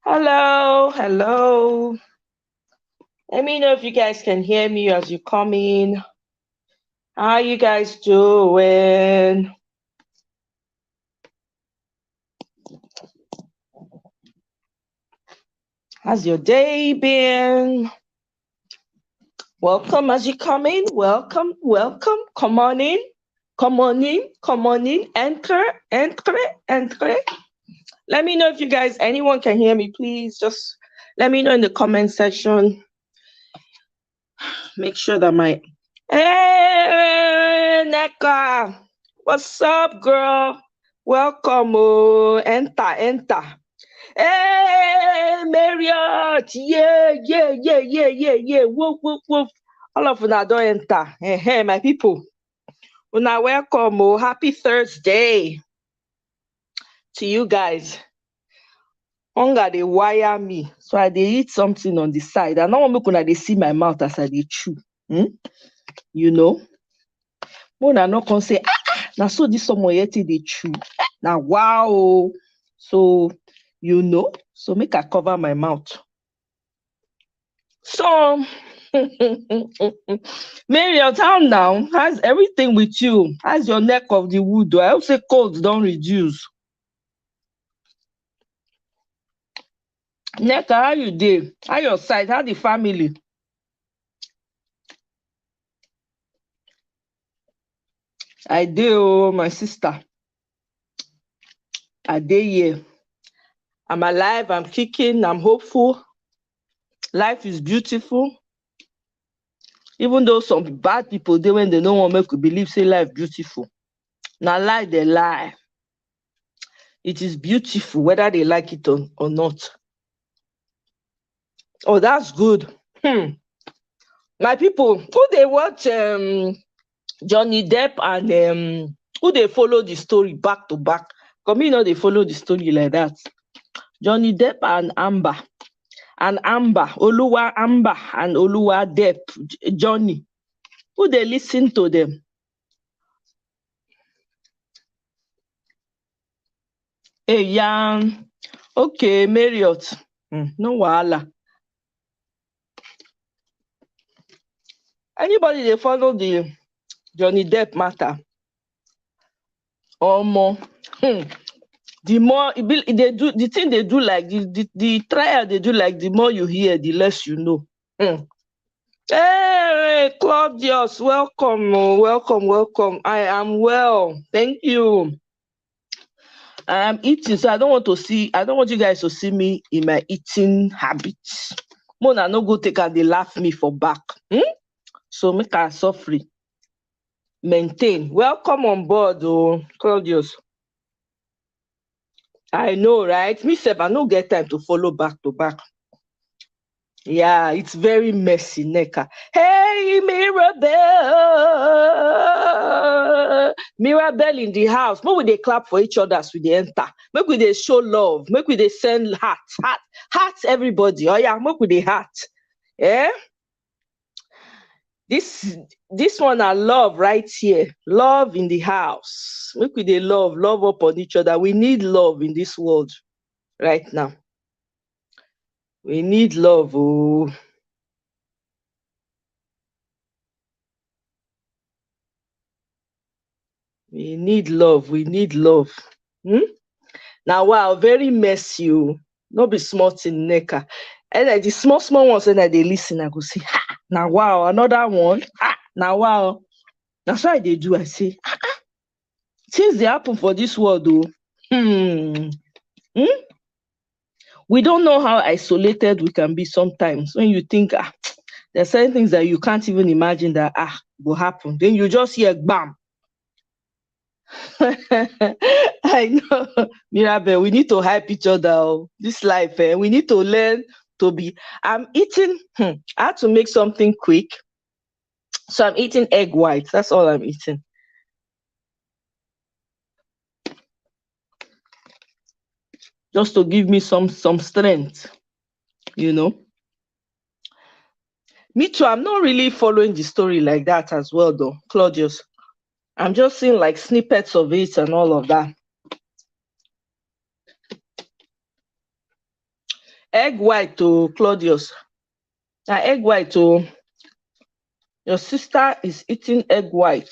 Hello, hello. Let me know if you guys can hear me as you come in. How you guys doing? How's your day been? Welcome as you come in. Welcome, welcome. Come on in. Come on in. Come on in. Enter, enter, enter. Let me know if you guys, anyone can hear me, please. Just let me know in the comment section. Make sure that my Hey Neka, what's up, girl? Welcome, oh, enter, enter. Hey Marriott, yeah. Woof, woof, woof. All of una don't enter. Hey, my people. Una welcome, oh. Happy Thursday to you guys. Hunger they wire me, so I dey eat something on the side. I no wan make una dey see my mouth as I dey chew. You know. Una no come say, now so this someone yet dey chew. Now wow. So so make I cover my mouth. So Marriott, how now? How's everything with you? How's your neck of the wood? I hope say cold don't reduce. Neka, how you dey? How your side? How the family? I dey, oh, my sister. I dey here. I'm alive, I'm kicking, I'm hopeful. Life is beautiful. Even though some bad people dey when they no wan make we believe say life beautiful. Na lie they lie. It is beautiful whether they like it or not. Oh, that's good. My people, who they watch Johnny Depp and who they follow the story back to back? Because me know they follow the story like that. Johnny Depp and Amber. And Amber, Oluwa Amber and Oluwa Depp, Johnny. Who they listen to them? Hey, Yan. Okay, Marriott. No wahala. Anybody they follow the Johnny Depp matter? Omo. The more they do, the thing they do like the trial they do like the more you hear, the less you know. Hey, Claudius, welcome, welcome. I am well, thank you. I am eating, so I don't want you guys to see me in my eating habits. Mona no go take and they laugh me for back. So make her suffer. Maintain. Welcome on board, oh, Claudius. I know, right? Me sef, I no get time to follow back to back. Yeah, it's very messy, Neka. Hey, Mirabelle in the house. Make we dey clap for each other as we dey enter. Make we dey show love. Make we dey send heart, everybody. Oh yeah, make we dey heart. Eh? This one I love right here. Love in the house. Make we dey love upon each other. We need love in this world right now. We need love, oh. We need love. Now, wow, very messy, oh. No be small thing, Neka. And like the small ones, and they listen, I go say, now wow, another one. Now wow. That's why they do. I say, things they happen for this world, though. We don't know how isolated we can be sometimes when you think there's certain things that you can't even imagine that will happen. Then you just hear bam. I know, Mirabel, we need to hype each other. This life, we need to learn to be. I'm eating, I had to make something quick. So I'm eating egg whites. That's all I'm eating. Just to give me some strength, you know. Me too, I'm not really following the story like that as well, though, Claudius. I'm just seeing like snippets of it and all of that. Egg white to Claudius. Egg white to your sister is eating egg white.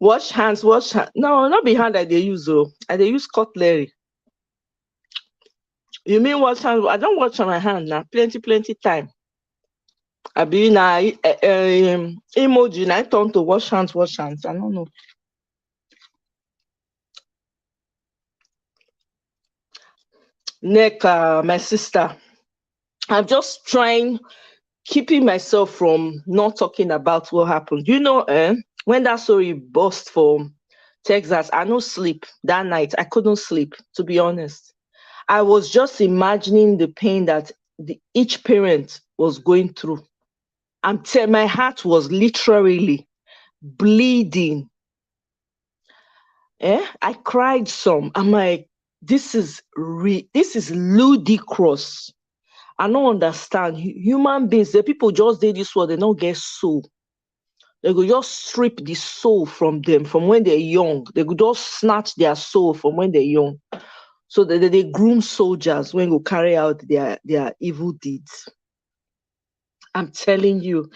Wash hands, wash hands. No, not be hand that they use though. I they use cutlery. You mean wash hands? I don't wash my hand now. Plenty time. I be na emoji. Na I turn to wash hands, wash hands. I don't know. Nick, my sister. I'm just keeping myself from not talking about what happened. You know, when that story burst from Texas, I no sleep that night. I couldn't sleep, to be honest. I was just imagining the pain that each parent was going through. My heart was literally bleeding. I cried some. I'm like, this is ludicrous. I don't understand. Human beings, the people just did this world, they don't get soul. They could just strip the soul from them from when they're young. They could just snatch their soul from when they're young. So they groom soldiers when they carry out their evil deeds. I'm telling you,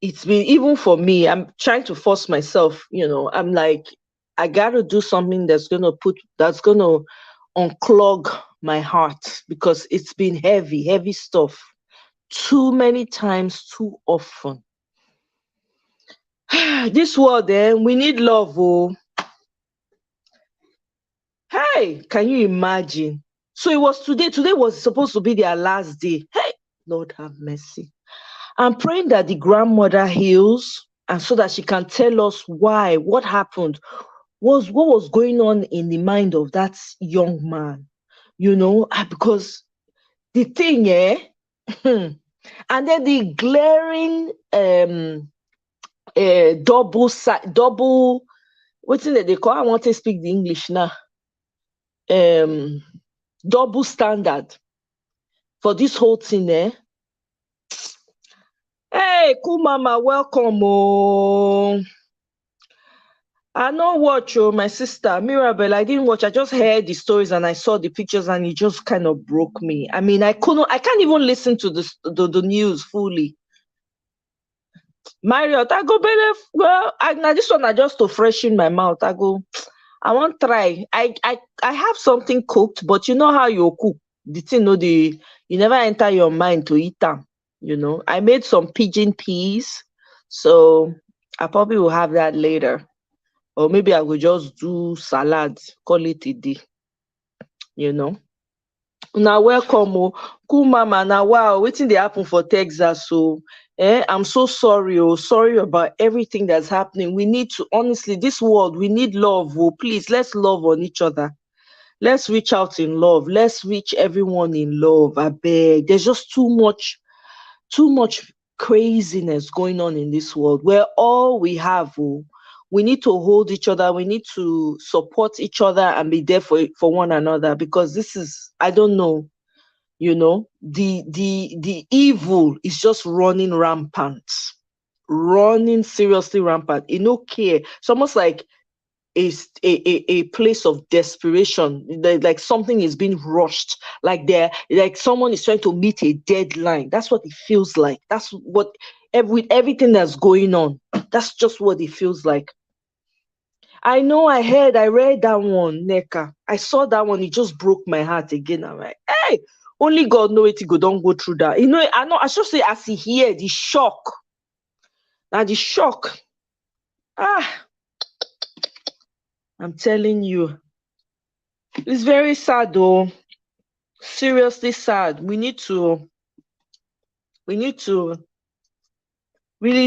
it's been, even for me, I'm trying to force myself, I'm like, I gotta do something that's gonna unclog my heart, because it's been heavy stuff too many times, too often. This world, we need love. Oh, hey, can you imagine? So it was today. Today was supposed to be their last day. Hey, Lord have mercy. I'm praying that the grandmother heals, and so that she can tell us why, what happened, what was going on in the mind of that young man. Because the thing, and then the glaring double, what's in it they call, I want to speak the English now, double standard for this whole thing. Hey, cool mama, welcome. Oh, I know watch. Oh, my sister Mirabel, I didn't watch. I just heard the stories and I saw the pictures, and it just kind of broke me. I mean, I can't even listen to the news fully. Marriott, I go better. Well, now this one I just to freshen my mouth. I won't try. I have something cooked, but you know how you cook the thing. You never enter your mind to eat them. I made some pigeon peas, so I probably will have that later, or maybe I will just do salad, call it a day. Now welcome. Oh, cool mama. Now wow, waiting they happen for Texas. So I'm so sorry. Sorry about everything that's happening. We need to, honestly, this world, we need love. Oh, please, let's love on each other. Let's reach out in love. Let's reach everyone in love. I beg. There's just too much craziness going on in this world, where all we have, we need to hold each other. We need to support each other and be there for one another, because this is, I don't know, the evil is just running rampant, running seriously rampant. It no care. It's almost like a place of desperation, like something is being rushed, like someone is trying to meet a deadline. That's what it feels like. That's what, with everything that's going on, that's just what it feels like. I know, I read that one, Neka. I saw that one, it just broke my heart again. I'm like, hey, only God know it. Go don't go through that. I should say, as he hear the shock. Now the shock. I'm telling you, it's very sad though. Seriously sad. We need to really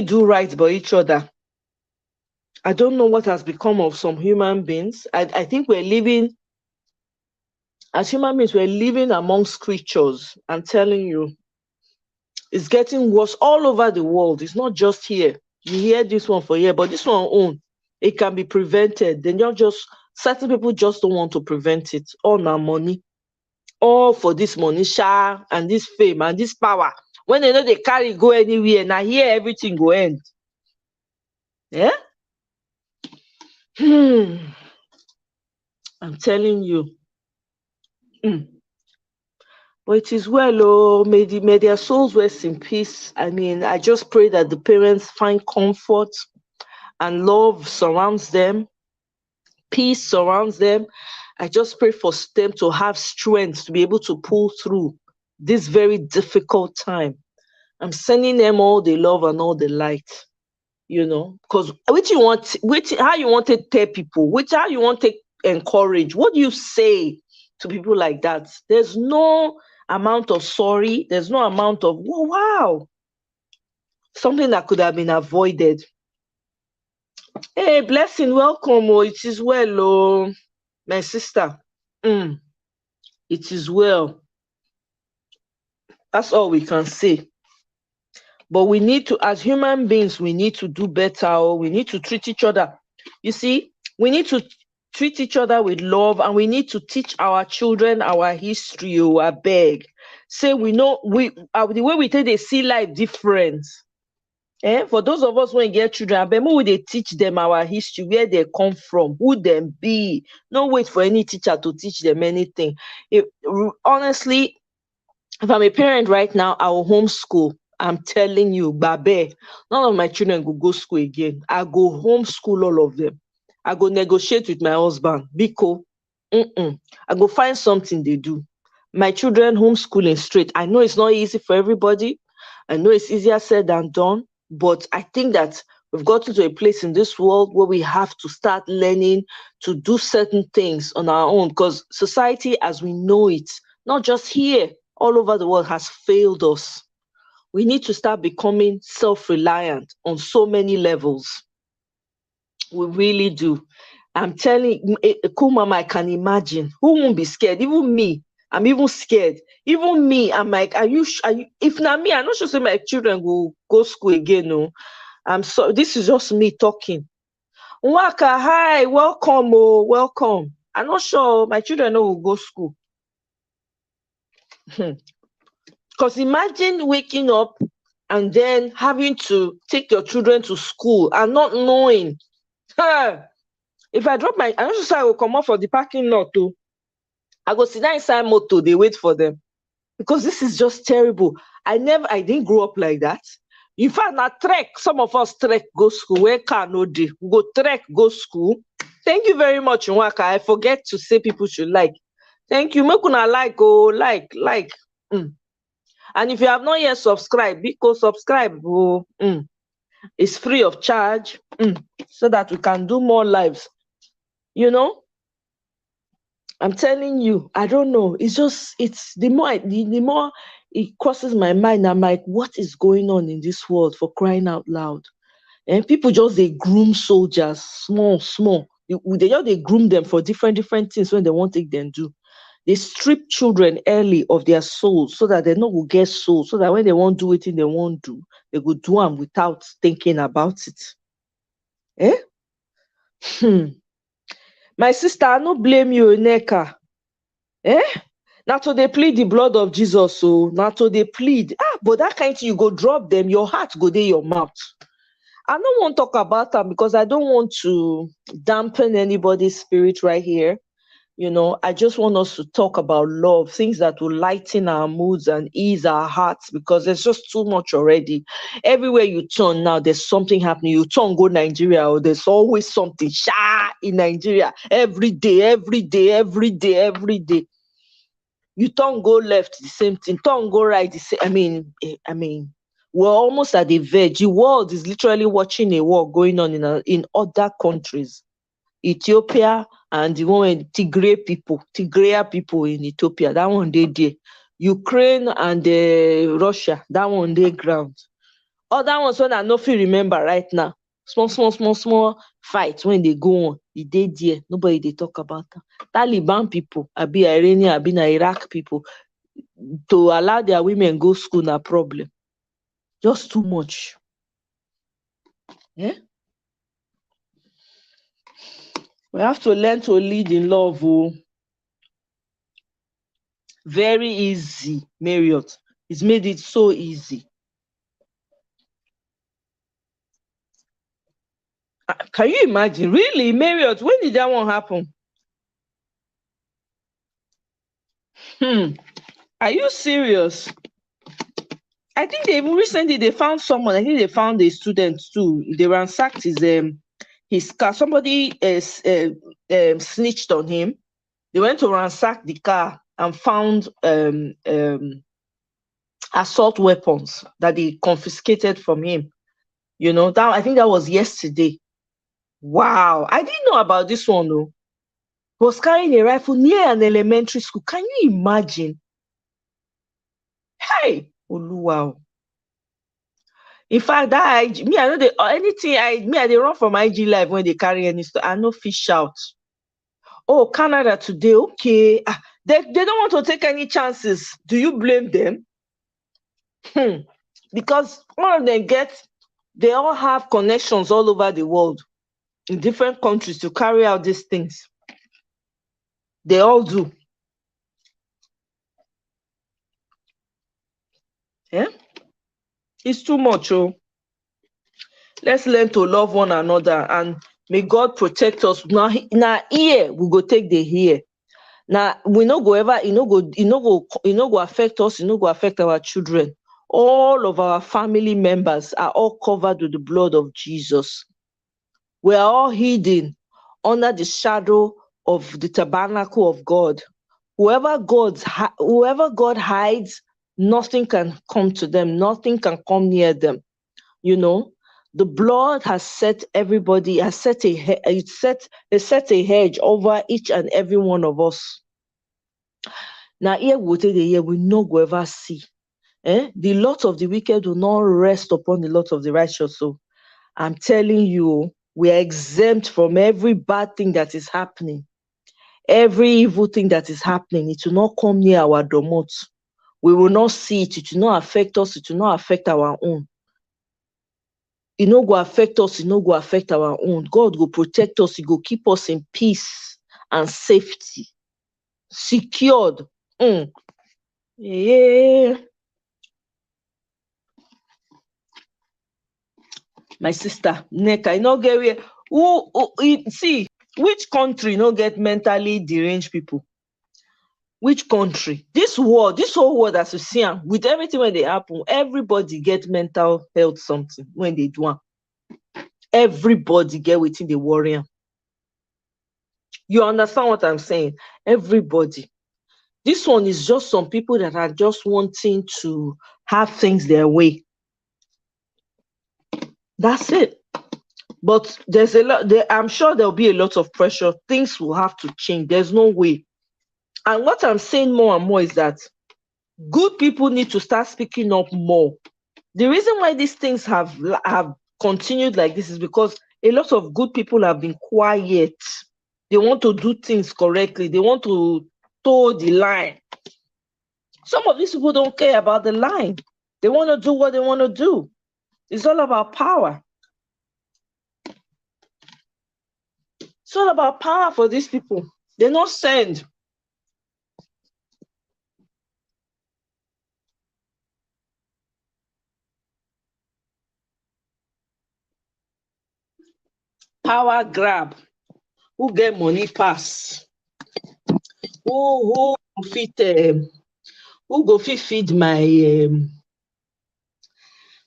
do right by each other. I don't know what has become of some human beings. I think we're living, as human beings, we're living amongst creatures. I'm telling you, it's getting worse all over the world. It's not just here. You hear this one for here, but this one, it can be prevented. Then you're just, certain people just don't want to prevent it. All our money, all for this money, and this fame and this power. When they know they carry go anywhere, now here everything go end. Yeah? I'm telling you. But it is well, oh, may their souls rest in peace. I mean, I just pray that the parents find comfort and love surrounds them, peace surrounds them. I just pray for them to have strength to be able to pull through this very difficult time. I'm sending them all the love and all the light, because how you want to tell people, how you want to encourage, what do you say to people like that? There's no amount of sorry, there's no amount of, oh, wow, something that could have been avoided. Hey, Blessing, welcome. Oh, it is well, oh, my sister. It is well. That's all we can say. But we need to, as human beings, we need to do better. Or we need to treat each other. You see, we need to treat each other with love, and we need to teach our children our history. Oh, I beg. Say we know the way we take they see life different. For those of us when get children, I bet we they teach them our history, where they come from, who them be. No wait for any teacher to teach them anything. Honestly, if I'm a parent right now, I will homeschool. I'm telling you, Babe, none of my children will go school again. I go homeschool all of them. I go negotiate with my husband. Biko, I go find something they do. My children homeschooling straight. I know it's not easy for everybody. I know it's easier said than done. But I think that we've gotten to a place in this world where we have to start learning to do certain things on our own, because society as we know it, not just here, all over the world, has failed us. We need to start becoming self-reliant on so many levels. We really do. I'm telling cool mama, I can imagine. Who won't be scared? Even me. I'm even scared. Even me, I'm like, are you if not me, I'm not sure say my children will go school again. No. This is just me talking. Nwaka, hi, welcome, oh, welcome. I'm not sure my children will go school. Because imagine waking up and then having to take your children to school and not knowing. If I drop I don't say I will come out for the parking lot too. I go sit down inside motor, they wait for them. Because this is just terrible. I didn't grow up like that. In fact, na trek, some of us trek go school, where car no dey. We go trek, go school. Thank you very much, Nwaka. I forget to say people should like. Thank you. Make una like, oh, like. And if you have not yet subscribed, because subscribe, oh, it's free of charge, so that we can do more lives. I'm telling you, I don't know. It's the more it crosses my mind, I'm like, what is going on in this world, for crying out loud? And people just, they groom soldiers, small. They groom them for different things when they want to take them do. They strip children early of their souls so that they no go get souls, so that when they won't do it, they won't do, they go do them without thinking about it. My sister, I no blame you, Neka. Now to they plead the blood of Jesus, so now to they plead. But that kind of thing, you go drop them, your heart go there, your mouth. I don't want to talk about that because I don't want to dampen anybody's spirit right here. I just want us to talk about love, things that will lighten our moods and ease our hearts, because there's just too much already. Everywhere you turn now, there's something happening. You turn, go Nigeria, or there's always something in Nigeria. Every day. You turn, go left, the same thing. Turn, go right, the same. I mean, we're almost at the verge. The world is literally watching a war going on in other countries. Ethiopia and the one Tigray people in Ethiopia, that one they there. Ukraine and Russia, that one they ground. Other ones when I no fit remember right now. Small fight when they go on. The day there, nobody they talk about that. Taliban people, abi Iranian, abi na Iraq people, to allow their women go school na problem. Just too much. We have to learn to lead in love. Oh. Very easy, Marriott. It's made it so easy. Can you imagine? Really, Marriott, when did that one happen? Are you serious? I think they even recently they found someone. I think they found a student too. They ransacked his car. Somebody snitched on him. They went to ransack the car and found assault weapons that they confiscated from him. You know, that I think that was yesterday. Wow, I didn't know about this one though. Was carrying a rifle near an elementary school. Can you imagine? Hey, wow. In fact, that IG, me, I know the anything I they run from IG live when they carry any stuff. I know fish out. Oh, Canada today, okay. They don't want to take any chances. Do you blame them? Because all of them they all have connections all over the world in different countries to carry out these things. They all do. Yeah? It's too much, oh. Let's learn to love one another and may God protect us. Now here we go take the here. Now we no go ever, go affect us, go affect our children. All of our family members are all covered with the blood of Jesus. We are all hidden under the shadow of the tabernacle of God. Whoever God hides, nothing can come to them, nothing can come near them. You know, the blood has set everybody, has set a hedge over each and every one of us. Now here we take the year we no go ever see. The lot of the wicked will not rest upon the lot of the righteous. So I'm telling you, we are exempt from every bad thing that is happening. Every evil thing that is happening, it will not come near our domot. We will not see it. It will not affect us. It will not affect our own. It no go affect us. It no go affect our own. God will protect us. He go keep us in peace and safety, secured. Yeah. My sister, Neka, I no get where. See, which country no get mentally deranged people? Which country? This whole world as you see am, with everything when they happen, everybody get mental health something when they do am. Everybody get wetin dey worry am. You understand what I'm saying? Everybody. This one is just some people that are just wanting to have things their way. That's it. But there's a lot. I'm sure there'll be a lot of pressure. Things will have to change. There's no way. And what I'm saying more and more is that good people need to start speaking up more. The reason why these things have continued like this is because a lot of good people have been quiet. They want to do things correctly. They want to toe the line. Some of these people don't care about the line. They want to do what they want to do. It's all about power. It's all about power for these people. They're not send. Power grab. Who get money pass? Who fit? Who go fit feed my?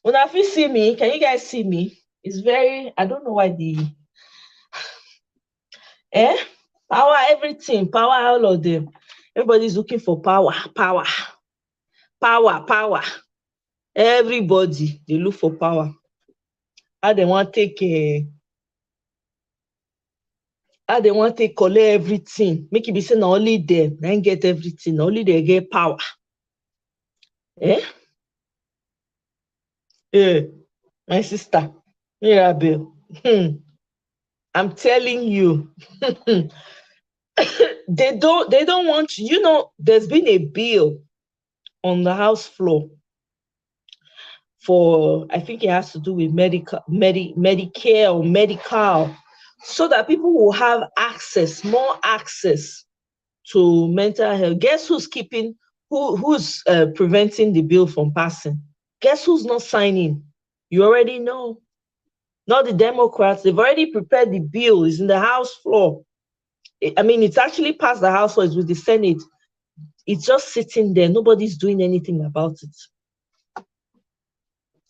When I fit see me, can you guys see me? It's very. I don't know why the. Power everything. Power all of them. Everybody's looking for power. Power. Power. Power. Everybody they look for power. How they want take how they want to collect everything. Make it be saying only them, then get everything, only they get power. My sister, Mirabel. I'm telling you, they don't want, there's been a bill on the House floor for, I think it has to do with Medicare or medical, so that people will have more access to mental health. Guess who's keeping who's preventing the bill from passing? Guess who's not signing? You already know. Not the Democrats. They've already prepared the bill. It's in the House floor. I mean, it's actually passed the House floor. It's with the Senate. It's just sitting there. Nobody's doing anything about it.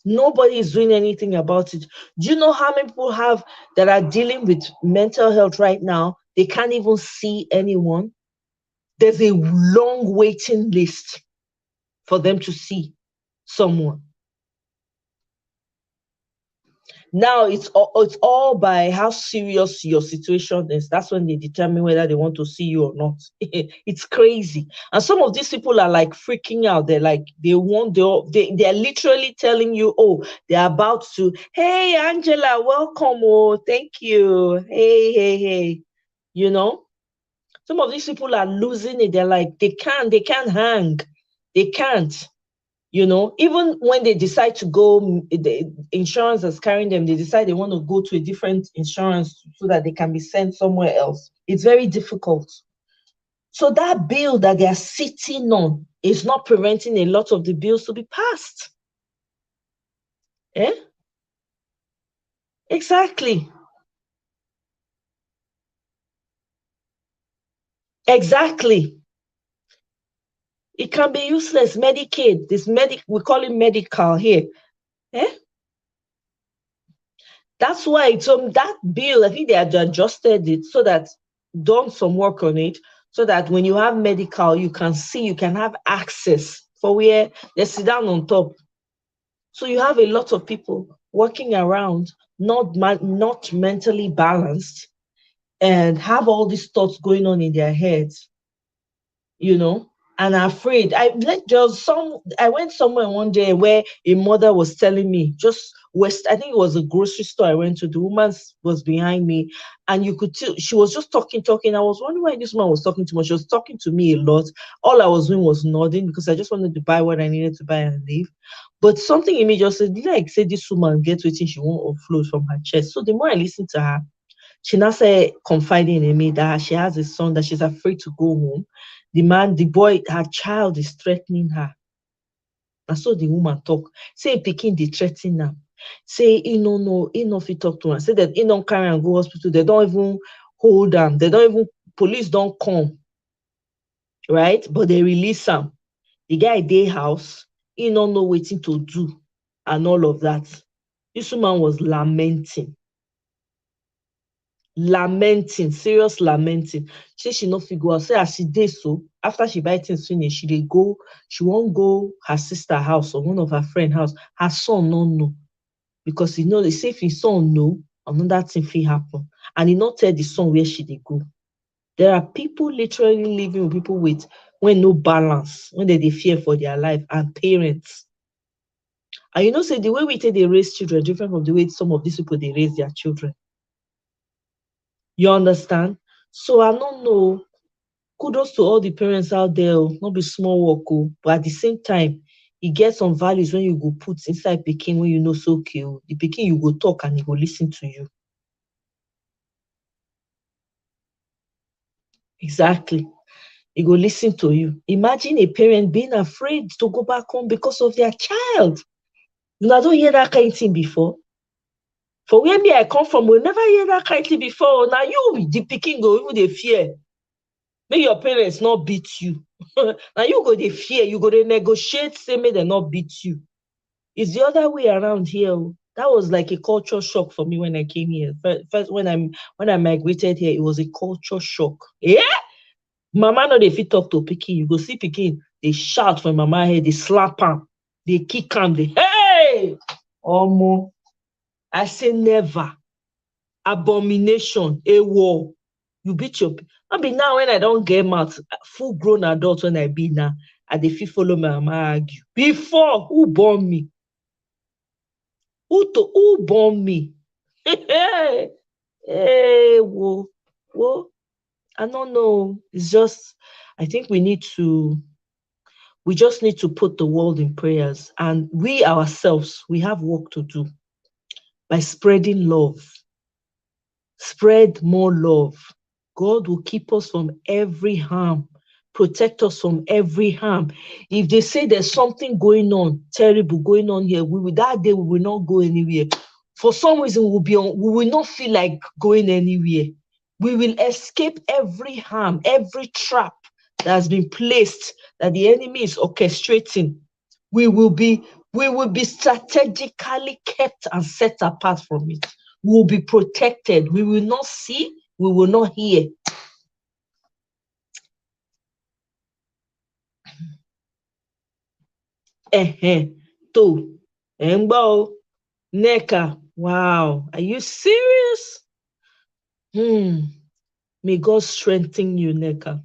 Nobody is doing anything about it. Do you know how many people have that are dealing with mental health right now? They can't even see anyone. There's a long waiting list for them to see someone. Now it's all by how serious your situation is. That's when they determine whether they want to see you or not. It's crazy. And some of these people are like freaking out. They're like they're literally telling you, oh, they're about to, hey Angela, welcome. Oh, thank you. Hey. You know, some of these people are losing it. They're like, they can't hang. They can't. Even when they decide to go, the insurance is carrying them, they decide they want to go to a different insurance so that they can be sent somewhere else. It's very difficult. So that bill that they are sitting on is not preventing a lot of the bills to be passed. Eh? Exactly. Exactly. It can be useless. Medicaid, we call it medical here. Eh? That's why that bill, I think they had adjusted it so that done some work on it so that when you have medical, you can see, you can have access for where they sit down on top. So you have a lot of people walking around not mentally balanced and have all these thoughts going on in their heads, you know, and afraid. I went somewhere one day where a mother was telling me, just west, I think it was a grocery store I went to. The woman was behind me, and you could tell she was just talking. I was wondering why this woman was talking too much. She was talking to me a lot. All I was doing was nodding because I just wanted to buy what I needed to buy and leave. But something in me just said, like, say this woman get waiting, she won't offload from her chest. So the more I listened to her, she now said, confiding in me, that she has a son, that she's afraid to go home. The boy, her child is threatening her. And so the woman talk. Say picking the threatening her. Say he no know, he no fit talk to her. Say that he don't carry and go hospital. They don't even hold them. They don't even police don't come. Right? But they release him. The guy dey house, he don't know waiting to do and all of that. This woman was lamenting, serious lamenting. She no fit go out. Say as she dey so, after she buy things finish, she won't go her sister house or one of her friend house. Her son no know because they say if his son know, another thing fit happen, and he not tell the son where she dey go. There are people literally living with people with when no balance, when they fear for their life, and parents. And say the way we take they raise children different from the way some of these people they raise their children. You understand? So I don't know. Kudos to all the parents out there. Not be small work, but at the same time, you get some values when you go put inside Peking when you know so okay. The Peking you go talk and he go listen to you. Exactly. He go listen to you. Imagine a parent being afraid to go back home because of their child. You don't hear that kind of thing before. For where me I come from, we never hear that kind of thing before. Now you, the Peking go even they fear. May your parents not beat you. Now you go they fear, you go they negotiate, say may they not beat you. It's the other way around here. That was like a culture shock for me when I came here. First when I migrated here, it was a culture shock. Yeah, mama no dey fit talk to pikin. You go see pikin, they shout for mama head, they slap him, they kick him, they hey, omo. I say never. Abomination, a war. You beat your. I be now when I don't get mouth, full grown adult when I be now, I dey fit follow my mama argue. Before, who born me? Who born me? Hey, whoa. I don't know. It's just, I think we just need to put the world in prayers. And we ourselves, we have work to do by spreading love. Spread more love. God will keep us from every harm, protect us from every harm. If they say there's something going on, terrible going on here, that day we will not go anywhere. For some reason, we will not feel like going anywhere. We will escape every harm, every trap that has been placed, that the enemy is orchestrating. We will be strategically kept and set apart from it. We will be protected. We will not see, we will not hear. Nneka, wow, are you serious? May God strengthen you, Nneka.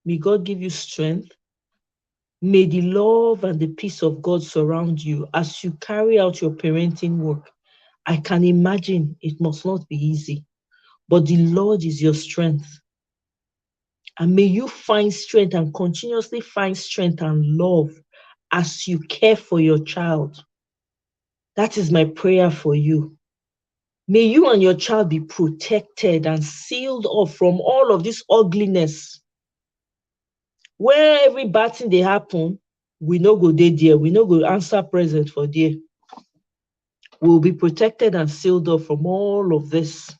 May God give you strength. May the love and the peace of God surround you as you carry out your parenting work. I can imagine it must not be easy, but the Lord is your strength. And may you find strength and continuously find strength and love as you care for your child. That is my prayer for you. May you and your child be protected and sealed off from all of this ugliness. Where every bad thing they happen, we no go there. We no go answer present for there. We will be protected and sealed off from all of this.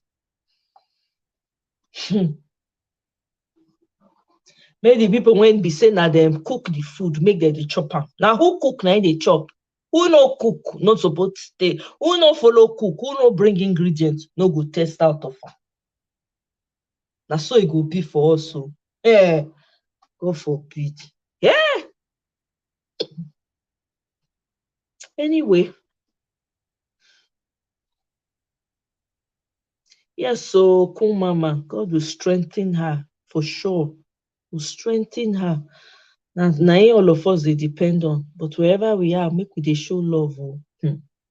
Make the people when be saying that them cook the food, make them the chopper. Now who cook now they chop? Who no cook, not supposed to stay. Who no follow cook, who no bring ingredients, no go test out of her. Now so it will be for us. So yeah, God forbid. Yeah. Anyway. Yes, so cool mama, God will strengthen her for sure. Will strengthen her. Now all of us they depend on. But wherever we are, make we they show love. Oh.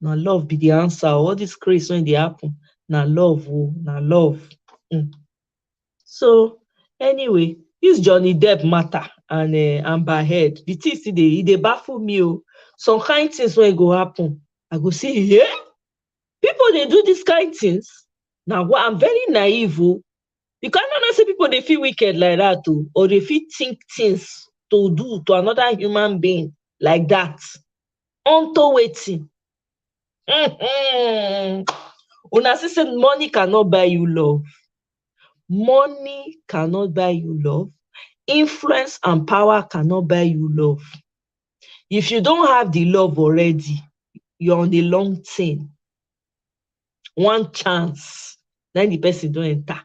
Now love be the answer. All this craze when they happen. Now love, oh, now love. So anyway, this Johnny Depp matter and Amber Heard. The things they baffle me. Oh. Some kind things when it go happen. I go say, yeah, people they do these kind things. Now what I'm very naive. Oh. Because I don't say people they feel wicked like that too, or they feel think things to do to another human being like that. Unto waiting. Una see say money cannot buy you love. Money cannot buy you love. Influence and power cannot buy you love. If you don't have the love already, you're on the long thing. One chance, then the person don't enter.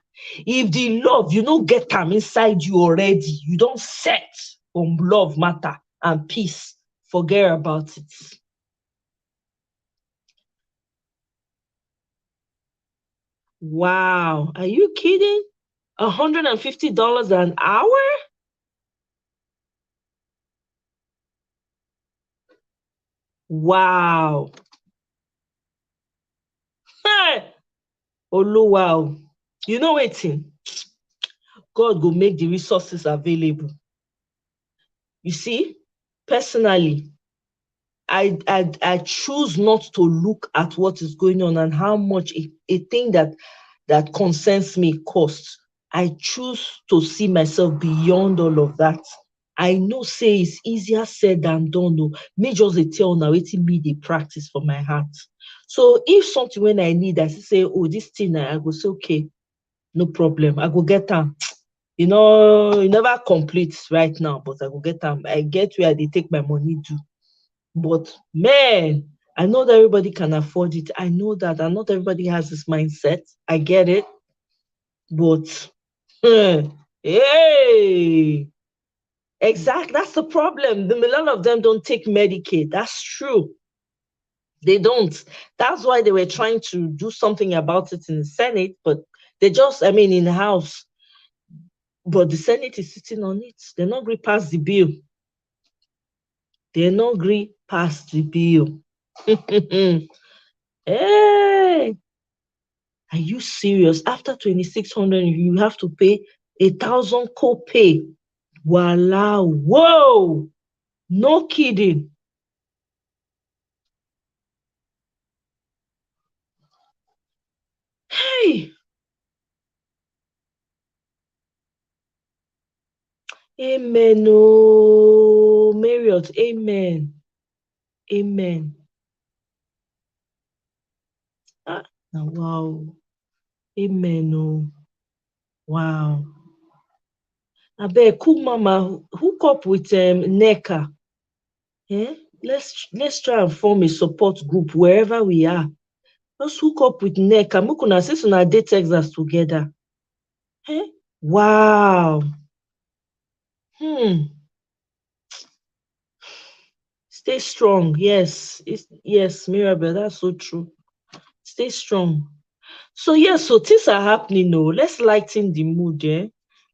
If the love, you don't get them inside you already, you don't set on love matter and peace, forget about it. Wow, are you kidding? $150 an hour? Wow. Hey, wow. You know what? God will make the resources available. You see, personally, I choose not to look at what is going on and how much a thing that concerns me costs. I choose to see myself beyond all of that. I know say it's easier said than done. No, me just dey tell now waiting me the practice for my heart. So if something when I need, I say, oh, this thing I go say okay, no problem. I go get them. You know, it never complete right now, but I go get them. I get where they take my money to. But man, I know that everybody can afford it. I know that, and not everybody has this mindset. I get it. But hey, exactly. That's the problem. A lot of them don't take Medicaid. That's true. They don't. That's why they were trying to do something about it in the Senate, but they just, I mean, in the House. But the Senate is sitting on it. They're not going to pass the bill. They're not going to pass the bill. Hey, are you serious? After 2,600, you have to pay 1,000 co-pay. Voila. Whoa. No kidding. Hey. Amen. Oh, Marriott. Amen. Amen. Ah, wow. Amen. Oh, wow. I bet cool mama hook up with NECA. Eh? Let's try and form a support group wherever we are. Let's hook up with NECA. Mukuna since una dey Texas together. Eh? Wow. Stay strong. Yes. Yes, Mirabel, that's so true. Stay strong. So yes, so things are happening. No, let's lighten the mood, eh?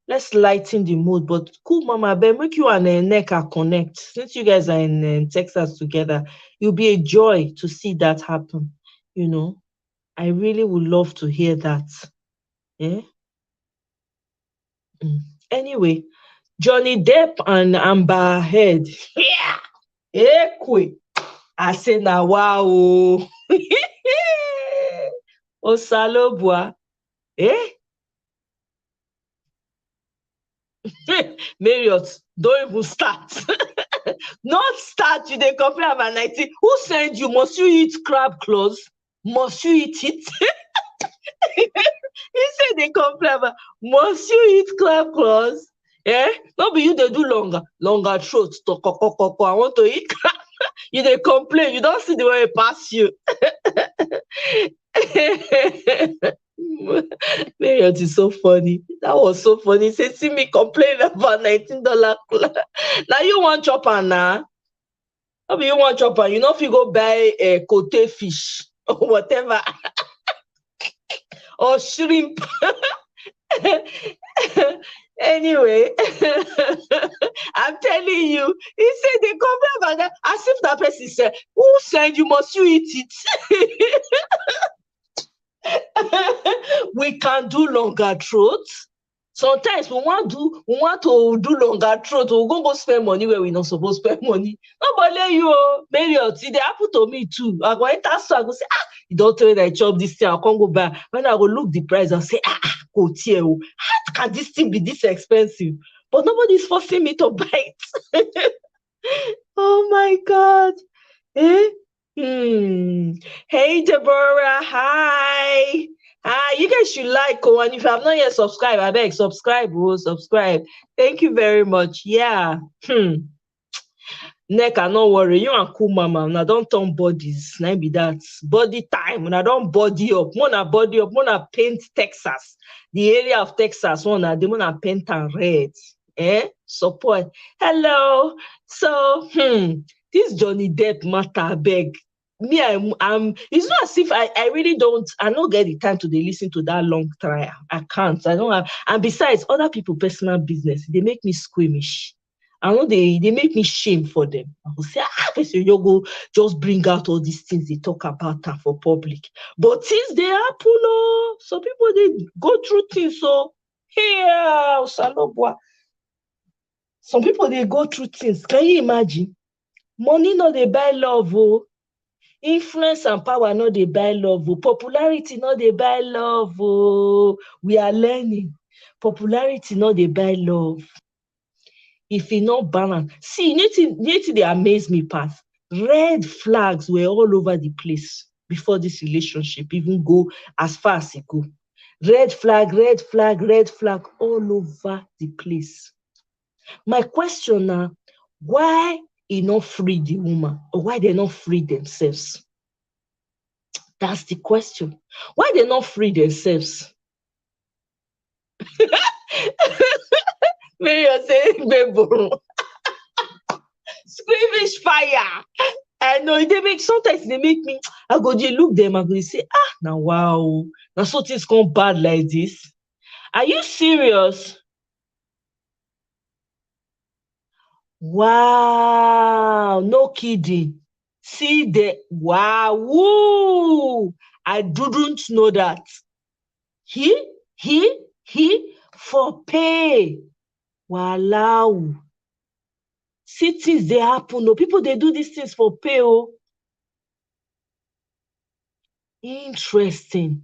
Let's lighten the mood. But cool, Mama, I bet make you and NECA connect. Since you guys are in Texas together, it'll be a joy to see that happen. You know, I really would love to hear that. Eh? Anyway, Johnny Depp and Amber Heard. Yeah. Ekwe. I say na wow. Osalobua. Eh? Marriott, don't even start. Not start, you dey complain about 19. Who send you? Must you eat crab claws? Must you eat it? He said they complain about, must you eat crab claws? Eh? No be you dey do longer throat. I want to eat crab. You dey complain. You don't see the way it pass you. Marriott is so funny. That was so funny. He said, see me complain about $19. Now you want chopper now? No be you want chopper. You know if you go buy a cote fish or whatever or shrimp. Anyway, I'm telling you, he said they complain about that as if that person said, who said you must you eat it? We can do longer throats. Sometimes we want to do longer throat. We'll go spend money where we not supposed to spend money. Nobody you, Marriott. It happened to me too. I go enter store, I go say, you don't tell me that I chop this thing, I can't go buy. When I go look the price and say, go here. How can this thing be this expensive? But nobody's forcing me to buy it. Oh my God. Eh? Hey Deborah, hi. Hi, you guys should like and if you have not yet subscribed, I beg subscribe, subscribe. Thank you very much. Yeah. NECA, no worry. You and cool mama. Now don't turn bodies. Now be that body time. Now don't body up. Wanna body up. Wanna paint Texas. The area of Texas. They wanna paint and red. Eh? Support. Hello. So, this Johnny Depp matter, beg. Me, I'm it's not as if I really don't, I don't get the time to listen to that long trial. I can't. I don't have, and besides, other people personal business, they make me squeamish. I know they make me shame for them. I will say, person, you go just bring out all these things they talk about for public. But things they happen, oh, some people they go through things. So here, Salobua. Some people they go through things. Can you imagine? Money no they buy love, oh. Influence and power no dey buy love, oh. Popularity no dey buy love, oh. We are learning. Popularity no dey buy love. If e no balance, see, anything they amaze me pass. Red flags were all over the place before this relationship even go as far as it go. Red flag, red flag, red flag all over the place. My question now, why e no free the woman or why they not free themselves? That's the question. Why they not free themselves? Mary you're saying Bebo. Squeamish fire. I know they make sometimes they make me. I go they look them. I go say, now wow, now so things come bad like this. Are you serious? Wow, no kidding. See the wow, woo. I didn't know that. He for pay. Wow. See things they happen. No, people they do these things for pay. Oh, interesting.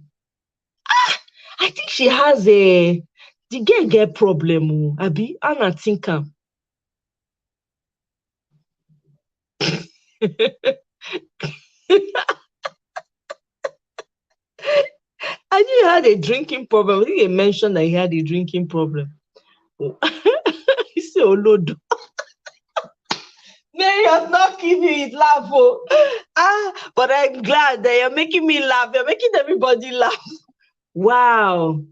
I think she has a The girl get problem, Abi. Anna think am. I knew he had a drinking problem. I think he mentioned that he had a drinking problem. He said, Olodo. Mary, I'm not giving it laugh. But I'm glad that you're making me laugh. You're making everybody laugh. Wow.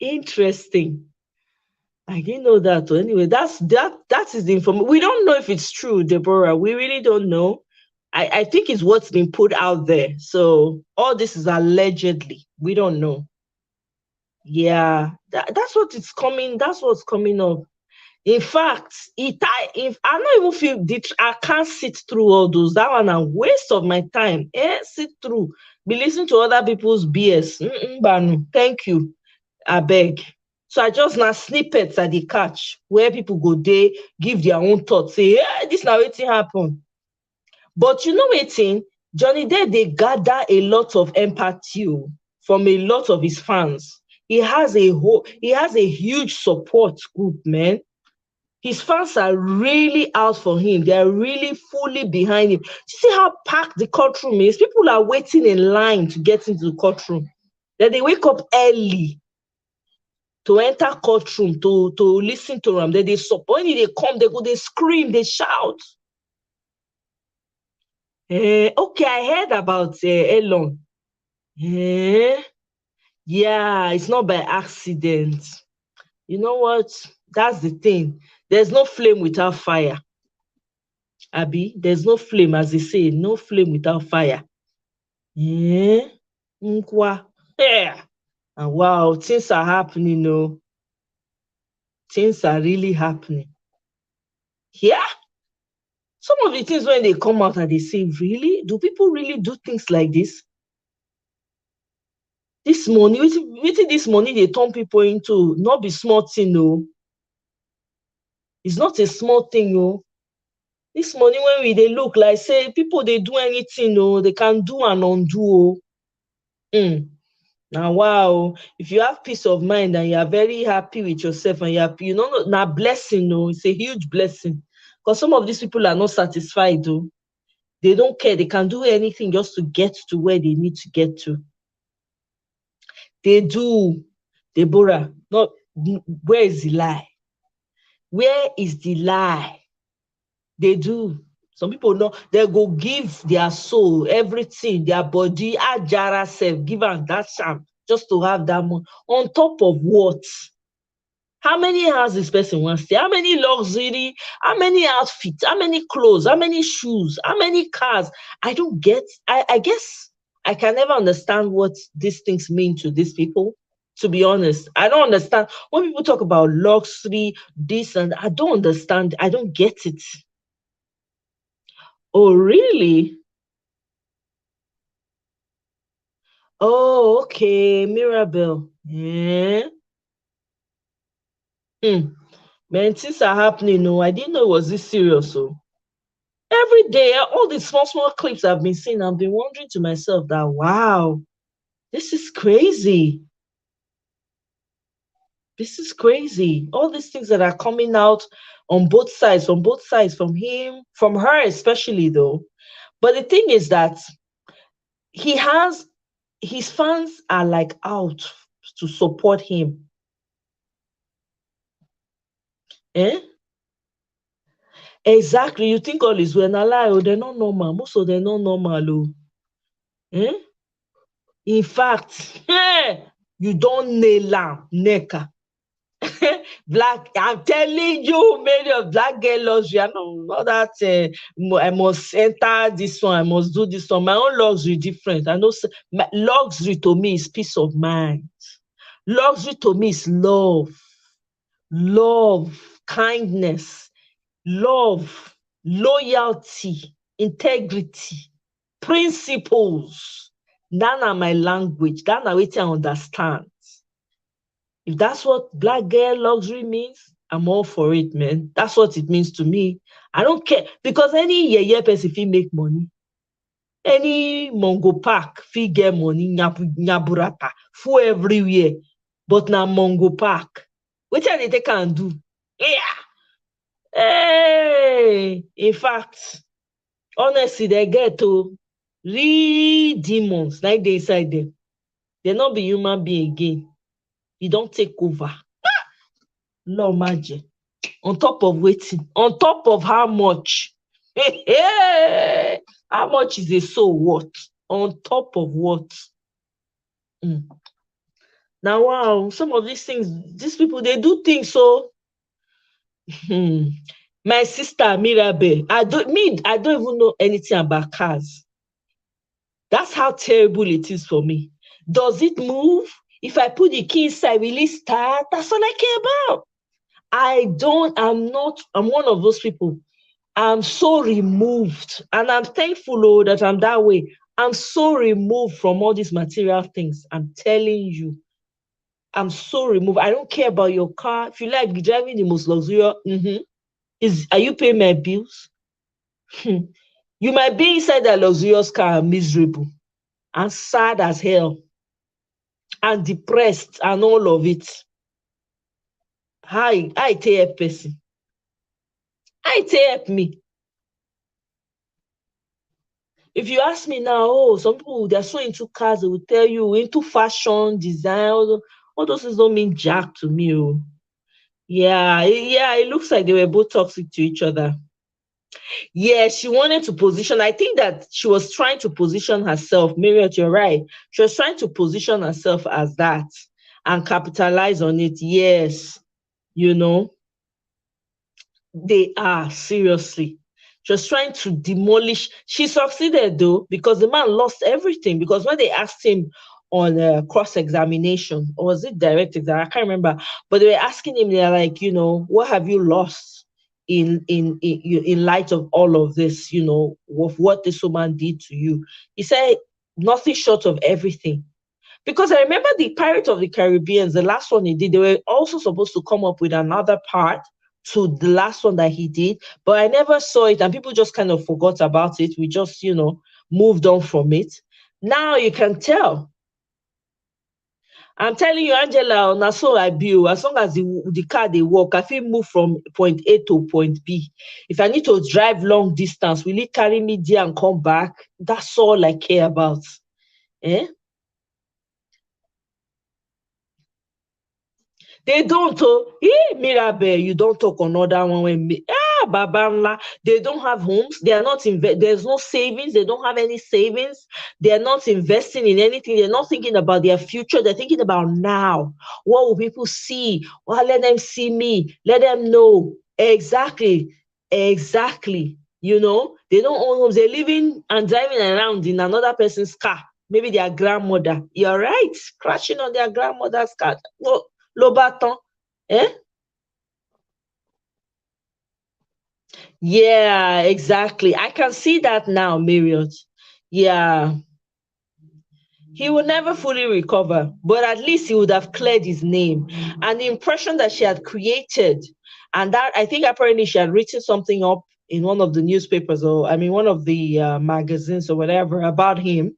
Interesting. I didn't know that. So anyway, that is the information. We don't know if it's true, Deborah. We really don't know. I think it's what's been put out there. So all this is allegedly. We don't know. Yeah, that's what it's coming. That's what's coming up. In fact, if I don't even feel I can't sit through all those. That one a waste of my time. Sit through, be listening to other people's BS. Banu, thank you. I beg. So I just now snippets at the catch where people go there, give their own thoughts, say, yeah, this now waiting happen. But you know waiting, Johnny Depp, they gather a lot of empathy from a lot of his fans. He has a huge support group, man. His fans are really out for him. They're really fully behind him. You see how packed the courtroom is? People are waiting in line to get into the courtroom. Then they wake up early to enter courtroom to listen to them. Then they support. When they come, they scream, they shout. Okay, I heard about Elon. Yeah, it's not by accident. You know what? That's the thing. There's no flame without fire. Abi, there's no flame, as they say, no flame without fire. Nkwa. Yeah. And wow, things are happening, no. Things are really happening. Yeah. Some of the things when they come out and they say, really? Do people really do things like this? This money, waiting this money they turn people into, not be small thing, no. It's not a small thing, no. This money when they look like, say, people they do anything, no, they can do and undo. Now, wow, if you have peace of mind and you are very happy with yourself and you're happy, you know, now blessing, no, it's a huge blessing. Because some of these people are not satisfied, though. They don't care. They can do anything just to get to where they need to get to. They do. Deborah, not where is the lie? Where is the lie? They do. Some people know they go give their soul, everything, their body, ajara self, give them that sham just to have that money. On top of what? How many houses this person wants to? How many luxury? How many outfits? How many clothes? How many shoes? How many cars? I don't get. I guess I can never understand what these things mean to these people. To be honest, I don't understand when people talk about luxury, this and I don't understand. I don't get it. Oh, really? Oh, okay, Mirabelle. Yeah. Man, things are happening. No, I didn't know it was this serious. So every day, all these small clips I've been seeing, I've been wondering to myself that, wow, this is crazy. This is crazy. All these things that are coming out on both sides, from him, from her, especially though. But the thing is that his fans are like out to support him. Exactly. You think all is well. Now, lie, they're not normal. Most of them not normal. In fact, you don't nail am, Neka. Black, I'm telling you, many of black girl luxury. I know not that I must enter this one, I must do this one. My own luxury different. I know luxury to me is peace of mind. Luxury to me is love, kindness, love, loyalty, integrity, principles. That are my language. That are what I understand. If that's what black girl luxury means, I'm all for it, man. That's what it means to me. I don't care because any year person fit make money. Any Mongo Park fit get money, nyaburata, full everywhere. but now Mongo Park. Which are they can do? Yeah. Hey, in fact, honestly, they get to real demons like they inside them. They not be human being again. You don't take over. No magic. On top of waiting. On top of how much? How much is a soul worth? On top of what? Mm. Now, wow, some of these things, these people, they do things so. My sister Mirabel, I don't even know anything about cars. That's how terrible it is for me. Does it move? If I put the key inside, will it start? That's all I care about. I'm one of those people. I'm so removed, and I'm thankful that I'm that way. I'm so removed from all these material things. I'm telling you, I'm so removed. I don't care about your car. If you like driving the most luxurious, are you paying my bills? You might be inside that luxurious car miserable and sad as hell and depressed and all of it. I tell a person. I tell help me. If you ask me now, oh, some people they're so into cars, they will tell you into fashion, design, all those things don't mean jack to me. Oh. Yeah, it looks like they were both toxic to each other. Yeah, she wanted to position. I think that she was trying to position herself. Marriott, you're right. She was trying to position herself as that and capitalize on it. Yes, you know, they are seriously just trying to demolish. She succeeded though, because the man lost everything. Because when they asked him on cross-examination, or was it direct exam? I can't remember. But they were asking him, they're like, what have you lost in light of all of this, of what this woman did to you? He said, nothing short of everything. Because I remember the Pirates of the Caribbean, the last one he did, they were also supposed to come up with another part to the last one that he did, but I never saw it and people just kind of forgot about it. We just, moved on from it. Now you can tell. I'm telling you, Angela, na so I be. As long as the car they work, I feel move from point A to point B. If I need to drive long distance, will it carry me there and come back? That's all I care about. Eh? They don't. Mirabel, you don't talk another one when Babanla. They don't have homes. They are not there's no savings. They don't have any savings. They are not investing in anything. They're not thinking about their future. They're thinking about now. What will people see? Well, let them see me. Let them know. Exactly. Exactly. They don't own homes. They're living and driving around in another person's car. Maybe their grandmother. You're right. Crashing on their grandmother's car. Well, Lobaton. Eh? Yeah, exactly. I can see that now, Marriott. Yeah. He will never fully recover, but at least he would have cleared his name. And the impression that she had created, and that I think apparently she had written something up in one of the newspapers, or I mean, one of the magazines or whatever about him,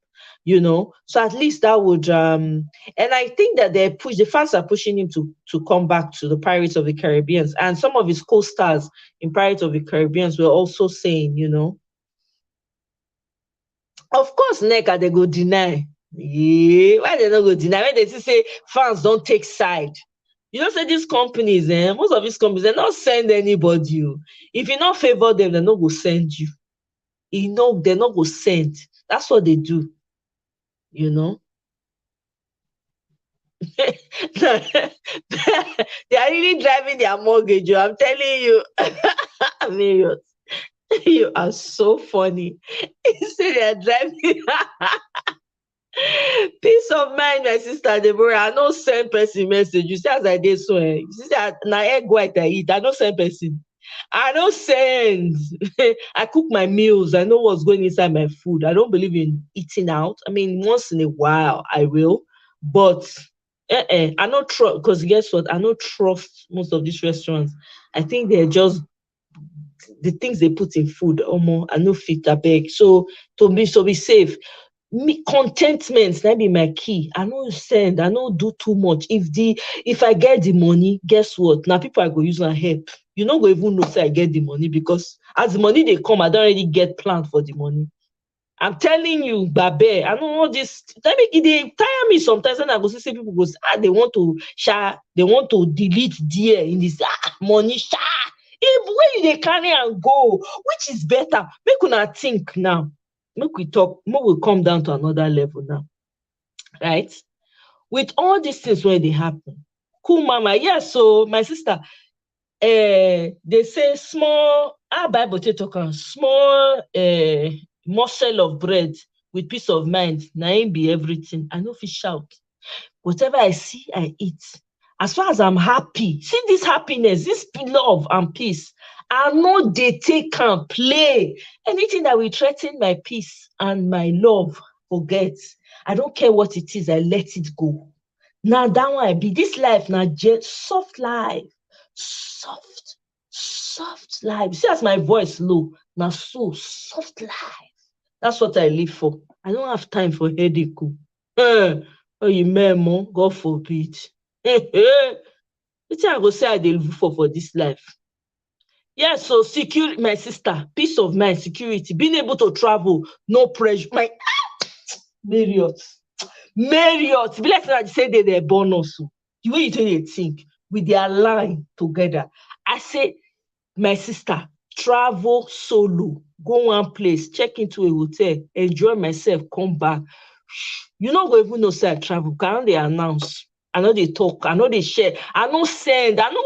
So at least that would, and I think that the fans are pushing him to come back to the Pirates of the Caribbean. And some of his co-stars in Pirates of the Caribbean were also saying, of course, NECA, they go deny. Yeah, why they not go deny? When they say fans don't take side. Say these companies, most of these companies, they not send anybody. If you not favor them, they not go send you. They not go send. That's what they do. They are really driving their mortgage. I'm telling you. Marriott, you are so funny. You say they are driving. Peace of mind, my sister Deborah. I no send person message. You see as I did so. You see that na egg white I eat. I no send person. I don't send. I cook my meals. I know what's going inside my food. I don't believe in eating out. I mean, once in a while I will, but I don't trust, because guess what? I don't trust most of these restaurants. I think they're just the things they put in food. I no fit a beg. So to be safe, me contentment, that be my key. I no send, I no do too much. If I get the money, guess what? Now people I go use and help. You no go even know say I get the money, because as the money they come, I don't already get planned for the money. I'm telling you, Babe, I know all this. They tire me sometimes, and I go see people go, they want to share, they want to delete there in this money share. If where they carry and go, which is better? Make una think now. Make we talk, make we come down to another level now. Right? With all these things when they happen. Cool mama, yes, so my sister, they say small, Bible talk on small morsel of bread with peace of mind. Now be everything. I know fit shout. Whatever I see, I eat. As far as I'm happy, see this happiness, this love and peace. I know they take and play. Anything that will threaten my peace and my love, forget. I don't care what it is, I let it go. Now that one I be. This life now just soft life. Soft life. See as my voice low. Now so soft life. That's what I live for. I don't have time for headache. Oh, you memo, God forbid. Wetin I go say I dey live for this life. Yes, so security, my sister, peace of mind, security, being able to travel, no pressure. My Marriott. Be like I say they born us. The way you they think, with their line together. I say, my sister, travel solo, go one place, check into a hotel, enjoy myself, come back. You no go even know say I travel. Can they announce? I know they talk. I know they share. I know send. I know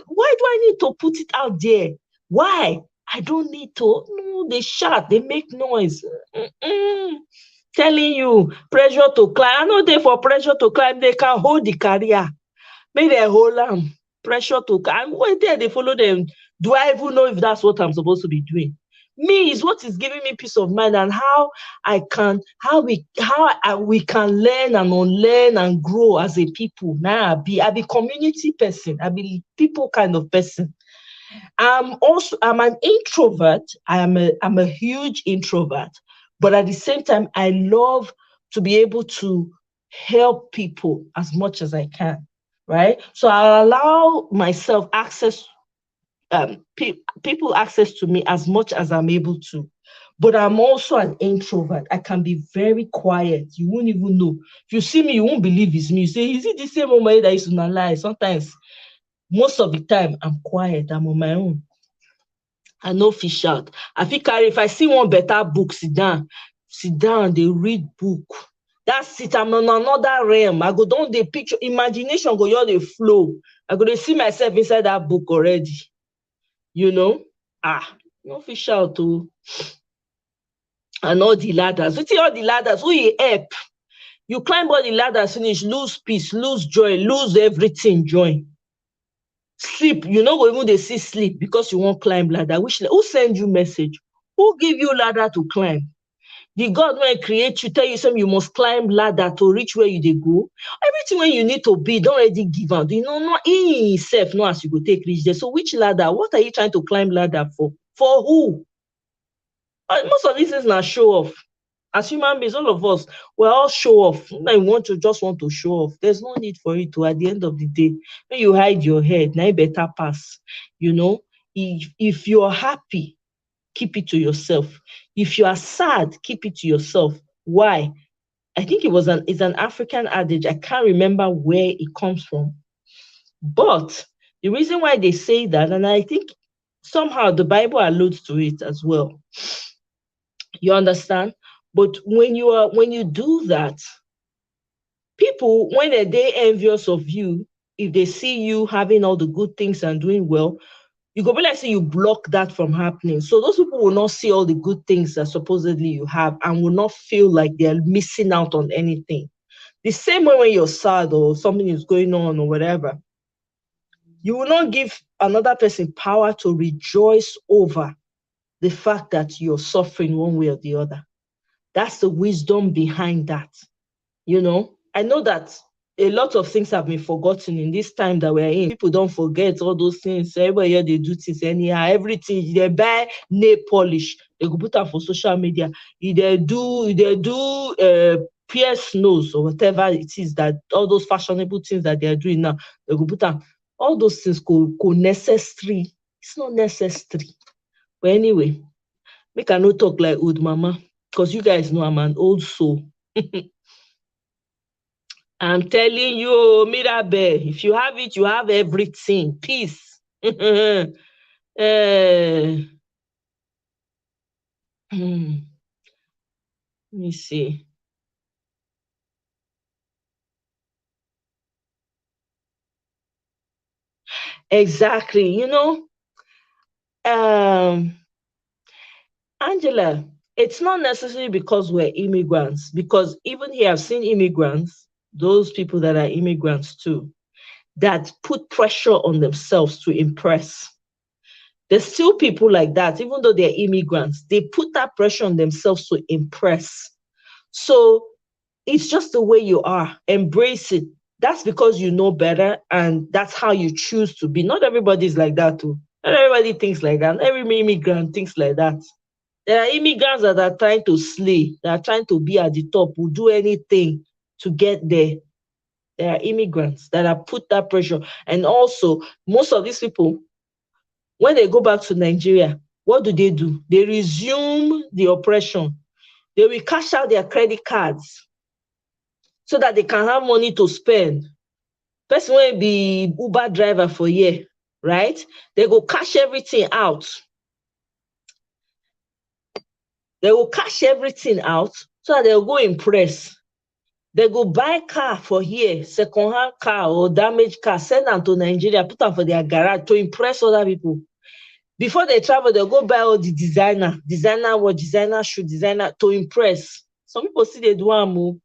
why do I need to put it out there? Why? I don't need to. No, they shout. They make noise. Telling you, pressure to climb. I know they for pressure to climb. They can hold the career. Make they hold them. Pressure to climb. Wait there, they follow them. Do I even know if that's what I'm supposed to be doing? Me is what is giving me peace of mind, and how we can learn and unlearn and grow as a people. Now I be community person. I be people kind of person. I'm an introvert. I'm a huge introvert, but at the same time, I love to be able to help people as much as I can. Right? So I'll allow myself access, people access to me as much as I'm able to. But I'm also an introvert. I can be very quiet. You won't even know. If you see me, you won't believe it's me. You say, is it the same woman that used to not lie? Sometimes, most of the time, I'm quiet. I'm on my own. I no fish out. I fit carry, if I see one better book, sit down, they read book. That's it. I'm on another realm. I go down the picture, imagination go on the flow. I go to see myself inside that book already. You know? No fish out too. And all the ladders. You see all the ladders, who you help? You climb all the ladders, finish, lose peace, lose joy, lose everything, joy. Sleep, you no go even dey see sleep because you wan climb ladder. Who send you message? Who give you ladder to climb? The God wey create you tell you say you must climb ladder to reach where you dey go? Everything wey you need to be don already give am. You know, not he himself know as you go take reach there. So which ladder? What are you trying to climb ladder for? For who? Most of these things na show off. As human beings, all of us, we're all show off. We just want to show off. There's no need for it to. At the end of the day, when you hide your head, now you better pass. You know, if you're happy, keep it to yourself. If you are sad, keep it to yourself. Why? I think it's an African adage. I can't remember where it comes from. But the reason why they say that, and I think somehow the Bible alludes to it as well. You understand? But when you do that, people, when they're envious of you, if they see you having all the good things and doing well, you go be like say you block that from happening. So those people will not see all the good things that supposedly you have and will not feel like they're missing out on anything. The same way when you're sad or something is going on or whatever, you will not give another person power to rejoice over the fact that you're suffering one way or the other. That's the wisdom behind that. You know, I know that a lot of things have been forgotten in this time that we're in. People don't forget all those things. Everybody here, they do things anyhow. Everything, they buy nail polish. They go put am for social media. If they do pierce nose or whatever it is, that all those fashionable things that they are doing now, they go put am. All those things go necessary. It's not necessary. But anyway, make I no talk like old mama, because you guys know I'm an old soul. I'm telling you, Mirabel, if you have it, you have everything. Peace. Let me see. Exactly. Um, Angela, it's not necessarily because we're immigrants, because even here I've seen immigrants, those people that are immigrants too, that put pressure on themselves to impress. There's still people like that, even though they're immigrants, they put that pressure on themselves to impress. So it's just the way you are. Embrace it. That's because you know better and that's how you choose to be. Not everybody's like that too. Not everybody thinks like that. Every immigrant thinks like that. There are immigrants that are trying to slay, that are trying to be at the top, will do anything to get there. There are immigrants that have put that pressure. And also, most of these people, when they go back to Nigeria, what do? They resume the oppression. They will cash out their credit cards so that they can have money to spend. Person will be Uber driver for a year, right? They go cash everything out. They will cash everything out so that they'll go impress. They go buy car for here, second-hand car or damaged car, send them to Nigeria, put them for their garage to impress other people. Before they travel, they'll go buy all the designer watch, designer shoe, designer to impress. Some people see they do am o.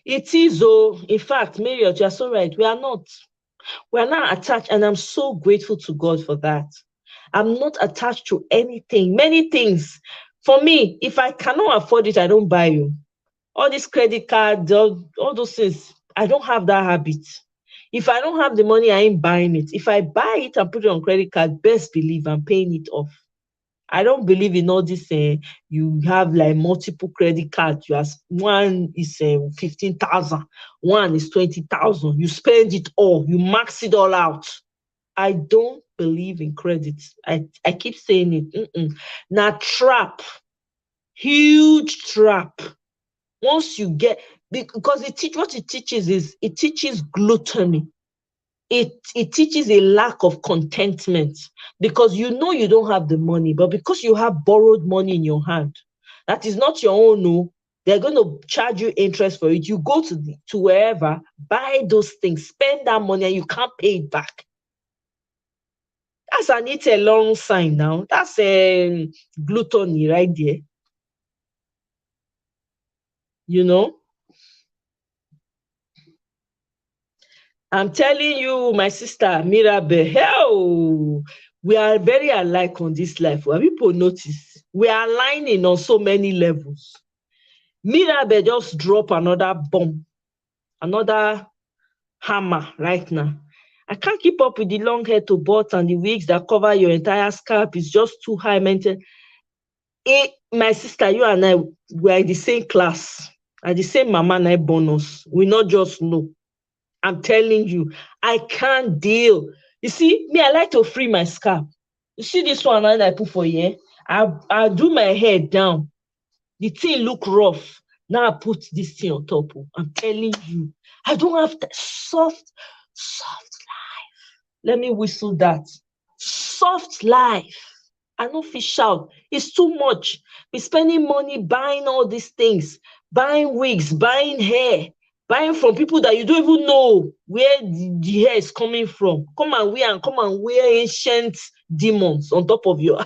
It is, oh, in fact, Marriott, you're so right. We are not attached, and I'm so grateful to God for that. I'm not attached to anything, many things. For me, if I cannot afford it, I don't buy you. All this credit card, all those things, I don't have that habit. If I don't have the money, I ain't buying it. If I buy it and put it on credit card, best believe I'm paying it off. I don't believe in all this. You have like multiple credit cards. One is 15,000, one is 20,000. You spend it all. You max it all out. I don't believe in credit. I keep saying it. Now trap, huge trap. Once you get, because what it teaches is it teaches gluttony. It teaches a lack of contentment, because you know you don't have the money, but because you have borrowed money in your hand, that is not your own. No, they're going to charge you interest for it. You go to wherever, buy those things, spend that money, and you can't pay it back. That's an it's a long sign now. That's gluttony right there. You know, I'm telling you, my sister Mirabel, hell, we are very alike on this life. When people notice, we are aligning on so many levels. Mirabel just drop another bomb, another hammer right now. I can't keep up with the long hair to butt and the wigs that cover your entire scalp. It's just too high maintenance. My sister, you and I, we are in the same class, at the same mama and I bonus. We not just know. I'm telling you, I can't deal. You see, me, I like to free my scalp. You see this one that I put for here? I do my hair down. The thing look rough. Now I put this thing on top. I'm telling you, I don't have that soft life. Let me whistle that. Soft life. I no fit shout. It's too much. Be spending money buying all these things, buying wigs, buying hair, buying from people that you don't even know where the hair is coming from. Come and wear ancient demons on top of your.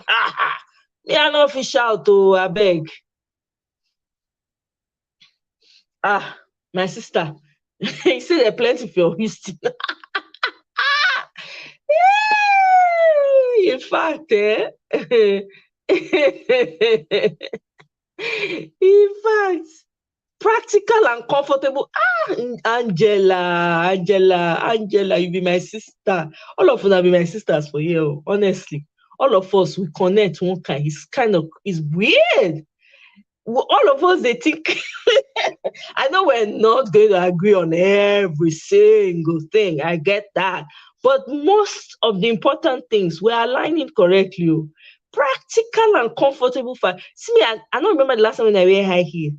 Me, I no fit shout. Oh, I beg. My sister. You say there plenty for your history. In fact, in fact, Practical and comfortable. Angela, you be my sister. All of us be my sisters for you. Honestly, all of us we connect one kind. It's weird. All of us they think. I know we're not going to agree on every single thing. I get that, but most of the important things we're aligning correctly. Oh. Practical and comfortable. See me, I don't remember the last time when I wear high heel.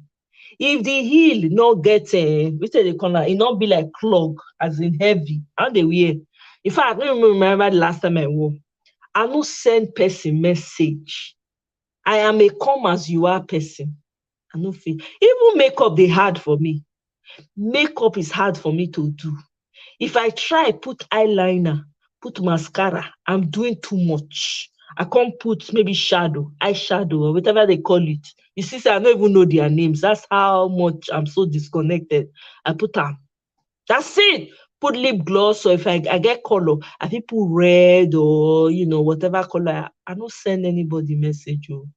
If the heel not get which the corner, it not be like clog, as in heavy. How they wear? In fact, I don't even remember the last time I wore. I no send person message. I am a come as you are person. I no feel. Even makeup they hard for me. Makeup is hard for me to do. If I try put eyeliner, put mascara, I'm doing too much. I can't put maybe eyeshadow, or whatever they call it. You see, I don't even know their names. That's how much I'm so disconnected. I put them. That's it. Put lip gloss, or if I get color, I think put red or whatever color. I don't send anybody message. Oh.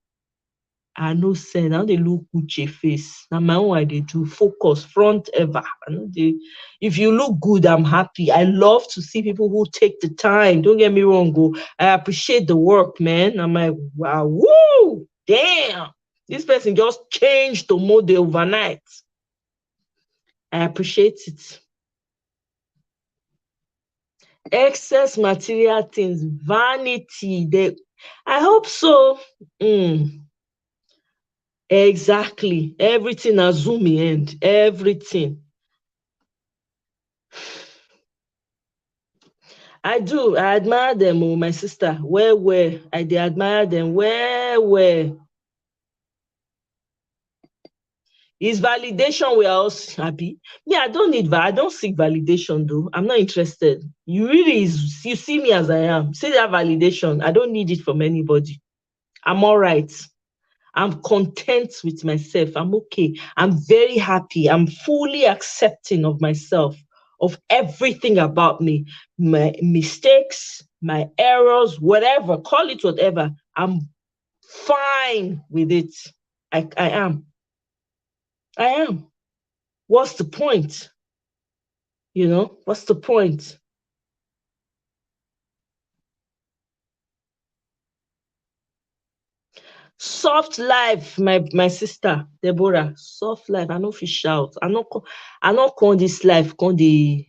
I no send. I no dey look Uche face. Na my own I dey do. Focus, front ever. I no dey. If you look good, I'm happy. I love to see people who take the time. Don't get me wrong, go. I appreciate the work, man. I'm like, wow, woo, damn. This person just changed the model overnight. I appreciate it. Excess material things, vanity. I hope so. Exactly. Everything na zoom end. Everything. I do. I admire them, oh, my sister. Where? I dey admire them. Where? Is validation we are also happy? Me, I don't need I don't seek validation though. I'm not interested. You see me as I am. See that validation. I don't need it from anybody. I'm all right. I'm content with myself. I'm okay. I'm very happy. I'm fully accepting of myself, of everything about me, my mistakes, my errors, whatever, call it whatever. I'm fine with it. I am. I am. What's the point? What's the point? Soft life, my sister Deborah. Soft life. I no fit shout. I no come this life come dey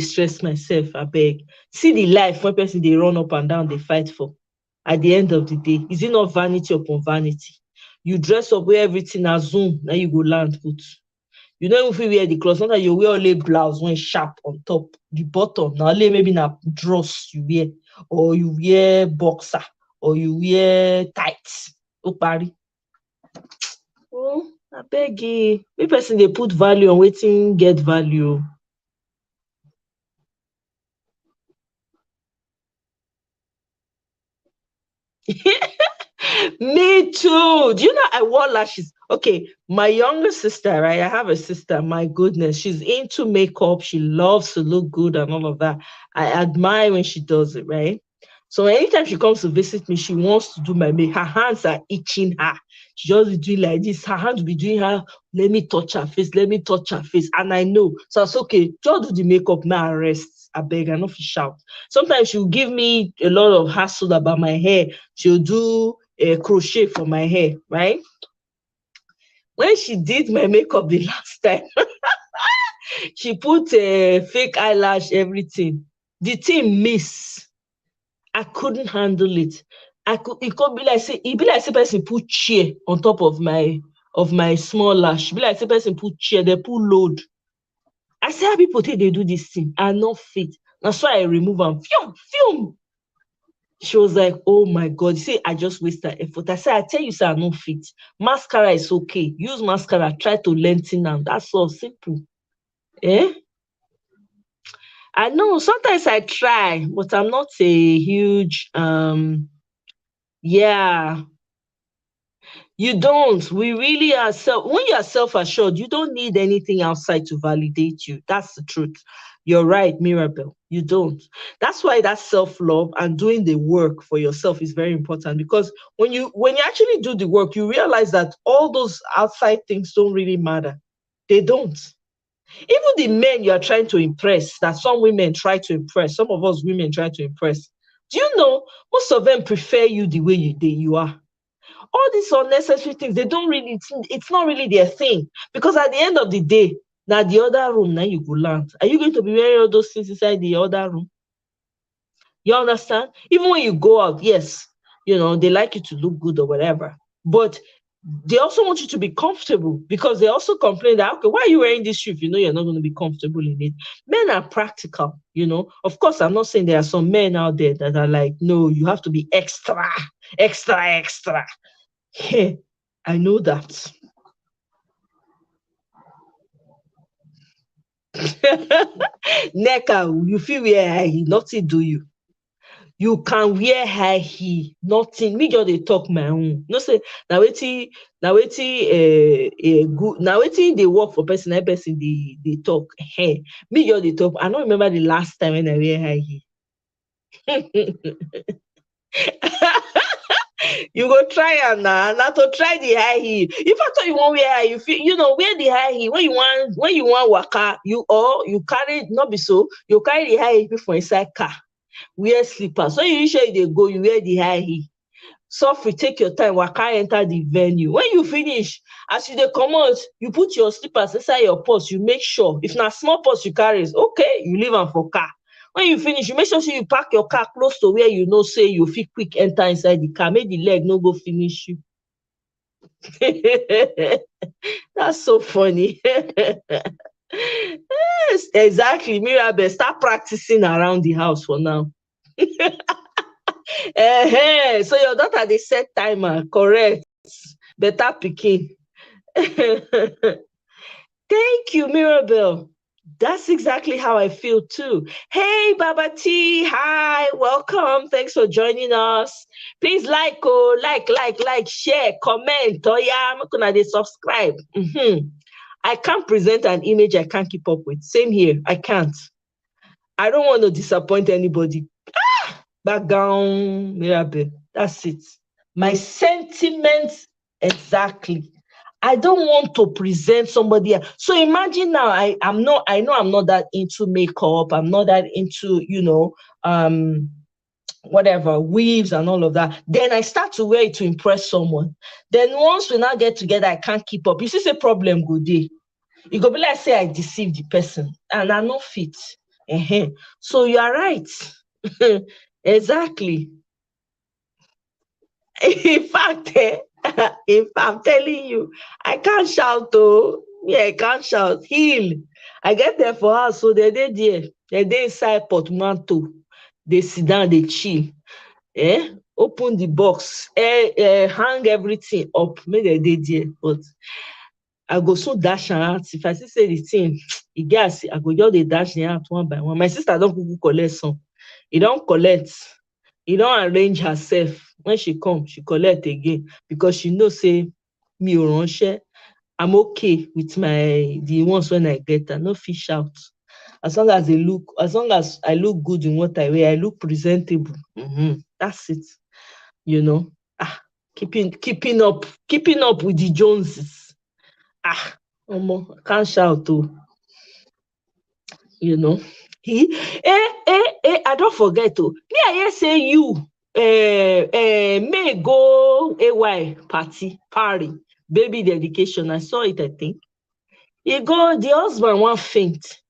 stress myself. Abeg. See the life when person dey run up and down dey fight for. At the end of the day, is it not vanity upon vanity? You dress up where everything na zoom, now you go land put. You no even fit wear the cloth. Sometimes you wear only blouse when sharp on top. The bottom na only maybe na dress you wear, or you wear boxer, or you wear tights. Opari. Oh, abeg make person dey put value on wetin get value. Me too. Do you know I wore lashes? Okay, my younger sister, right? I have a sister. My goodness, she's into makeup. She loves to look good and all of that. I admire when she does it, right? So anytime she comes to visit me, she wants to do my makeup. Her hands are itching her. She just be doing like this. Her hands will be doing her. Let me touch her face. Let me touch her face. And I know. So it's okay. Just do the makeup now and rest. I beg. I know if you shout. Sometimes she'll give me a lot of hassle about my hair. She'll do a crochet for my hair, right? When she did my makeup the last time, she put a fake eyelash, everything. The thing miss. I couldn't handle it. It could be like say person put chair on top of my small lash. Be like say person put chair, they put load. I say how people think they do this thing. I not fit. That's why I remove them. Film. She was like, oh my God. You say I just wasted effort. I said, I tell you, sir, I no fit. Mascara is okay. Use mascara, try to lengthen them. That's all simple. Eh? I know sometimes I try, but I'm not a huge yeah. You don't. We really are when you are self-assured, you don't need anything outside to validate you. That's the truth. You're right, Mirabel. You don't. That's why that self-love and doing the work for yourself is very important, because when you actually do the work, you realize that all those outside things don't really matter. They don't. Even the men you are trying to impress, that some women try to impress, some of us women try to impress. Do you know most of them prefer you the way you are? All these unnecessary things, they don't really, it's not really their thing. Because at the end of the day, now the other room, now you go land. Are you going to be wearing all those things inside the other room? You understand? Even when you go out, yes, they like you to look good or whatever. But they also want you to be comfortable, because they also complain that, okay, why are you wearing this shoe if you know you're not going to be comfortable in it? Men are practical, Of course, I'm not saying there are some men out there that are like, no, you have to be extra, extra, extra. Hey, I know that. Neka, you feel wear high heel, nothing do you. You can wear high heel, nothing. Me just dey talk my own. No say na wetin good, na wetin dey work for person, na person dey talk. Hey, me just dey talk. I don't remember the last time when I wear high heel. You go try am na to try the high heel. If I thought you wan wear high, you feel, wear the high heel when you want waka, you carry, not be so, you carry the high heel for inside car, wear slippers. So you usually dey go, you wear the high heel. Sofri, take your time, waka enter the venue. When you finish, as you dey comot, you put your slippers inside your purse. You make sure, if na small purse you carry, okay, you leave am for car. When you finish, you make sure say you park your car close to where you know say you fit quick enter inside the car, make the leg no go finish you. That's so funny. Yes, exactly. Mirabel, start practicing around the house for now. So your daughter, they set timer, correct? Better picking. Thank you, Mirabel. That's exactly how I feel too. Hey, Baba T. Hi, welcome. Thanks for joining us. Please like, share, comment. Oh, yeah, I'm going to subscribe. I can't present an image I can't keep up with. Same here. I can't. I don't want to disappoint anybody. Background, Mirabel. That's it. My sentiments, exactly. I don't want to present somebody else. So imagine now, I know I'm not that into makeup. I'm not that into, whatever, weaves and all of that. Then I start to wear it to impress someone. Then once we now get together, I can't keep up. You see, say problem go dey. It go be like say I deceive the person and I no fit. So you are right. Exactly. In fact, if I'm telling you, I can't shout though. Yeah, I can't shout. Heal. I get there for house, so they're there. They're inside portmanteau. They sit down, they chill. Open the box, hang everything up. Make they there. But I go so dash out. If I say the thing, I go just dey dash out one by one. My sister don't go collect some. E don't collect. E don't arrange herself. When she come, she collect again because she know say me ò ránṣẹ́. I'm okay with the ones when I get. I no fish out. As long as I look good in what I wear, I look presentable. That's it. Keeping up with the Joneses. Can't shout too. I don't forget to. Me, I hear say you may go AY party, baby dedication. I saw it, I think. The husband want faint.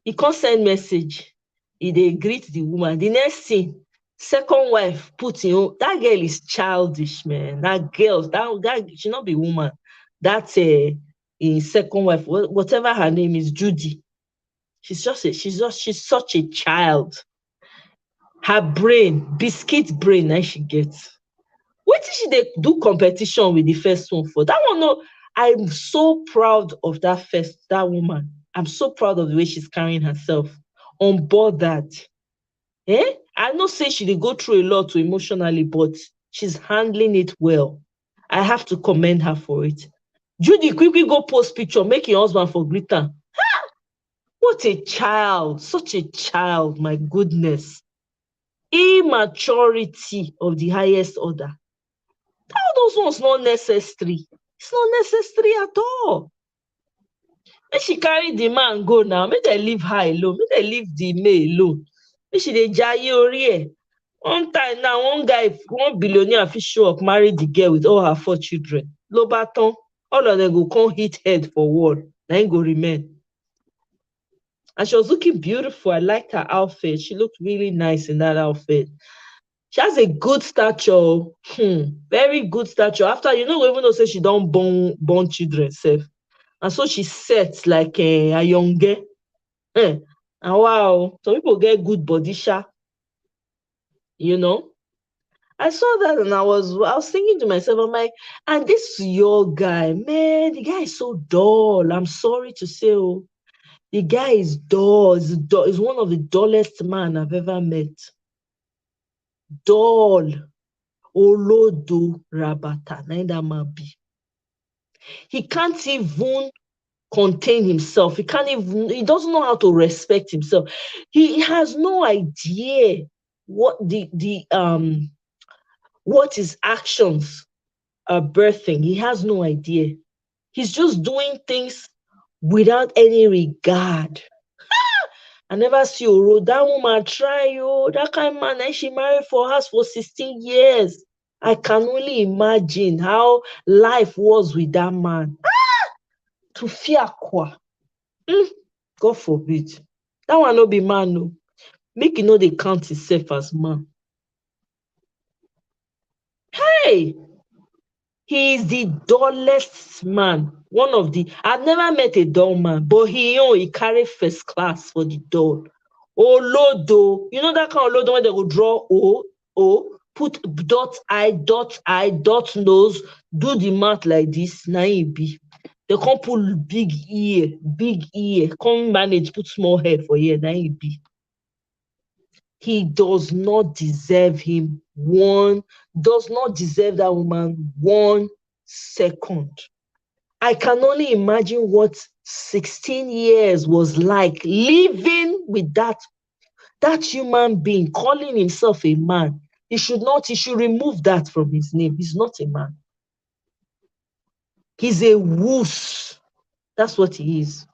He can't send message. They greet the woman. The next thing, second wife put in. That girl is childish, man. That girl, that should not be woman. That's in second wife, whatever her name is, Judy. She's such a child. Her brain, biscuit brain, and she gets. What did she do competition with the first one for? That one, no, I'm so proud of that woman. I'm so proud of the way she's carrying herself on board that. I know say she did go through a lot emotionally, but she's handling it well. I have to commend her for it. Judy, quickly go post picture, make your husband for glitter. What a child, such a child, my goodness. Immaturity of the highest order. All those ones not necessary. It's not necessary at all. Make she carry the man go now. Make they leave her alone. Make they leave the maid alone. Make she dey jaye ori. One time now, one billionaire fit show up, marry the girl with all her 4 children. Lobaton, all of them go come hit head for wall. Na im go remain. And she was looking beautiful. I liked her outfit. She looked really nice in that outfit. She has a good stature. Very good stature. After, even though say she don't born children self. And so she sets like a young girl. And wow, some people get good body sha. I saw that and I was thinking to myself, I'm like, and this your guy, man, the guy is so dull. I'm sorry to say, the guy is dull. He's one of the dullest man I've ever met. Dull. Olodo rabata. Neither man be. He can't even contain himself. He doesn't know how to respect himself. He has no idea what what his actions are birthing. He has no idea. He's just doing things without any regard. I never see Oro. That woman try, that kind of man, and she married for us for 16 years. I can only imagine how life was with that man. To fear kwa. God forbid. That one no be man, no. Make you know they count himself as man. Hey! He is the dullest man. I've never met a dull man, but he carry first class for the dull. Olodo. You know that kind of Olodo when they go draw O, put dot I, dot nose, do the mouth like this, na him be. They can't pull big ear, come manage, put small head for here, na him be. He does not deserve does not deserve that woman 1 second. I can only imagine what 16 years was like living with that human being, calling himself a man. He should remove that from his name. He's not a man. He's a wuss. That's what he is.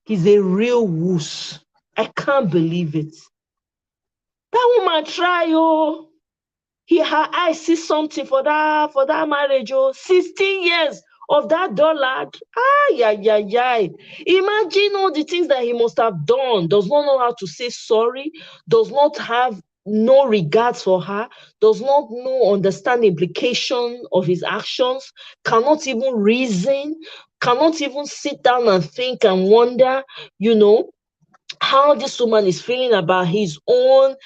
He's a real wuss. I can't believe it. That woman try, her eyes see something for that marriage, 16 years of that dollar. Imagine all the things that he must have done. Does not know how to say sorry, does not have no regards for her, does not understand the implication of his actions, cannot even reason, cannot even sit down and think and wonder, how this woman is feeling about his own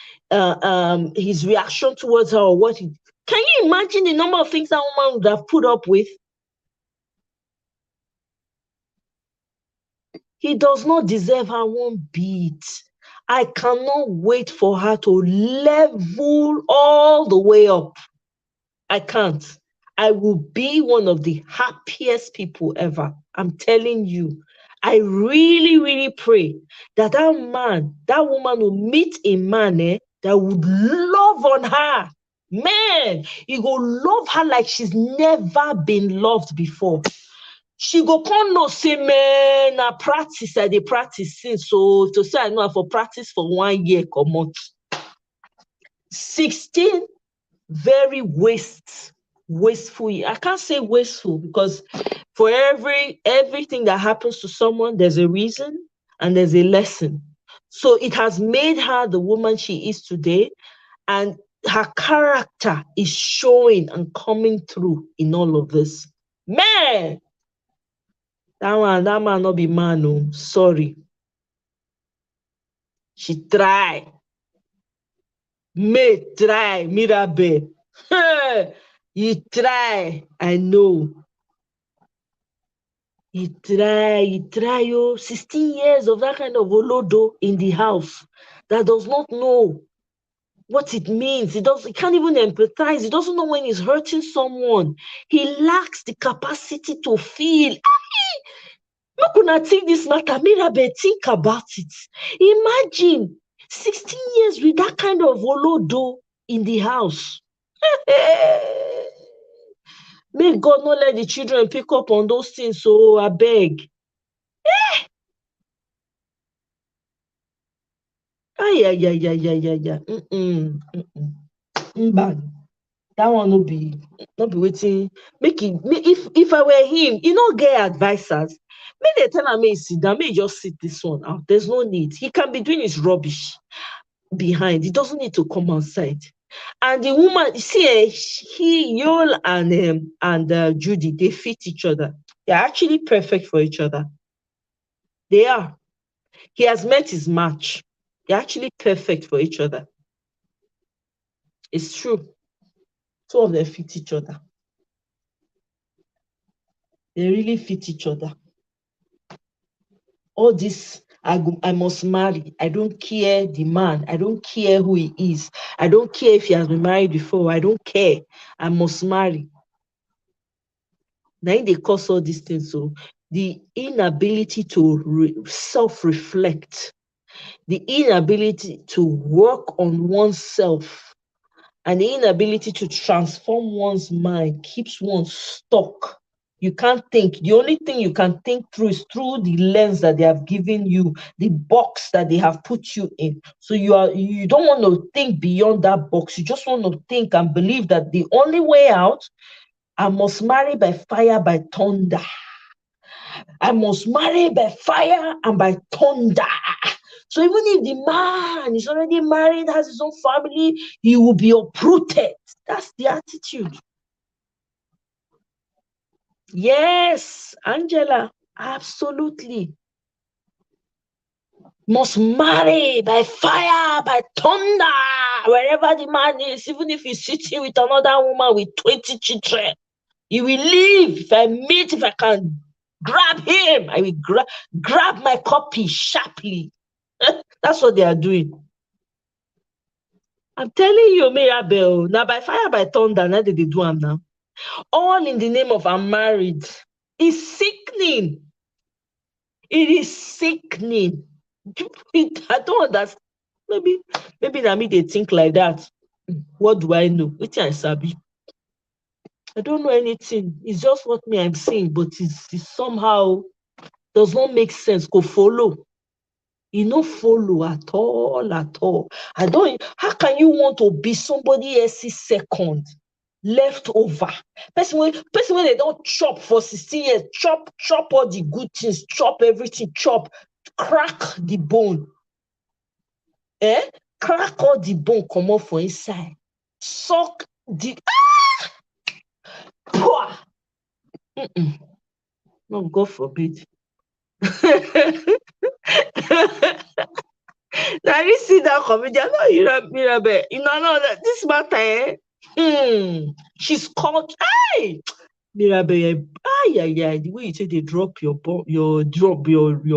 his reaction towards her, or what can you imagine the number of things that woman would have put up with? He does not deserve her 1 bit. I cannot wait for her to level all the way up. I can't. I will be one of the happiest people ever. I'm telling you. I really, really pray that that woman will meet a man that would love on her. Man, he go love her like she's never been loved before. She go come know say, man, I dey practice since. So to say I know her for practice for 1 year, comot. 16 very wasteful. I can't say wasteful because for everything that happens to someone, there's a reason and there's a lesson. So it has made her the woman she is today, and her character is showing and coming through in all of this. Man, that man not be man, no. Sorry. She try. May try, Mirabe. You try, I know. You try, 16 years of that kind of olodo in the house that does not know what it means. He can't even empathize. He doesn't know when he's hurting someone. He lacks the capacity to feel. Not gonna take this matter. Mirabe, think about it. Imagine 16 years with that kind of olodo in the house. May God not let the children pick up on those things, so I beg. Yeah. Bad. That one no be waiting. If I were him, you know, get advisors. May they tell him, may sit down, may just sit this one out. There's no need. He can be doing his rubbish behind. He doesn't need to come outside. And the woman, see, Yul and Judy, they fit each other. They're actually perfect for each other. They are. He has met his match. They're actually perfect for each other. It's true. Two of them fit each other. They really fit each other. All this, I must marry. I don't care the man. I don't care who he is. I don't care if he has been married before. I don't care. I must marry. Now they cause all these things. So the inability to self-reflect, the inability to work on oneself, and the inability to transform one's mind keeps one stuck. You can't think. The only thing you can think through is through the lens that they have given you, the box that they have put you in. So you don't want to think beyond that box. You just want to think and believe that the only way out, I must marry by fire, by thunder. I must marry by fire and by thunder. So even if the man is already married, has his own family, he will be uprooted. That's the attitude. Yes, Angela, absolutely. Must marry by fire, by thunder, wherever the man is, even if he's sitting with another woman with 20 children. He will leave. If I can grab him, I will grab my copy sharply. That's what they are doing. I'm telling you, Mirabel, now by fire, by thunder, now they do them now. All in the name of I'm married. It's sickening. It is sickening. I don't understand. Maybe that me they think like that. What do I know? Which I sabi. I don't know anything. It's just what me I'm saying, but it's somehow does not make sense. Go follow. You no follow at all, at all. How can you want to be somebody else's second? Leftover. Person when they don't chop for 16 years, chop all the good things, chop everything, crack the bone. Crack all the bone, come off for inside. Suck the no, God forbid. Now you see that comedian, no, Mirabel. No, this matter, she's caught. Hey, Mirabel, the way you say they drop your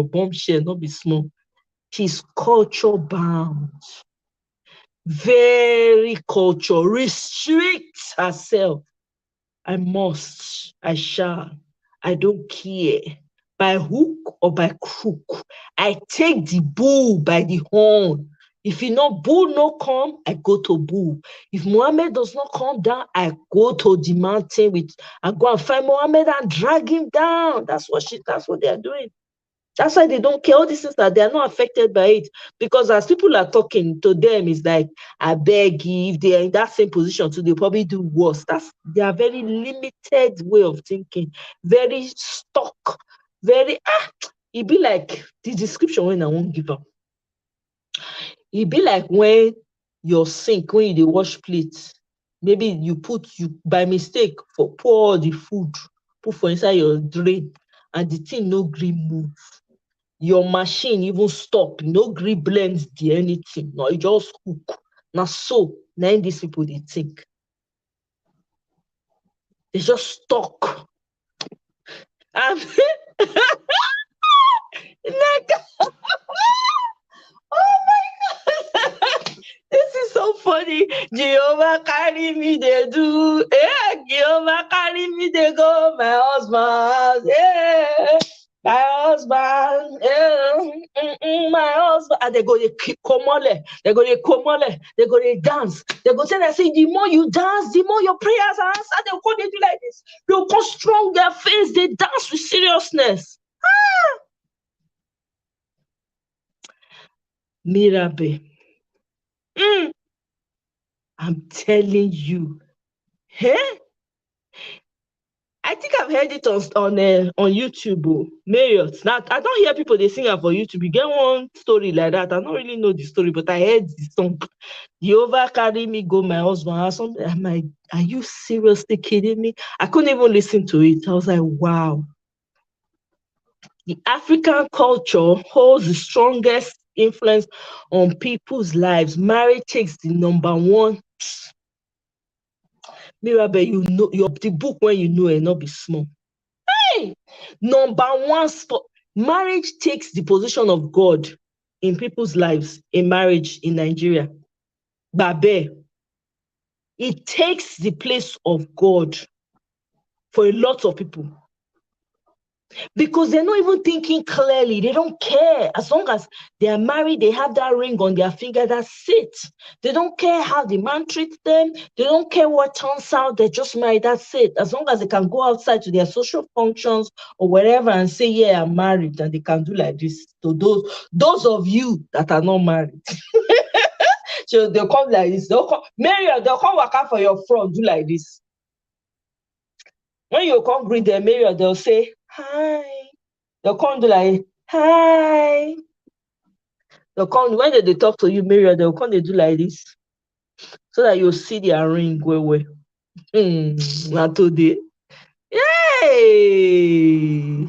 bombshell, not be small. She's culture bound, very culture, restricts herself. I must, I shall, I don't care. By hook or by crook, I take the bull by the horn. If you know bull no come, I go to bull. If Muhammad does not come down, I go to the mountain I go and find Muhammad and drag him down. That's what they are doing. That's why they don't care. All these things that they are not affected by it. Because as people are talking to them, it's like, I beg you, if they are in that same position too, they'll probably do worse. They are very limited way of thinking, very stuck, very it be like the description when I won't give up. It be like when your sink, when you wash plates, maybe you by mistake pour all the food, put for inside your drain, and the thing no green move. Your machine even stop, no gree blend the anything, no, it just cook. Now so, now these people they think. They just stuck. And oh my God. This is so funny. Jehovah carry me, they do. Jehovah carry me, they go. My husband. My husband, my husband, and they go they komole, they go they dance, they go say the more you dance, the more your prayers are answered. They go they do like this. They'll go strong their face, they dance with seriousness. Mirabe. I'm telling you. Hey? I think I've heard it on YouTube. Oh. Marriott. Now I don't hear people they sing it for YouTube. You get one story like that. I don't really know the story, but I heard the song. Jehovah carry me go my husband or something. I'm like, are you seriously kidding me? I couldn't even listen to it. I was like, wow. The African culture holds the strongest influence on people's lives. Marriage takes the number one. Mirabe, you know the book when you know it not be small. Hey! Number one spot. Marriage takes the position of God in people's lives in marriage in Nigeria. Babe, it takes the place of God for a lot of people. Because they're not even thinking clearly. They don't care. As long as they are married, they have that ring on their finger, that's it. They don't care how the man treats them. They don't care what turns out. They're just married, that's it. As long as they can go outside to their social functions or wherever and say, yeah, I'm married, and they can do like this. So those of you that are not married, so they'll come like this. They'll come work out for your front, do like this. When you come greet them, Mary, they'll say, hi. They'll come do like, hi. They'll come, when they talk to you, Mary, they'll come, they do like this. So that you'll see their ring well. Not today. Yay!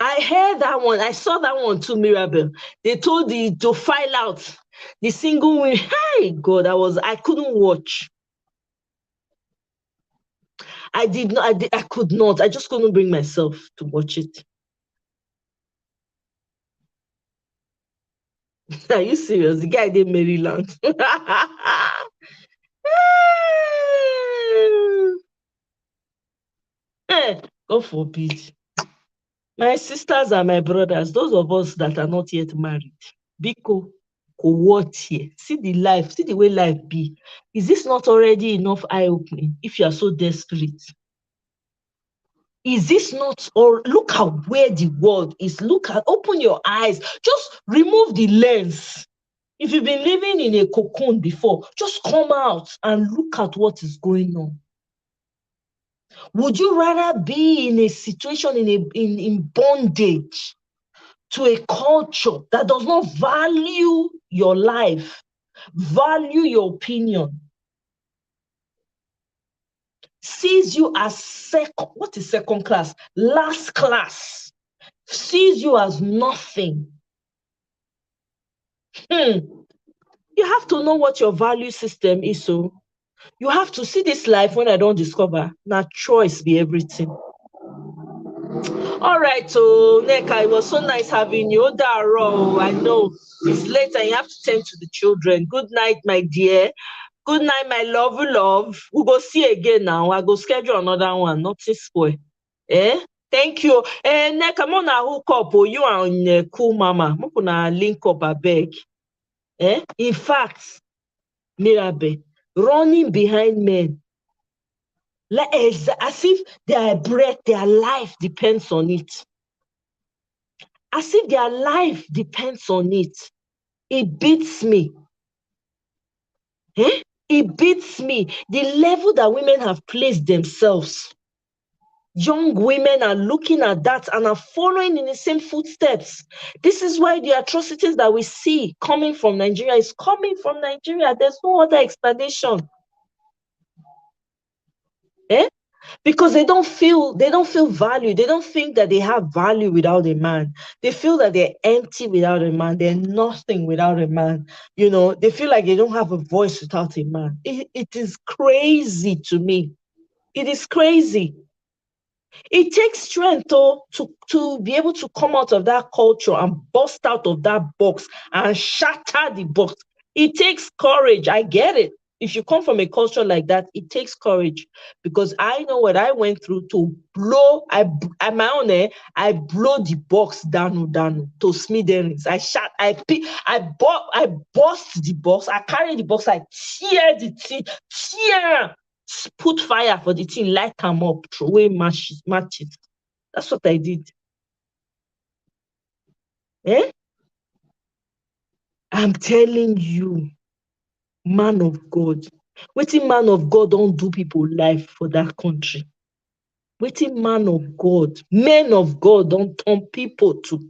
I heard that one. I saw that one too, Mirabel. They told to file out the single win. Hey, God, I couldn't watch. I could not. I just couldn't bring myself to watch it. Are you serious? The guy did Maryland. God forbid. My sisters and my brothers, those of us that are not yet married, Biko, go watch here. See the life, see the way life be. Is this not already enough eye-opening if you are so desperate? Is this not, or look at where the world is. Open your eyes. Just remove the lens. If you've been living in a cocoon before, just come out and look at what is going on. Would you rather be in a situation in bondage to a culture that does not value your life, value your opinion, sees you as what is second class? Last class, sees you as nothing. You have to know what your value system is. So you have to see this life when I don't discover. Now choice be everything. All right, so Neka, it was so nice having you. Daro, I know it's late and you have to tend to the children. Good night, my dear. Good night, my love. We go see again now. I go schedule another one. Nothing spoil. Eh? Thank you. Neka, I'm gonna hook up. Oh, you are on Cool Mama. I'm gonna link up a beg. In fact, Mirabe, running behind men, like as if their breath, their life depends on it. As if their life depends on it. It beats me. It beats me. The level that women have placed themselves. Young women are looking at that and are following in the same footsteps. This is why the atrocities that we see coming from Nigeria is coming from Nigeria. There's no other explanation. Because they don't feel value. They don't think that they have value without a man. They feel that they're empty without a man. They're nothing without a man. They feel like they don't have a voice without a man. It is crazy to me. It is crazy. It takes strength to be able to come out of that culture and bust out of that box and shatter the box. It takes courage. I get it. If you come from a culture like that, it takes courage, because I know what I went through to blow. I blow the box down to smithereens. I bust the box. I carry the box. I tear the thing, put fire for the thing, light them up, throw away matches. That's what I did. Eh? I'm telling you, man of God. Wetin man of God don't do people life for that country. Wetin man of God, men of God don't turn people to.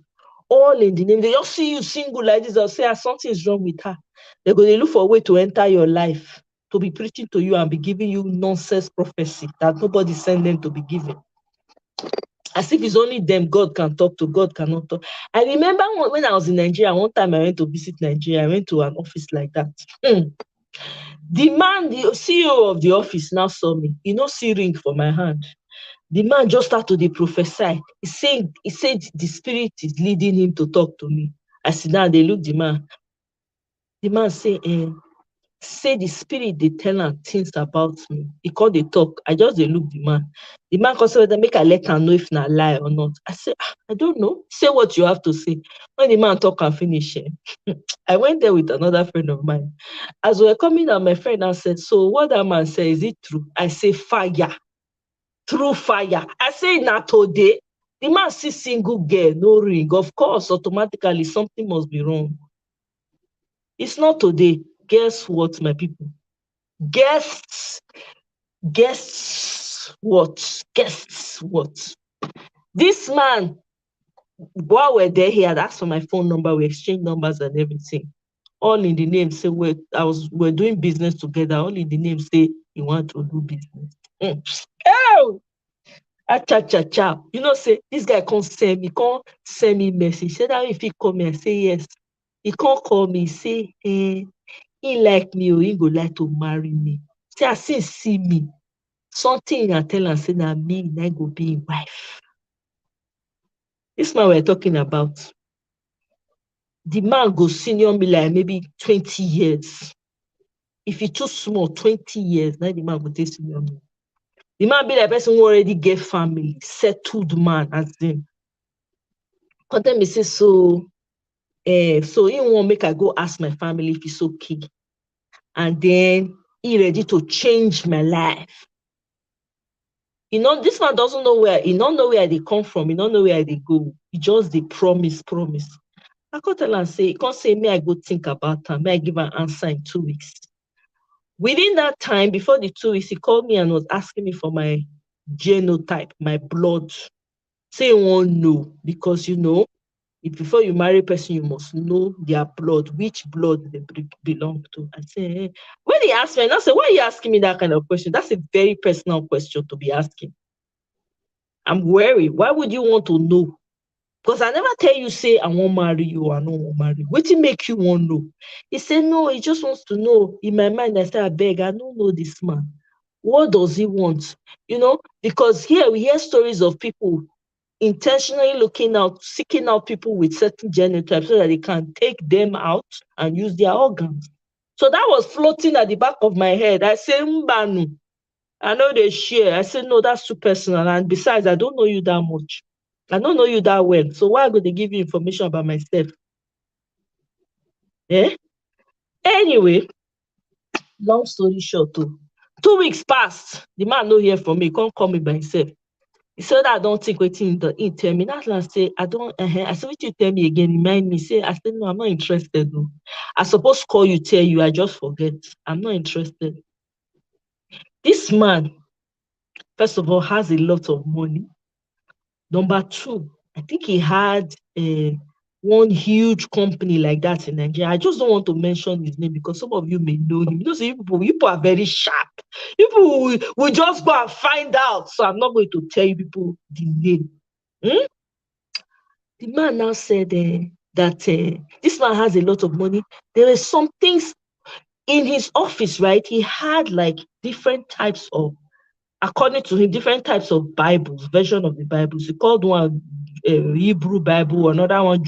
All in the name. They just see you single like this, they'll say something is wrong with her. They go, they look for a way to enter your life, to be preaching to you and be giving you nonsense prophecy that nobody sent them to be giving. As if it's only them God can talk to, God cannot talk. I remember when I was in Nigeria, one time I went to visit Nigeria, I went to an office like that. The man, the CEO of the office now saw me. He no see ring for my hand. The man just started to prophesy. He said the spirit is leading him to talk to me. I sit down, they look the man. The man say the spirit they tell am things about me. He called the talk. I just they look the man. The man consider make I let am know if na lie or not. I say, I don't know. Say what you have to say. When the man talk and finish, I went there with another friend of mine. As we were coming out, my friend now said, so what that man said, is it true? I say, fire. Through fire. I say, not today. The man see single girl, no ring. Of course, automatically something must be wrong. It's not today. Guess what, my people? Guess what? Guess what? This man, while we're there, he had asked for my phone number. We exchanged numbers and everything. All in the name say we're doing business together. All in the name say he want to do business. Oh, cha. You know, say this guy can't send me message. Say that if he call me, I say yes. He can't call me, say he like me or he go like to marry me. Say I see me. Something I tell am say na me na go be him wife. This man we're talking about, the man go senior me like maybe 20 years. If he too small, 20 years, now the man go take senior me. The man be like person who already get family, settled man as in. Content me say so he won't make I go ask my family if it's okay. And then he ready to change my life. You know, this man doesn't know where, he don't know where they come from, he don't know where they go. He just they promise. I can't tell and say, he can't say, may I go think about her, may I give an answer in 2 weeks. Within that time, before the 2 weeks, he called me and was asking me for my genotype, my blood. Say you won't know, because you know, if before you marry a person, you must know their blood, which blood they belong to. I say, hey. When he asked me, and I said, why are you asking me that kind of question? That's a very personal question to be asking. I'm worried. Why would you want to know? Because I never tell you, say, I won't marry you or I don't want to marry you. What do make you want to know? He said, no, he just wants to know. In my mind, I said, I beg, I don't know this man. What does he want? You know, because here we hear stories of people intentionally seeking out people with certain genotypes so that they can take them out and use their organs. So that was floating at the back of my head. I said, Mbanu, I know they share. I said, no, that's too personal. And besides, I don't know you that much. I don't know you that well. So why would they give you information about myself? Eh? Anyway, long story short, 2 weeks passed. The man no hear from me. He can't call me by himself. He said, I don't think waiting in tell me. That's last say, I don't, I said, what you tell me again? Remind me. Say, I said, no, I'm not interested. No. I supposed to call you, tell you, I just forget. I'm not interested. This man, first of all, has a lot of money. Number two, I think he had one huge company like that in Nigeria. I just don't want to mention his name because some of you may know him. You know, so people are very sharp. People will just go and find out. So I'm not going to tell you people the name. The man now said that this man has a lot of money. There were some things in his office, right? He had like different types of, according to him, different types of Bibles, version of the Bibles. He called one Hebrew Bible, another one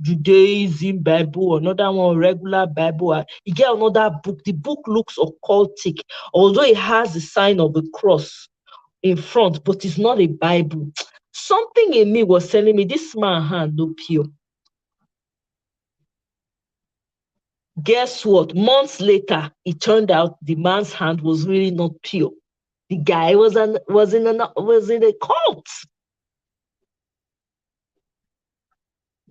Judaism Bible, another one regular Bible. He get another book. The book looks occultic, although it has the sign of a cross in front, but it's not a Bible. Something in me was telling me this man hand no pure. Guess what? Months later, it turned out the man's hand was really not pure. The guy was in a cult.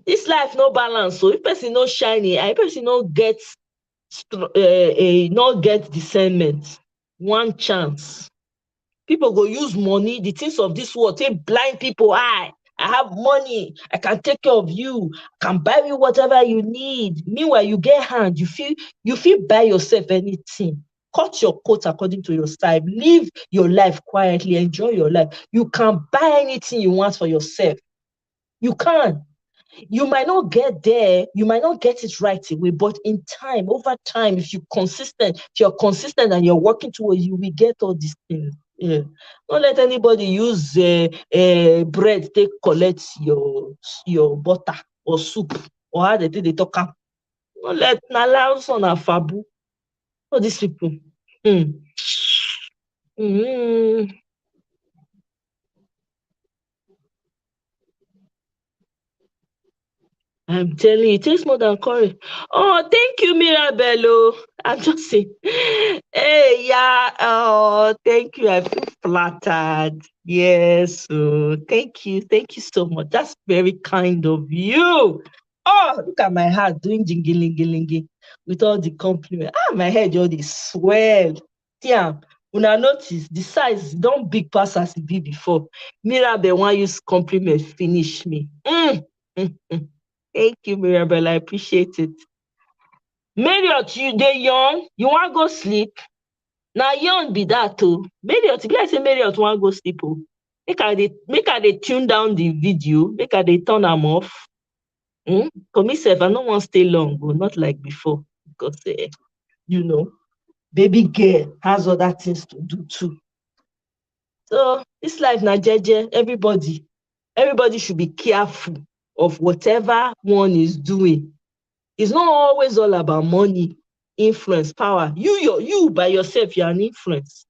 This life no balance. So if person no shiny, if person no get not get discernment, one chance. People go use money, the things of this world, take blind people eye. I have money, I can take care of you, I can buy you whatever you need. Meanwhile, you get hand, you feel buy yourself anything. Cut your coat according to your style. Live your life quietly, enjoy your life. You can buy anything you want for yourself. You can. You might not get there, you might not get it right away, but in time, over time, if you're consistent and you're working towards, you will get all these things. Yeah. Don't let anybody use bread take collect your butter or soup or how they talk am. Don't let allow son and fabu. All these people. Mm. Mm. I'm telling you, it takes more than courage. Oh, thank you, Mirabello. I'm just saying. Hey, yeah. Oh, thank you. I feel flattered. Yes. Oh, thank you. Thank you so much. That's very kind of you. Oh, look at my heart doing jingy with all the compliment. Ah, my head already swell. Damn. When I notice the size don't big pass as it be before. Mirabel want use compliment finish me. Thank you, Mirabel. I appreciate it. Marriott, you dey young, you want go sleep? Now young be that too. Marriott, be like say Marriott want go sleep oh. Make I dey tune down the video, make I dey turn am off. For myself, I no wan stay long, but not like before because you know, baby girl has other things to do too. So this life na jeje, everybody should be careful of whatever one is doing. It's not always all about money, influence, power. You by yourself, you're an influence.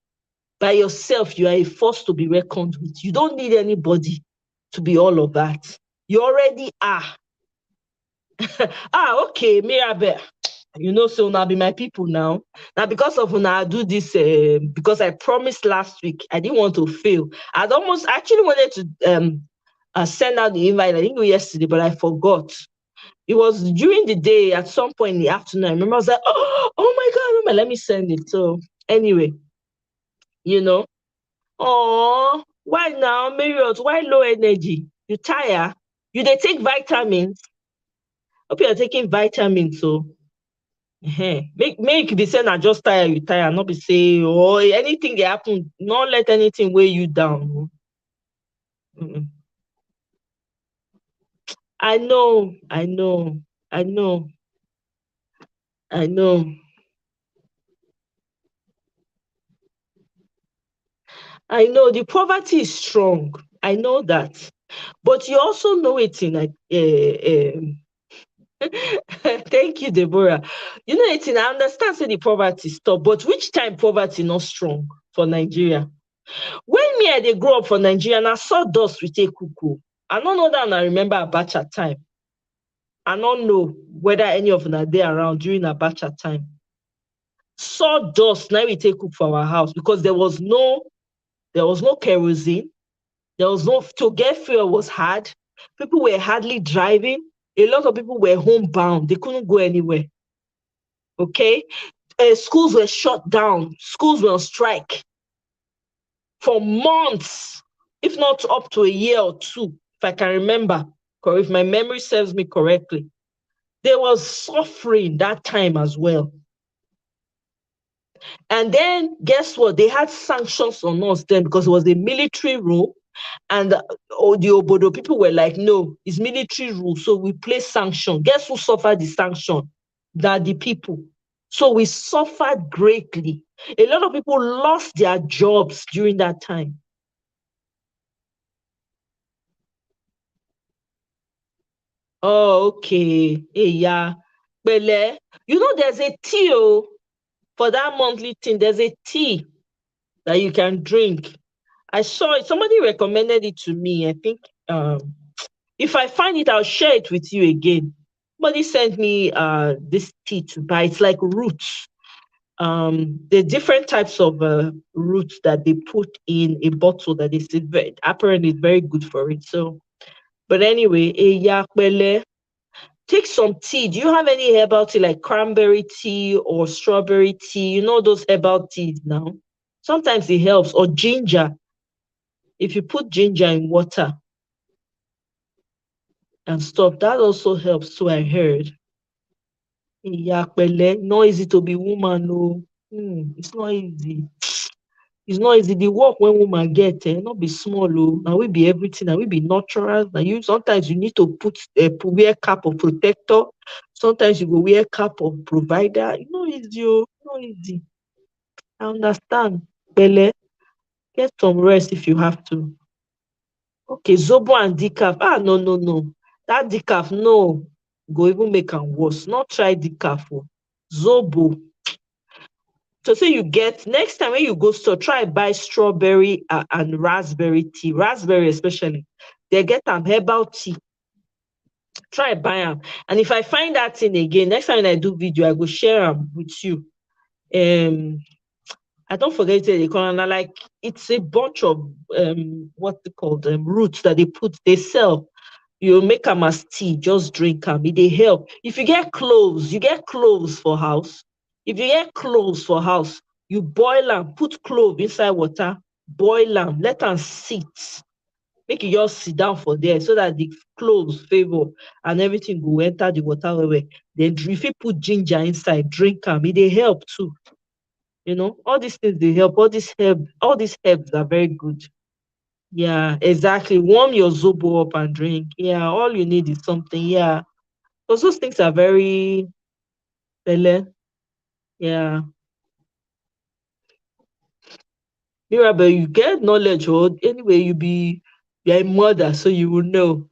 By yourself, you are a force to be reckoned with. You don't need anybody to be all of that. You already are. Okay, Mirabel. You know, so now be my people now. Now, because of when I do this, because I promised last week, I didn't want to fail. I'd almost actually wanted to send out the invite, I think yesterday, but I forgot. It was during the day at some point in the afternoon. I remember I was like, oh my God, remember, let me send it. So anyway, you know, oh, why now, Marriott? Why low energy? You tire? You they take vitamins? Hope you're taking vitamins. So make be say na just tire, you tire, not be say anything they happen, not let anything weigh you down. Mm-mm. I know, I know, I know, I know. I know the poverty is strong. I know that. But you also know it in thank you, Deborah. You know it in I understand say the poverty stop, but which time poverty not strong for Nigeria? When me I dey grow up for Nigeria, na sawdust we take cook. I don't know that I remember Abacha time. I don't know whether any of them are there around during Abacha time. Sawdust now we take cook for our house because there was no kerosene. There was no to get fuel was hard. People were hardly driving. A lot of people were homebound. They couldn't go anywhere. Okay, schools were shut down. Schools were on strike for months, if not up to a year or two, if I can remember, or if my memory serves me correctly. There was suffering that time as well. And then guess what? They had sanctions on us then because it was a military rule. And the Obodo people were like, no, it's military rule. So we place sanction. Guess who suffered the sanction? That the people. So we suffered greatly. A lot of people lost their jobs during that time. Oh, okay. Hey, yeah. Bele. You know, there's a tea for that monthly thing. There's a tea that you can drink. I saw it. Somebody recommended it to me. I think if I find it, I'll share it with you again. Somebody sent me this tea to buy. It's like roots. The different types of roots that they put in a bottle that is apparently very good for it. So, but anyway, Take some tea. Do you have any herbal tea like cranberry tea or strawberry tea? You know those herbal teas now. Sometimes it helps. Or ginger. If you put ginger in water and stuff, that also helps too, I heard. Yeah, not easy to be woman, no. It's not easy. It's not easy. The work when woman get, not be small, oh. Now we be everything. Now we be natural. Now you sometimes you need to wear cap of protector. Sometimes you go wear cap of provider. It's not easy, oh. It's not easy. I understand. Bele, get some rest if you have to. Okay, Zobo and decaf. No, no, no. That decaf, no. Go even make am worse. Not try decaf. Oh. Zobo. So say you get next time when you go store, try buy strawberry and raspberry tea. Raspberry especially. They get am herbal tea. Try buy am. And if I find that thing again, next time when I do video, I go share am with you. I don't forget it, they call it like it's a bunch of what they call them roots that they sell. You make them as tea, just drink them. It they help. If you get cloves, you get cloves for house. If you get cloves for house, you boil them, put clove inside water, boil them, let them sit. Make you just sit down for there so that the cloves favor and everything go enter the water away. Then if you put ginger inside, drink them. It they help too. All these things they help. All these herbs are very good. Yeah, exactly. Warm your zobo up and drink. Yeah, all you need is something. Yeah, because those things are very belle. Yeah, Mirabel, you get knowledge, or anyway, you're a mother, so you will know.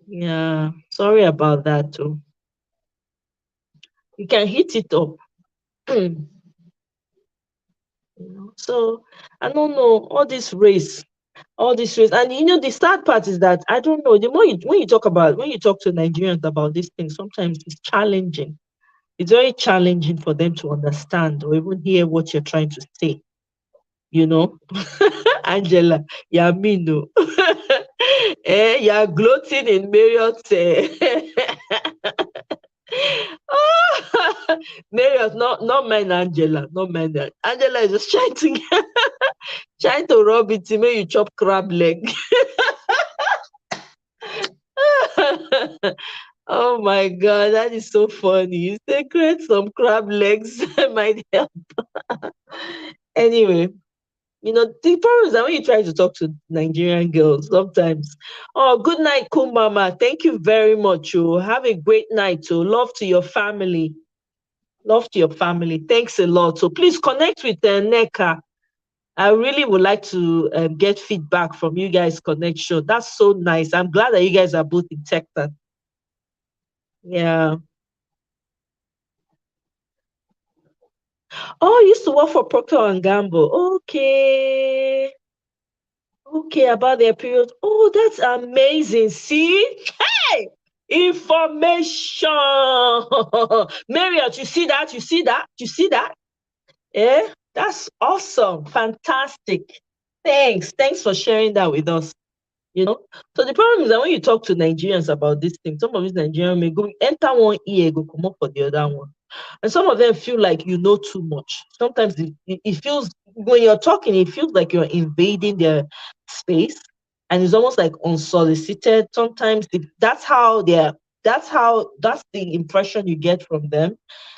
Yeah, sorry about that too. You can heat it up. So I don't know all this race. And the sad part is that I don't know. The more when you talk to Nigerians about these things, sometimes it's challenging. It's very challenging for them to understand or even hear what you're trying to say. You know, Angela, you're mean, no. You're gloating in Marriott's. Marriott, not mine, Angela, not mine. Angela is just trying to rub it to make you chop crab leg. Oh my god, that is so funny. You say create some crab legs might help. Anyway, the problem is that when you try to talk to Nigerian girls, sometimes, oh, good night, cool mama. Thank you very much. Oh, have a great night. Oh, love to your family. Love to your family. Thanks a lot. So please connect with Neka. I really would like to get feedback from you guys' connection. That's so nice. I'm glad that you guys are both in Texas. Yeah. Oh, you used to work for Procter and Gamble. Okay. Okay, about their period. Oh, that's amazing. See? Hey! Information. Marriott, you see that? You see that? You see that? Eh? That's awesome. Fantastic. Thanks. Thanks for sharing that with us. So the problem is that when you talk to Nigerians about this thing, some of these Nigerians may go enter one ear, go come up for the other one. And some of them feel like you know too much. Sometimes it feels, when you're talking, it feels like you're invading their space, and it's almost like unsolicited. Sometimes that's the impression you get from them.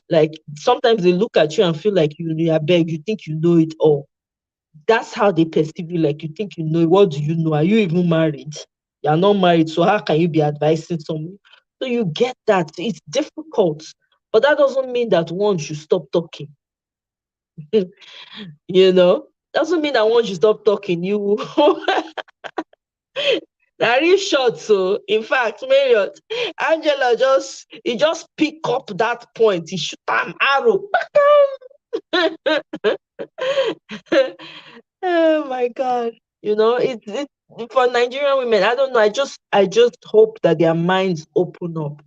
Like sometimes they look at you and feel like you are beg, you think you know it all. That's how they perceive you, like you think you know. What do you know? Are you even married? You're not married, so how can you be advising someone? So you get that. It's difficult. But that doesn't mean that one should stop talking. Doesn't mean that once you stop talking, you that is short. So in fact, Marriott, Angela just pick up that point. He shoot an arrow. Oh my god. It's for Nigerian women, I don't know. I just hope that their minds open up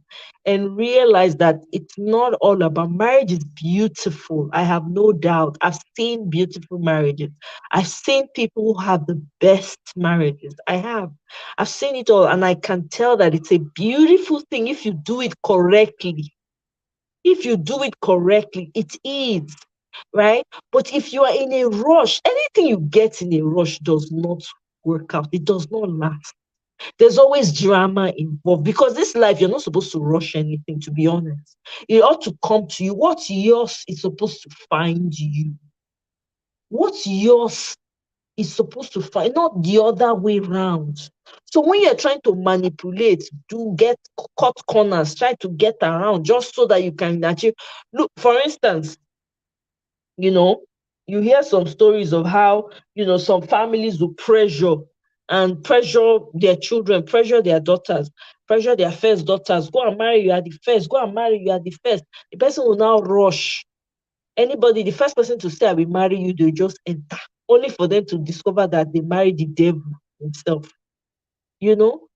and realize that it's not all about marriage is beautiful. I have no doubt. I've seen beautiful marriages. I've seen people who have the best marriages. I have. I've seen it all, and I can tell that it's a beautiful thing if you do it correctly. If you do it correctly, it is, right? But if you are in a rush, anything you get in a rush does not work out. It does not last. There's always drama involved because this life, you're not supposed to rush anything, to be honest. It ought to come to you. What's yours is supposed to find you. What's yours is supposed to find, not the other way round. So when you're trying to manipulate, do get cut corners, try to get around just so that you can achieve. Look, for instance, you know, you hear some stories of how, some families will pressure their children, pressure their daughters, pressure their first daughters, go and marry, you are the first, go and marry, you are the first. The person will now rush. Anybody, the first person to say, I will marry you, they just enter, only for them to discover that they married the devil himself. You know?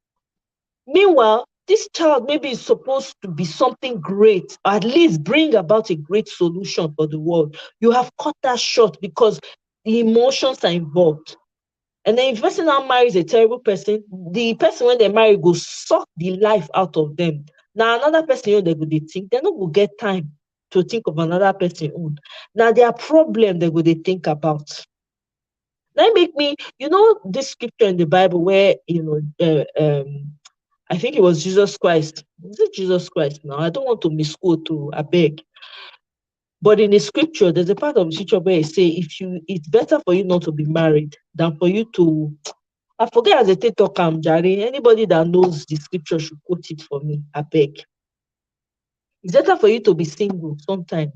Meanwhile, this child maybe is supposed to be something great, or at least bring about a great solution for the world. You have cut that short because the emotions are involved. And then if the person now marries a terrible person, the person when they marry go suck the life out of them. Now another person they go they think they not go get time to think of another person own. Now their problem they go they think about. That make me, this scripture in the Bible where I think it was Jesus Christ. Is it Jesus Christ now? I don't want to misquote to I beg. But in the scripture, there's a part of the scripture where it say, it's better for you not to be married than for you to. I forget as a talk Jari. Anybody that knows the scripture should quote it for me. I beg. It's better for you to be single sometimes.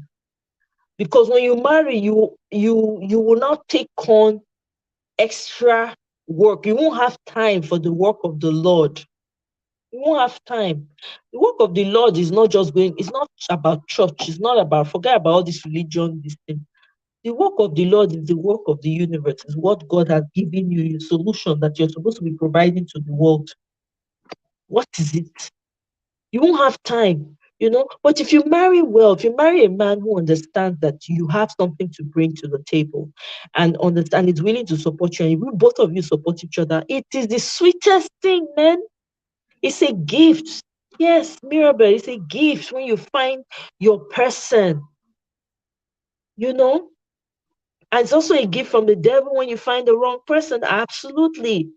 Because when you marry, you will not take on extra work. You won't have time for the work of the Lord. You won't have time. The work of the Lord is not just going, it's not about church. It's not about, forget about all this religion, this thing. The work of the Lord is the work of the universe. It's what God has given you, a solution that you're supposed to be providing to the world. What is it? You won't have time, But if you marry well, if you marry a man who understands that you have something to bring to the table and understand is willing to support you, and you, both of you support each other, it is the sweetest thing, man. It's a gift. Yes, Mirabel, it's a gift when you find your person, And it's also a gift from the devil when you find the wrong person. Absolutely.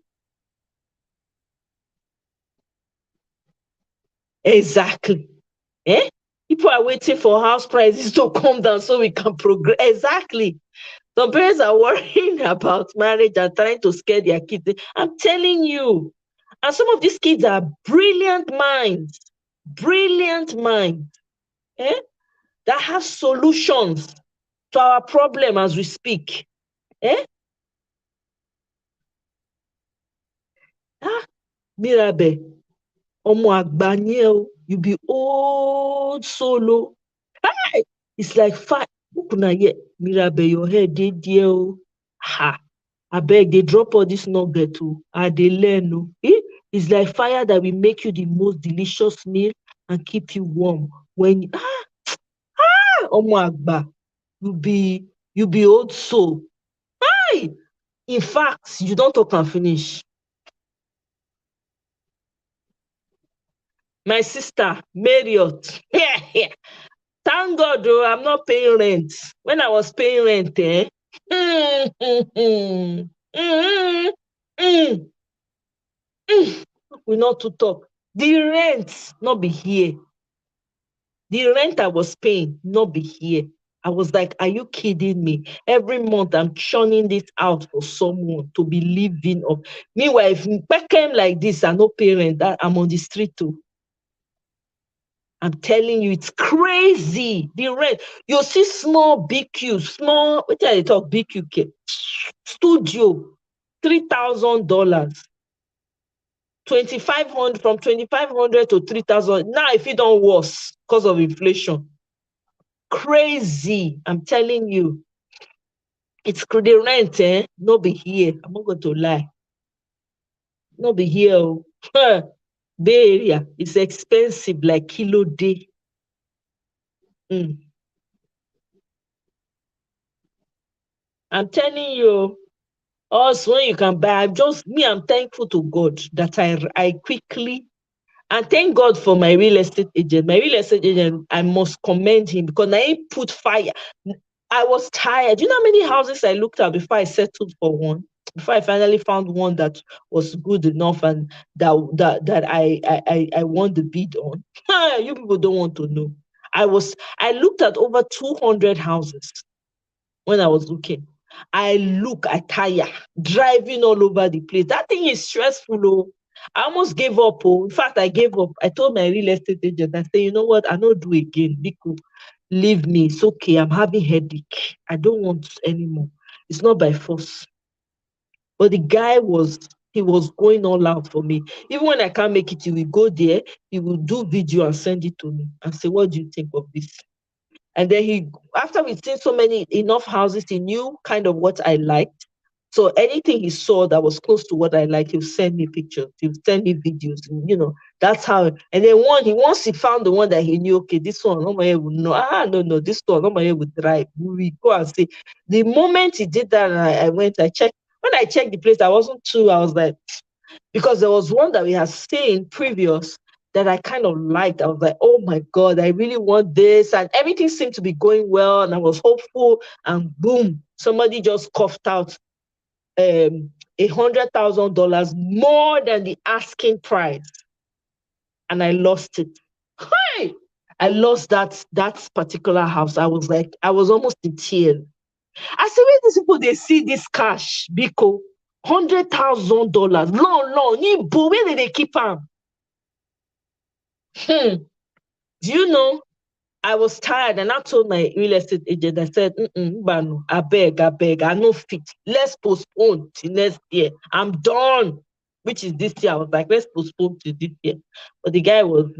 Exactly. Eh? People are waiting for house prices to come down so we can progress. Exactly. Some parents are worrying about marriage and trying to scare their kids. I'm telling you. And some of these kids are brilliant minds. Brilliant minds. Eh? That have solutions to our problem as we speak. Eh? Ah, Mirabe, Omo Agbanye, you be old solo. Hi! It's like fire. Mirabe, your head did deal. Ha! I beg, they drop all this nugget too. And they learn. No. It's like fire that will make you the most delicious meal and keep you warm. When Omo Agba, you be old soul. Hi! In fact, you don't talk and finish. My sister, Marriott. Thank God, though, I'm not paying rent. When I was paying rent, we not to talk. The rent not be here. The rent I was paying not be here. I was like, are you kidding me? Every month I'm churning this out for someone to be living off. Meanwhile, if back came like this, I no parent, that I'm on the street too. I'm telling you, it's crazy. The rent. You see small BQ, small, what did I talk? BQ studio, $3,000. 2,500 from 2,500 to 3,000. Now, if it don't worse because of inflation, crazy. I'm telling you, it's the rent, no be here. I'm not going to lie. not be here. Bay Area is expensive like kilo day. Mm. I'm telling you, also when you can buy, I'm thankful to God that I quickly, and thank God for my real estate agent. My real estate agent, I must commend him because I put fire. I was tired. You know how many houses I looked at before I settled for one? Before I finally found one that was good enough and that I won the bid on. You people don't want to know. I looked at over 200 houses when I was looking. I tire, driving all over the place. That thing is stressful. Oh. I almost gave up. Oh. In fact, I gave up. I told my real estate agent, I said, you know what? I don't do again. Because leave me. It's okay. I'm having headache. I don't want anymore. It's not by force. But the guy he was going all out for me. Even when I can't make it, he will go there, he will do video and send it to me and say, what do you think of this? And then after we've seen so many enough houses, he knew kind of what I liked. So anything he saw that was close to what I like, he'll send me pictures, he'll send me videos, that's how. And then once he found the one that he knew, okay, this one, nobody would know. No, this one, nobody would drive. We go and see. The moment he did that, I checked. When I checked the place, I was like, because there was one that we had seen previous that I kind of liked. I was like, oh my God, I really want this. And everything seemed to be going well. And I was hopeful. And boom, somebody just coughed out $100,000 more than the asking price. And I lost it. Hey! I lost that particular house. I was almost in tears. I said, when these people they see this cash, Biko, $100,000, long, where did they keep them? Do you know? I was tired and I told my real estate agent, I said, Banu, I beg, I no fit. Let's postpone till next year. I'm done. Which is this year. I was like, let's postpone to this year. But the guy was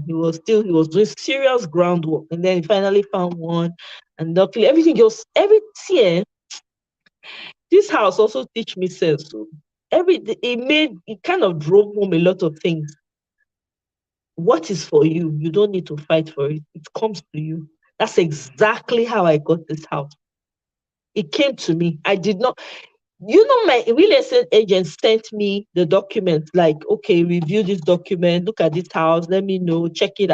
he was doing serious groundwork. And then he finally found one. And luckily every year, this house also teach me sense. So it kind of drove home a lot of things. What is for you? You don't need to fight for it. It comes to you. That's exactly how I got this house. It came to me. I did not, my real estate agent sent me the document, like, okay, review this document, look at this house, let me know, check it.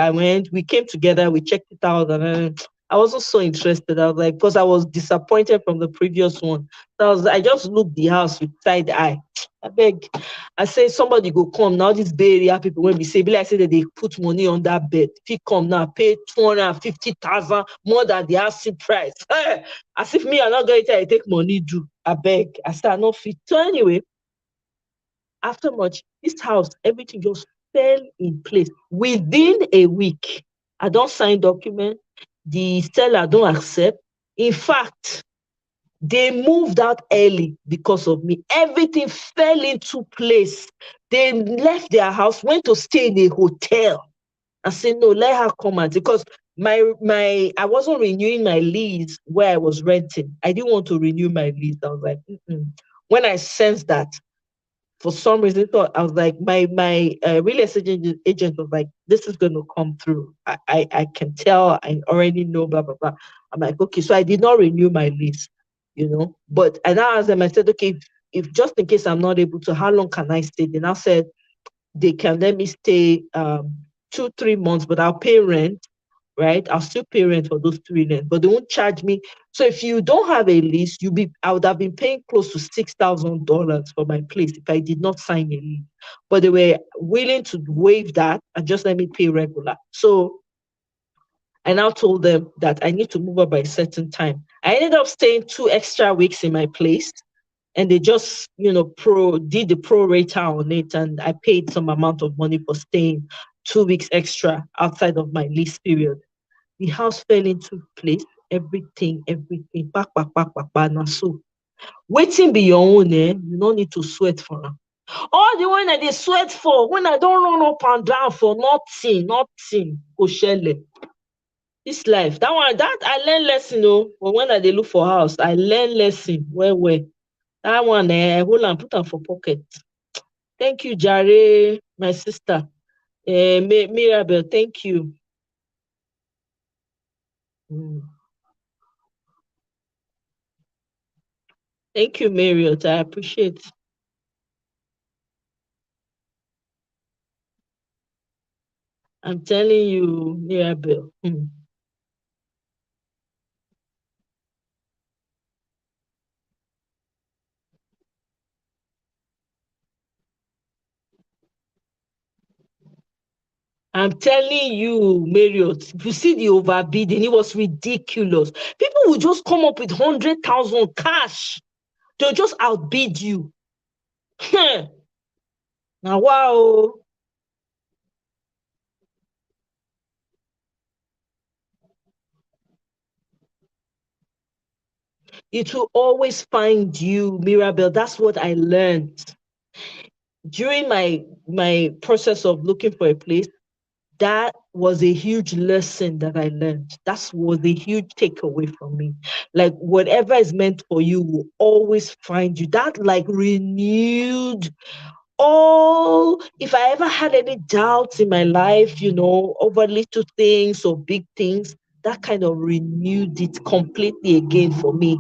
We came together, we checked it out, and I wasn't so interested. I was like, because I was disappointed from the previous one. So I just looked the house with side eye. I beg. I say somebody go come now. These Bay Area people when we say, I say that they put money on that bed. If he come now, pay 250,000 more than the asking price. Hey, as if me, I'm not going to take money do. I beg. I said, I'm not fit. So anyway, after much, this house, everything just fell in place within a week. I don't sign document. The seller don't accept. In fact, they moved out early because of me. Everything fell into place. They left their house, went to stay in a hotel. I said, no, let her come out because I wasn't renewing my lease where I was renting. I didn't want to renew my lease. I was like, when I sensed that, for some reason, I was like, my real estate agent was like, this is going to come through. I can tell. I already know, blah, blah, blah. I'm like, okay. So I did not renew my lease, But I now asked them, I said, okay, if just in case I'm not able to, how long can I stay? Then I said, they can let me stay 2-3 months, but I'll pay rent, right? I'll still pay rent for those 3 months, but they won't charge me. So if you don't have a lease, I would have been paying close to $6,000 for my place if I did not sign a lease. But they were willing to waive that and just let me pay regular. So I now told them that I need to move up by a certain time. I ended up staying 2 extra weeks in my place, and they just, did the pro rata on it, and I paid some amount of money for staying 2 weeks extra outside of my lease period. The house fell into place, everything, back, na so. Waiting be your own, you don't need to sweat for them. All the one that they sweat for, when I don't run up and down for nothing, go shell. This life, that I learn lesson, but when I they look for house, I learn lesson where. That one, I hold and put am for pocket. Thank you, Jare, my sister. Mirabel, thank you. Mm. Thank you, Marriott. I appreciate. I'm telling you, Mirabel. I'm telling you, Marriott, if you see the overbidding, it was ridiculous. People will just come up with 100,000 cash. They'll just outbid you. Now, wow. It will always find you, Mirabel. That's what I learned during my process of looking for a place. That was a huge lesson that I learned. That was a huge takeaway from me. Like whatever is meant for you will always find you. That like renewed all, if I ever had any doubts in my life, over little things or big things, that kind of renewed it completely again for me.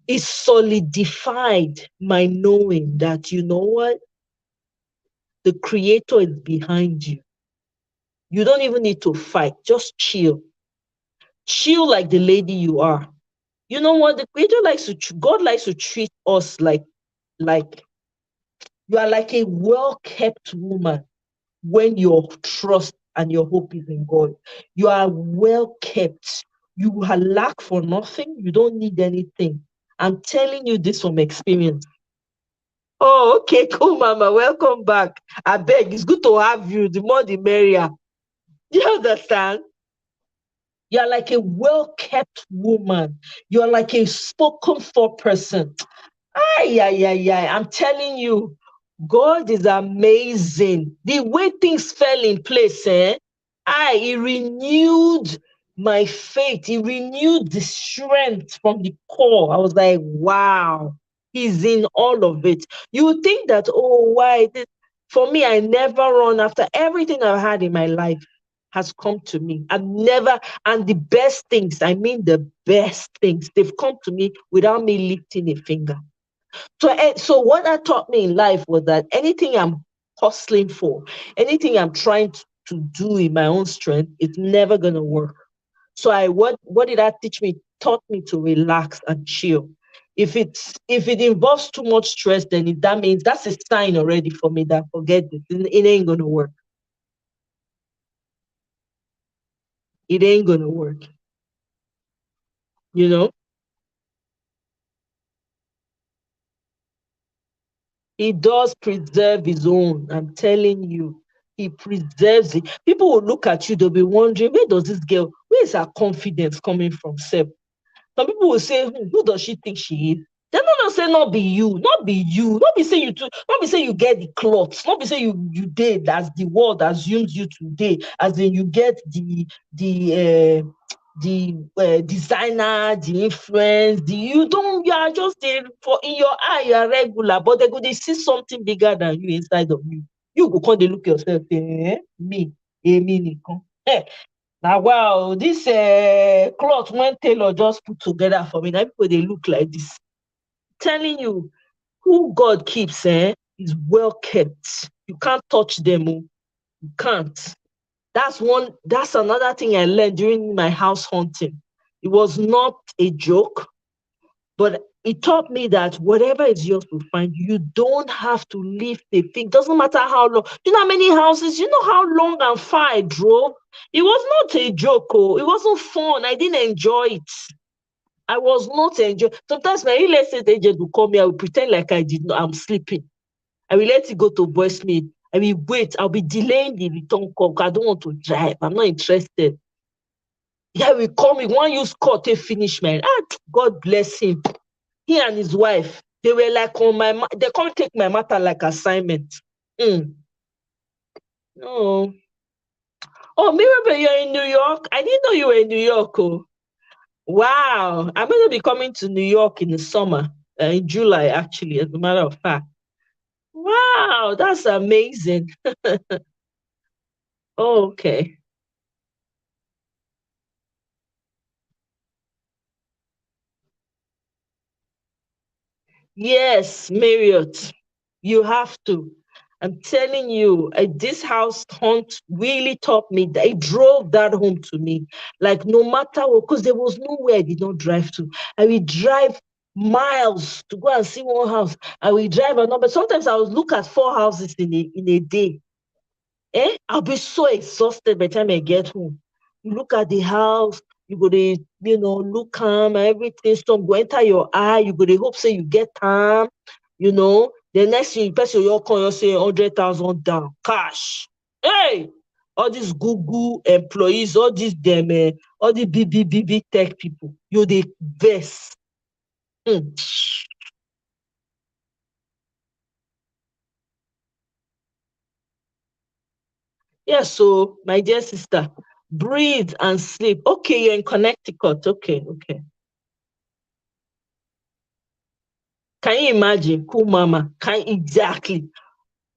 It solidified my knowing that, you know what, the creator is behind you. You don't even need to fight, just chill. Chill like the lady you are. You know what? The creator God likes to treat us like you are like a well-kept woman when your trust and your hope is in God. You are well kept. You are lack for nothing. You don't need anything. I'm telling you this from experience. Oh, okay, cool, Mama. Welcome back. I beg, it's good to have you. The more the merrier. Do you understand? You're like a well kept woman. You're like a spoken for person. Ay, ay, ay, ay. I'm telling you, God is amazing. The way things fell in place, He renewed my faith. He renewed the strength from the core. I was like, wow, He's in all of it. You would think that, oh, why? For me, I never run after everything I've had in my life has come to me. I've never, and the best things, I mean the best things, they've come to me without me lifting a finger. So what that taught me in life was that anything I'm hustling for, anything I'm trying to do in my own strength, it's never gonna work. So what did that teach me? Taught me to relax and chill. If it involves too much stress, then that means that's a sign already for me that forget it. It ain't gonna work. It ain't gonna work. You know? He does preserve his own. I'm telling you, he preserves it. People will look at you, they'll be wondering, where is her confidence coming from? Seb? Some people will say, who does she think she is? They're not say not be you, not be you, not be say you too, not be say you get the clothes, not be say you did as the world assumes you today, as in you get the designer, the influence, you are just there for in your eye, you are regular, but they see something bigger than you inside of you. You go come they look yourself, me, me, now, wow, this cloth when tailor just put together for me, now people they look like this. Telling you, who God keeps, is well kept. You can't touch them. Oh. You can't. That's another thing I learned during my house hunting. It was not a joke, but it taught me that whatever is yours will find you. You don't have to lift a thing. Doesn't matter how long. You know how many houses, you know how long and far I drove? It was not a joke. Oh. It wasn't fun. I didn't enjoy it. I was not enjoying. Sometimes my real estate agent will call me. I will pretend like I did not. I'm sleeping. I will let it go to voicemail. I will wait. I'll be delaying the return call because I don't want to drive. I'm not interested. Yeah, will call me. One use call to finish my. God bless him. He and his wife. They were like on my. They can't take my matter like assignment. Mm. No. Oh, Mirabel, you're in New York. I didn't know you were in New York. Oh. Wow. I'm going to be coming to New York in the summer, in July, actually, as a matter of fact. Wow, that's amazing. Okay. Yes, Marriott, you have to. I'm telling you, this house hunt really taught me that it drove that home to me. Like no matter what, because there was nowhere I did not drive to. I will drive miles to go and see one house. I will drive another. Sometimes I would look at four houses in a day. I'll be so exhausted by the time I get home. You look at the house, you go to, look calm and everything. Some go enter your eye, you go to hope say you get calm, you know. The next thing, person you call, you say 100,000 down, cash. Hey, all these Google employees, all these them, all the big tech people, you the best. Mm. Yeah, so my dear sister, breathe and sleep. Okay, you're in Connecticut. Okay, okay. Can you imagine? Cool mama. Can exactly.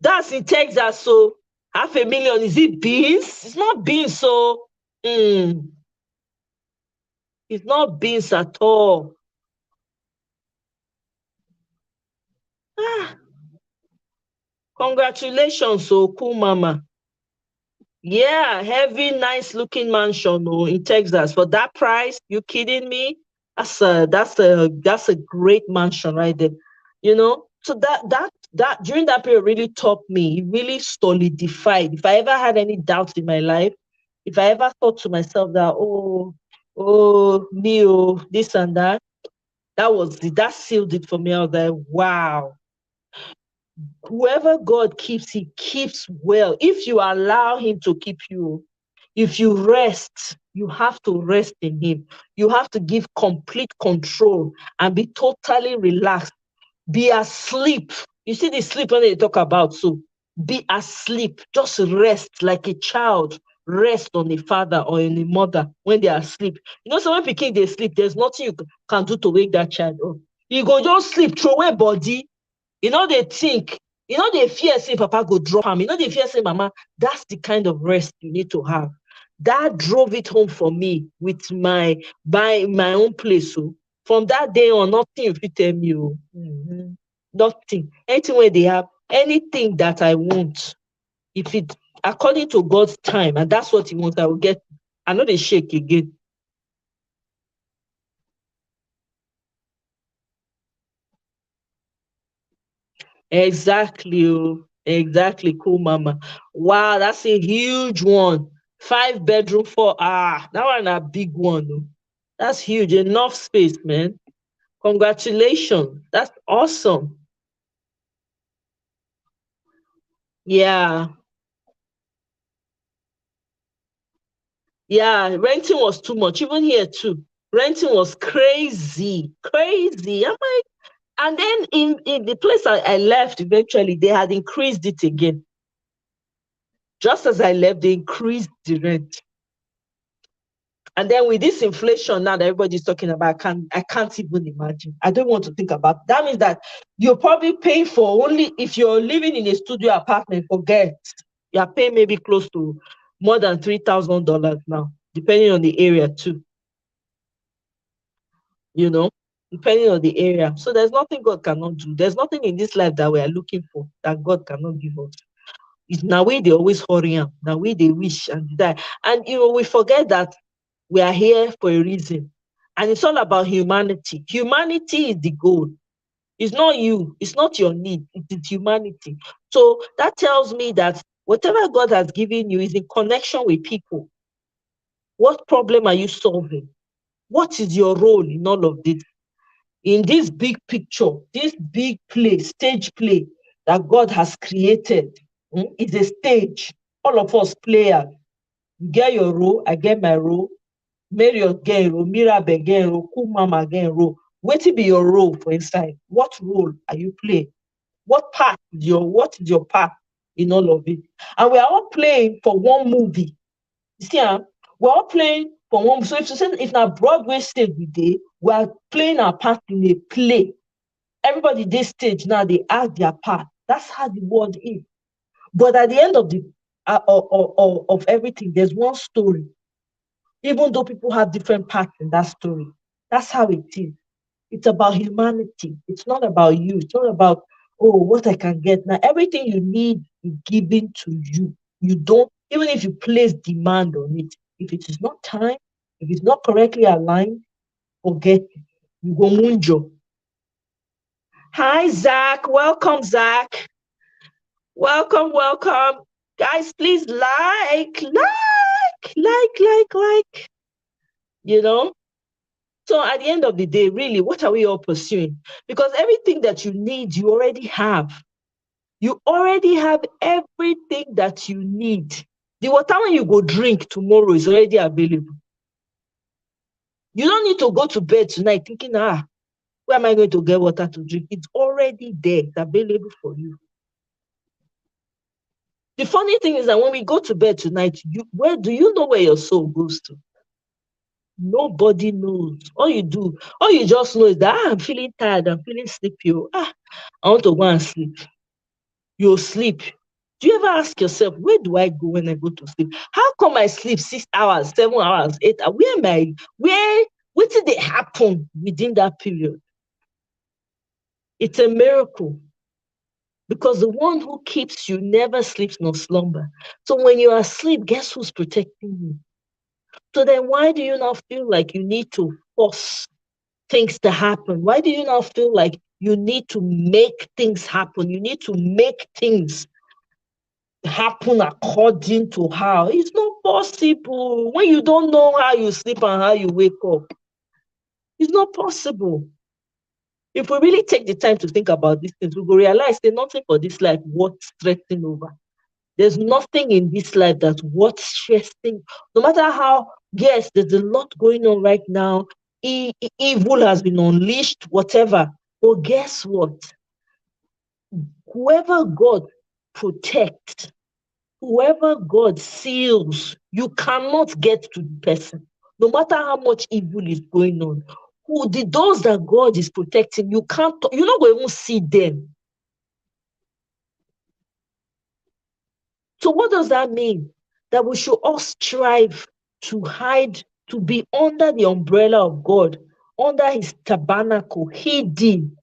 That's in Texas. So 500,000. Is it beans? It's not beans. So it's not beans at all. Ah, congratulations, so cool mama. Yeah, heavy, nice looking mansion in Texas. For that price, you kidding me? That's a great mansion right there. So that during that period really taught me, it really solidified. If I ever had any doubts in my life, if I ever thought to myself that, me, this and that, that sealed it for me. I was like, wow, whoever God keeps, he keeps well. If you allow him to keep you, if you rest, you have to rest in him. You have to give complete control and be totally relaxed. Be asleep. You see the sleep when they talk about, so be asleep. Just rest like a child. Rest on the father or on the mother when they are asleep. So when pikin they sleep, there's nothing you can do to wake that child up. You go just sleep, throw away body. They think, they fear say papa go drop him. They fear say mama. That's the kind of rest you need to have. That drove it home for me with my own place. So from that day on, nothing you fit tell me. Nothing. Anything where they have, anything that I want, if it according to God's time, and that's what he wants, I will get. I know they shake again. Exactly. Exactly. Cool, mama. Wow, that's a huge one. 5 bedroom, four. That one a big one. Oh. That's huge. Enough space, man. Congratulations. That's awesome. Yeah. Yeah. Renting was too much. Even here too. Renting was crazy. Crazy. And then in the place I left eventually, they had increased it again. Just as I left, they increased the rent. And then with this inflation now that everybody's talking about, I can't even imagine. I don't want to think about it. That means that you're probably paying for only if you're living in a studio apartment, forget. You're paying maybe close to more than $3,000 now, depending on the area too, you know, depending on the area. So there's nothing God cannot do. There's nothing in this life that we are looking for that God cannot give us. It's now way they always hurry up, now way they wish and die. And we forget that we are here for a reason. And it's all about humanity. Humanity is the goal. It's not you, it's not your need, it is humanity. So that tells me that whatever God has given you is in connection with people. What problem are you solving? What is your role in all of this? In this big picture, this big play, stage play that God has created, is a stage. All of us players. You get your role, I get my role. Marriott get a role, Mirabel get a role, Cool Mama get a role. Wetin be your role for inside? What role are you playing? What is your part in all of it? And we are all playing for one movie. You see, we're all playing for one. So if na Broadway stage we dey, we are playing our part in a play. Everybody this stage now they act their part. That's how the world is. But at the end of the of everything, there's one story. Even though people have different parts in that story, that's how it is. It's about humanity. It's not about you. It's not about, oh, what I can get. Now, everything you need is given to you. You don't, even if you place demand on it, if it is not time, if it's not correctly aligned, forget it. You go munjo. Hi, Zach. Welcome, Zach. Welcome, welcome. Guys, please like. You know, so at the end of the day, really, what are we all pursuing? Because everything that you need, you already have. You already have everything that you need. The water when you go drink tomorrow is already available. You don't need to go to bed tonight thinking, where am I going to get water to drink? It's already there. It's available for you. The funny thing is that when we go to bed tonight, where do you know where your soul goes to? Nobody knows. All you just know is that I'm feeling tired, I'm feeling sleepy. I want to go and sleep. You'll sleep. Do you ever ask yourself, where do I go when I go to sleep? How come I sleep 6 hours, 7 hours, 8 hours? Where am I? What did they happen within that period? It's a miracle. Because the one who keeps you never sleeps nor slumber. So when you're asleep, guess who's protecting you? So then why do you not feel like you need to force things to happen? Why do you not feel like you need to make things happen? You need to make things happen according to how. It's not possible. When you don't know how you sleep and how you wake up, it's not possible. If we really take the time to think about these things, we will realize there's nothing for this life worth stressing over. There's nothing in this life that's worth stressing. No matter how, yes, there's a lot going on right now. Evil has been unleashed, whatever. But guess what? Whoever God protects, whoever God seals, you cannot get to the person. No matter how much evil is going on. Those that God is protecting, you're not going to even see them. So what does that mean? That we should all strive to hide, to be under the umbrella of God, under his tabernacle, hidden.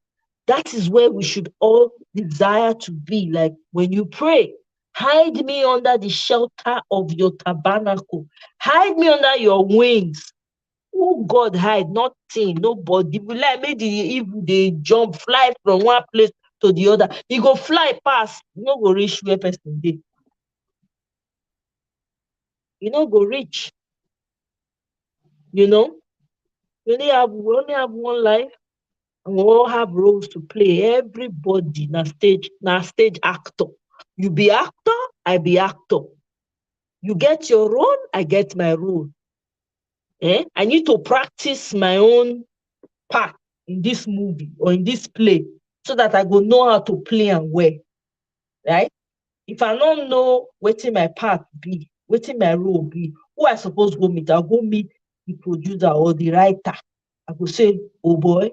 That is where we should all desire to be. Like when you pray, hide me under the shelter of your tabernacle. Hide me under your wings. Who God hide? Nothing, nobody. If you like, maybe if they jump, fly from one place to the other, you go fly past, you no go reach where person dey. You no go reach. You know, we only have one life, and we all have roles to play. Everybody na stage actor. You be actor, I be actor. You get your role, I get my role. I need to practice my own part in this movie or in this play so that I go know how to play and well. Right? If I don't know wetin my part be, wetin my role be, who I suppose go meet, I'll go meet the producer or the writer. I go say, oh boy,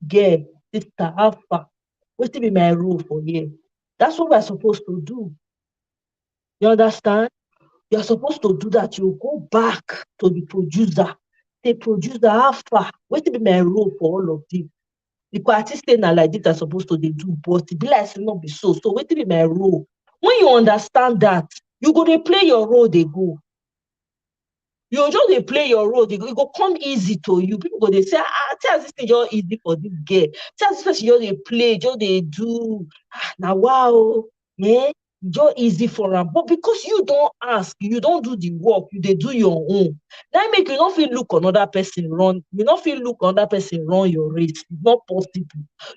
girl, sister, how far? Wetin be my role for here? That's what we're supposed to do. You understand? You're supposed to do that. You go back to the producer. The producer, how far? Wetin be my role for all of this? The artist say na like this I'm supposed to dey do, but e be like say no be so. So wetin be my role? When you understand that, you go dey play your role dey go. You just dey play your role, e go come easy to you. People go dey say, see as this thing just easy for this girl. See as this person just dey play, just dey do. Na wow, just easy for am. But because you don't ask, you don't do the work, you dey do your own. That make you no fit look another person run. You no fit look another person run your race. It's not possible.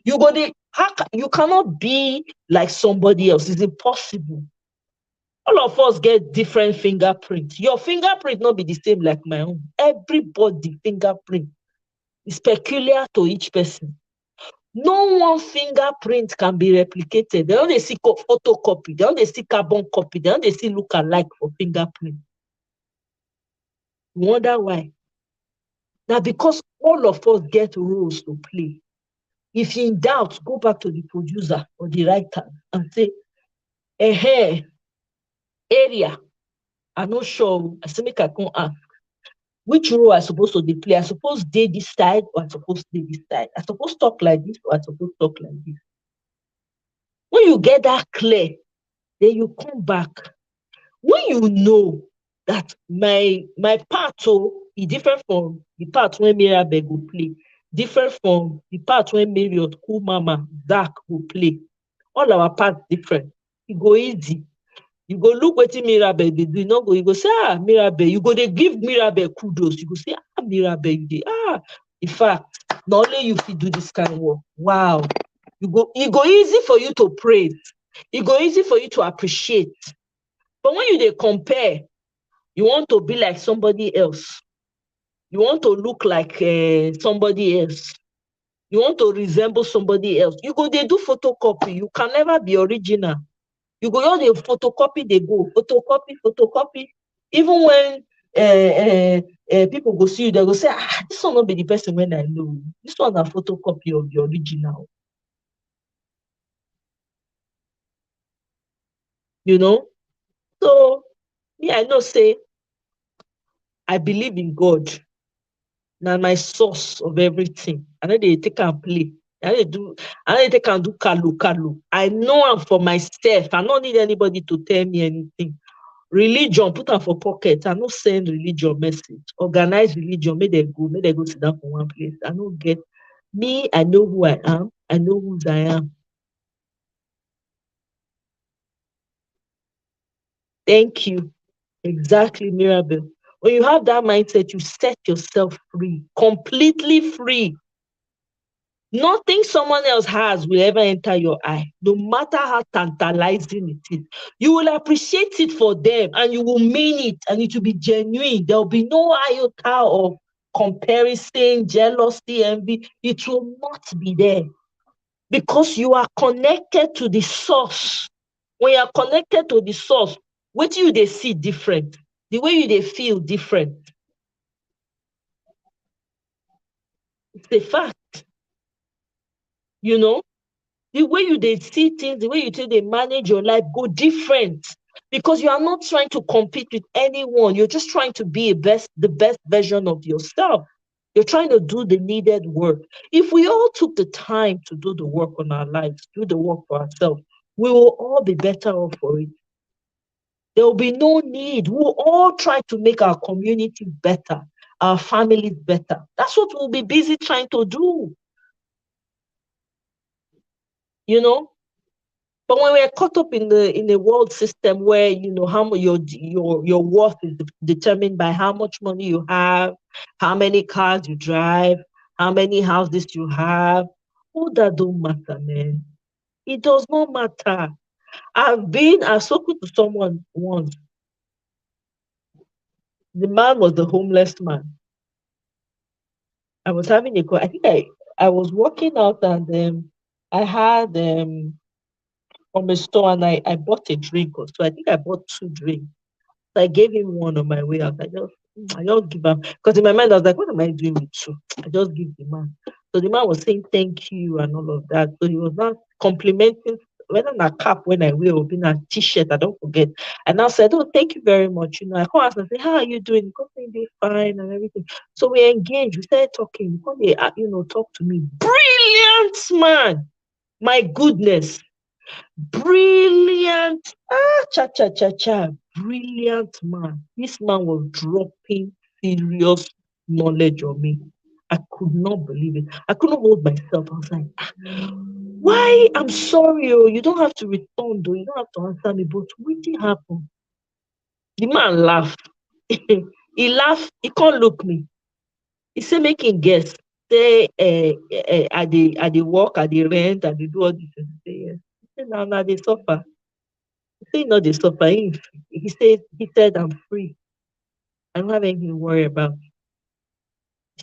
You cannot be like somebody else. It's impossible. All of us get different fingerprints. Your fingerprint not be the same like my own. Everybody fingerprint is peculiar to each person. No one fingerprint can be replicated. They only see photocopy. They only see carbon copy. They only see look alike for fingerprint. You wonder why? Now because all of us get roles to play. If you're in doubt, go back to the producer or the writer and say, eh, area, I'm not sure. I say, make I come ask. Which role I supposed to dey play? I suppose dey this side or I suppose dey this side? I suppose talk like this or I suppose talk like this? When you get that clear, then you come back. When you know that my part is different from the part wey Mirabel go play, different from the part wey Marriott, Cool Mama, Zach go play. All our part different. E go easy. You go look wetin Mirabel dey do, you go say, Mirabel, you go dey give Mirabel kudos. You go say, Mirabel, you dey, in fact, na only you fit do this kind of work. Wow. E go easy for you to praise. E go easy for you to appreciate. But when you dey compare, you want to be like somebody else. You want to look like somebody else. You want to resemble somebody else. You go dey do photocopy. You can never be original. You go just dey photocopy, dey go photocopy. Even when people go see you, they go say, this one no be the person wey I know. This one na photocopy of the original. You know? So me, I know say I believe in God. Na my source of everything. I no dey take am play. I no dey take am do kalu. I know am for myself. I no need anybody to tell me anything. Religion, put am for pocket. I no send religion message. Organize religion, make dem go sit down for one place. I no get. Me, I know who I am. I know whose I am. Thank you. Exactly, Mirabel. When you have that mindset, you set yourself free, completely free. Nothing someone else has will ever enter your eye, no matter how tantalizing it is. You will appreciate it for them and you will mean it and it will be genuine. There will be no iota of comparison, jealousy, envy. It will not be there because you are connected to the source. When you are connected to the source, what you they see different, the way you they feel different. It's a fact, you know. The way you they see things, the way you think they manage your life go different because you are not trying to compete with anyone. You're just trying to be the best version of yourself. You're trying to do the needed work. If we all took the time to do the work on our lives, do the work for ourselves, we will all be better off for it. There will be no need. We'll all try to make our community better, our families better. That's what we'll be busy trying to do. You know, but when we're caught up in the world system where how much your worth is determined by how much money you have, how many cars you drive, how many houses you have, all that don't matter, man. It does not matter. I've spoken to someone once. The man was the homeless man. I was having a call. I think I was working out and I had from a store and I bought a drink or so. I think I bought two drinks. So I gave him one on my way out. I just give him because in my mind I was like, what am I doing with you? I just give the man. So the man was saying thank you and all of that. So he was not complimenting whether a cap when I wear or being a t-shirt, I don't forget. And I said, oh, thank you very much. I come ask and say, how are you doing? Because they fine and everything. So we engaged, we started talking. Because they talk to me. Brilliant man. My goodness. Brilliant. Cha cha cha cha. Brilliant man. This man was dropping serious knowledge on me. I could not believe it. I couldn't hold myself. I was like, why? I'm sorry. Oh, you don't have to respond, though. You don't have to answer me. But what did happen? The man laughed. He laughed. He can't look me. He said, making guess. Say, I they work, I they rent, I they do all this. He say, yes. He said, now they suffer. He said, no, they suffer. He said, I'm free. I don't have anything to worry about.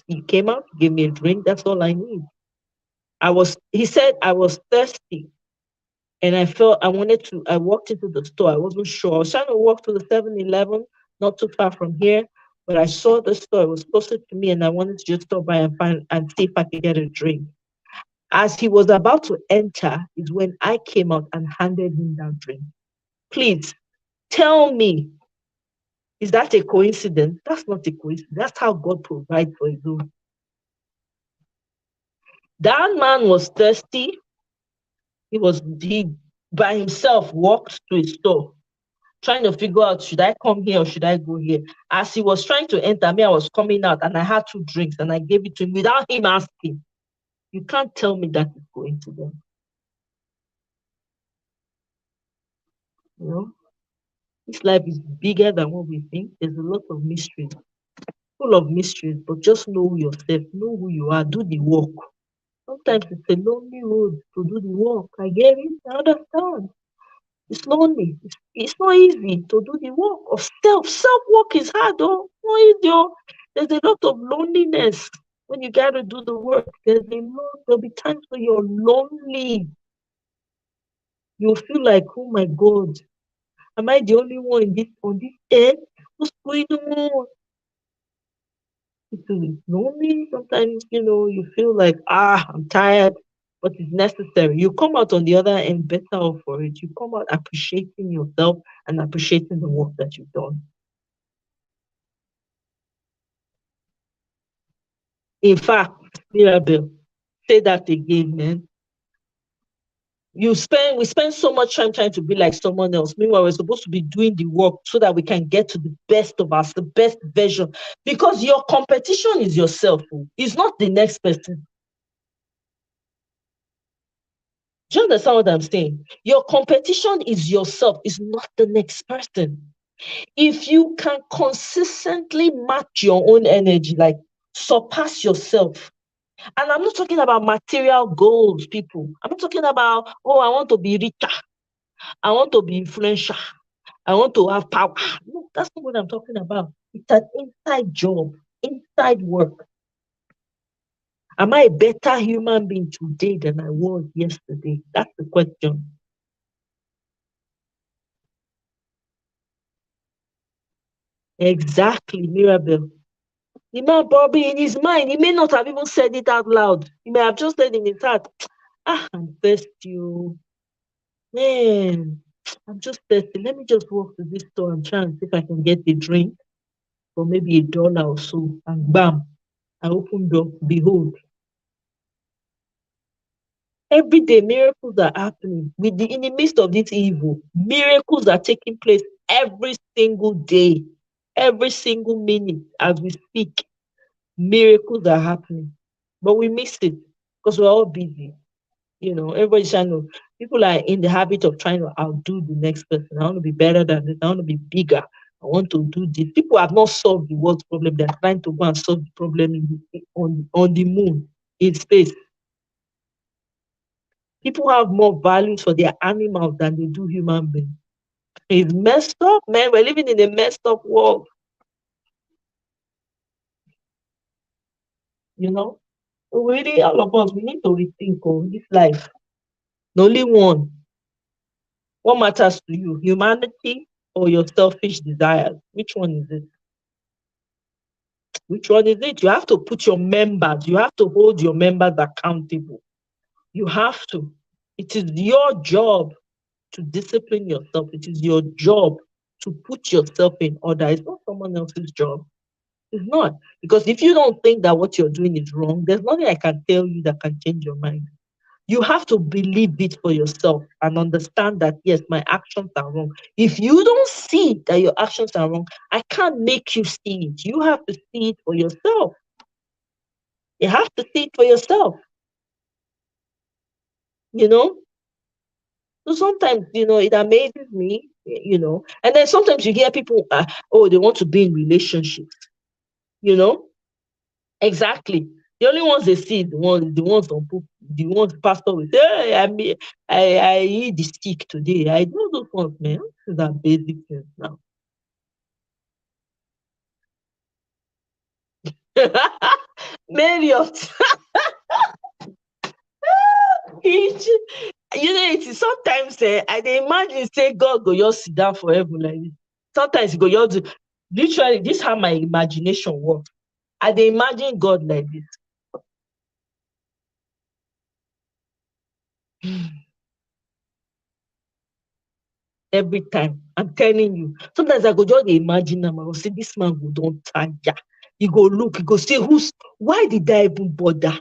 He came out, gave me a drink. That's all I need. He said, I was thirsty. And I walked into the store. I wasn't sure. I was trying to walk to the 7-Eleven, not too far from here. But I saw the store. It was closer to me. And I wanted to just stop by and see if I could get a drink. As he was about to enter, is when I came out and handed him that drink. Please tell me, is that a coincidence? That's not a coincidence. That's how God provides for his own. That man was thirsty. He by himself walked to a store, trying to figure out, should I come here or should I go here? As he was trying to enter, me, I was coming out and I had 2 drinks and I gave it to him without him asking. You can't tell me that is coincidence. You know, this life is bigger than what we think. There's a lot of mysteries, full of mysteries, but just know yourself, know who you are, do the work. Sometimes it's a lonely road to do the work. I get it, I understand. It's lonely. It's not easy to do the work of self. Self work is hard, though. Not easy, oh. There's a lot of loneliness when you gotta do the work. There'll be times when you're lonely. You'll feel like, oh my God, am I the only one on this earth? What's going on? It's lonely. Sometimes, you feel like, I'm tired, but it's necessary. You come out on the other end better off for it. You come out appreciating yourself and appreciating the work that you've done. In fact, Mirabel, say that again, man. We spend so much time trying to be like someone else. Meanwhile, we're supposed to be doing the work so that we can get to the best of us, the best version. Because your competition is yourself. It's not the next person. Do you understand what I'm saying? Your competition is yourself, it's not the next person. If you can consistently match your own energy, like surpass yourself. And I'm not talking about material goals, people. I'm not talking about, I want to be richer. I want to be influential. I want to have power. No, that's not what I'm talking about. It's an inside job, inside work. Am I a better human being today than I was yesterday? That's the question. Exactly, Mirabel. The man probably in his mind, he may not have even said it out loud. He may have just said in his heart, I'm thirsty. Man, I'm just thirsty. Let me just walk to this store and try and see if I can get a drink for maybe $1 or so. And bam, I opened up. Behold, every day miracles are happening. In the midst of this evil, miracles are taking place every single day, every single minute as we speak. Miracles are happening, but we miss it because we're all busy. Everybody's people are in the habit of trying to outdo the next person. I want to be better than this. I want to be bigger. I want to do this. People have not solved the world's problem. They're trying to go and solve the problem on the moon, in space. People have more values for their animals than they do human beings. It's messed up, man. We're living in a messed up world. Really, all of us, we need to rethink this life. The only one. What matters to you, humanity or your selfish desires? Which one is it? Which one is it? You have to put your members, you have to hold your members accountable. You have to. It is your job to discipline yourself. It is your job to put yourself in order. It's not someone else's job. It's not. Because if you don't think that what you're doing is wrong, there's nothing I can tell you that can change your mind. You have to believe it for yourself and understand that, yes, my actions are wrong. If you don't see that your actions are wrong, I can't make you see it. You have to see it for yourself. You have to see it for yourself. So sometimes, it amazes me, and then sometimes you hear people, they want to be in relationships, Exactly. The only ones they see, the ones on book, the ones pastor will say, hey, I eat the stick today. I know those ones, man. These are basic things now. Marriott. It is sometimes I imagine say God go just sit down forever like this. Sometimes he go just literally this is how my imagination works. I imagine God like this. Every time. I'm telling you. Sometimes I go just imagine them. I go say, this man go don't tire. You go look, you go say, why did I even bother?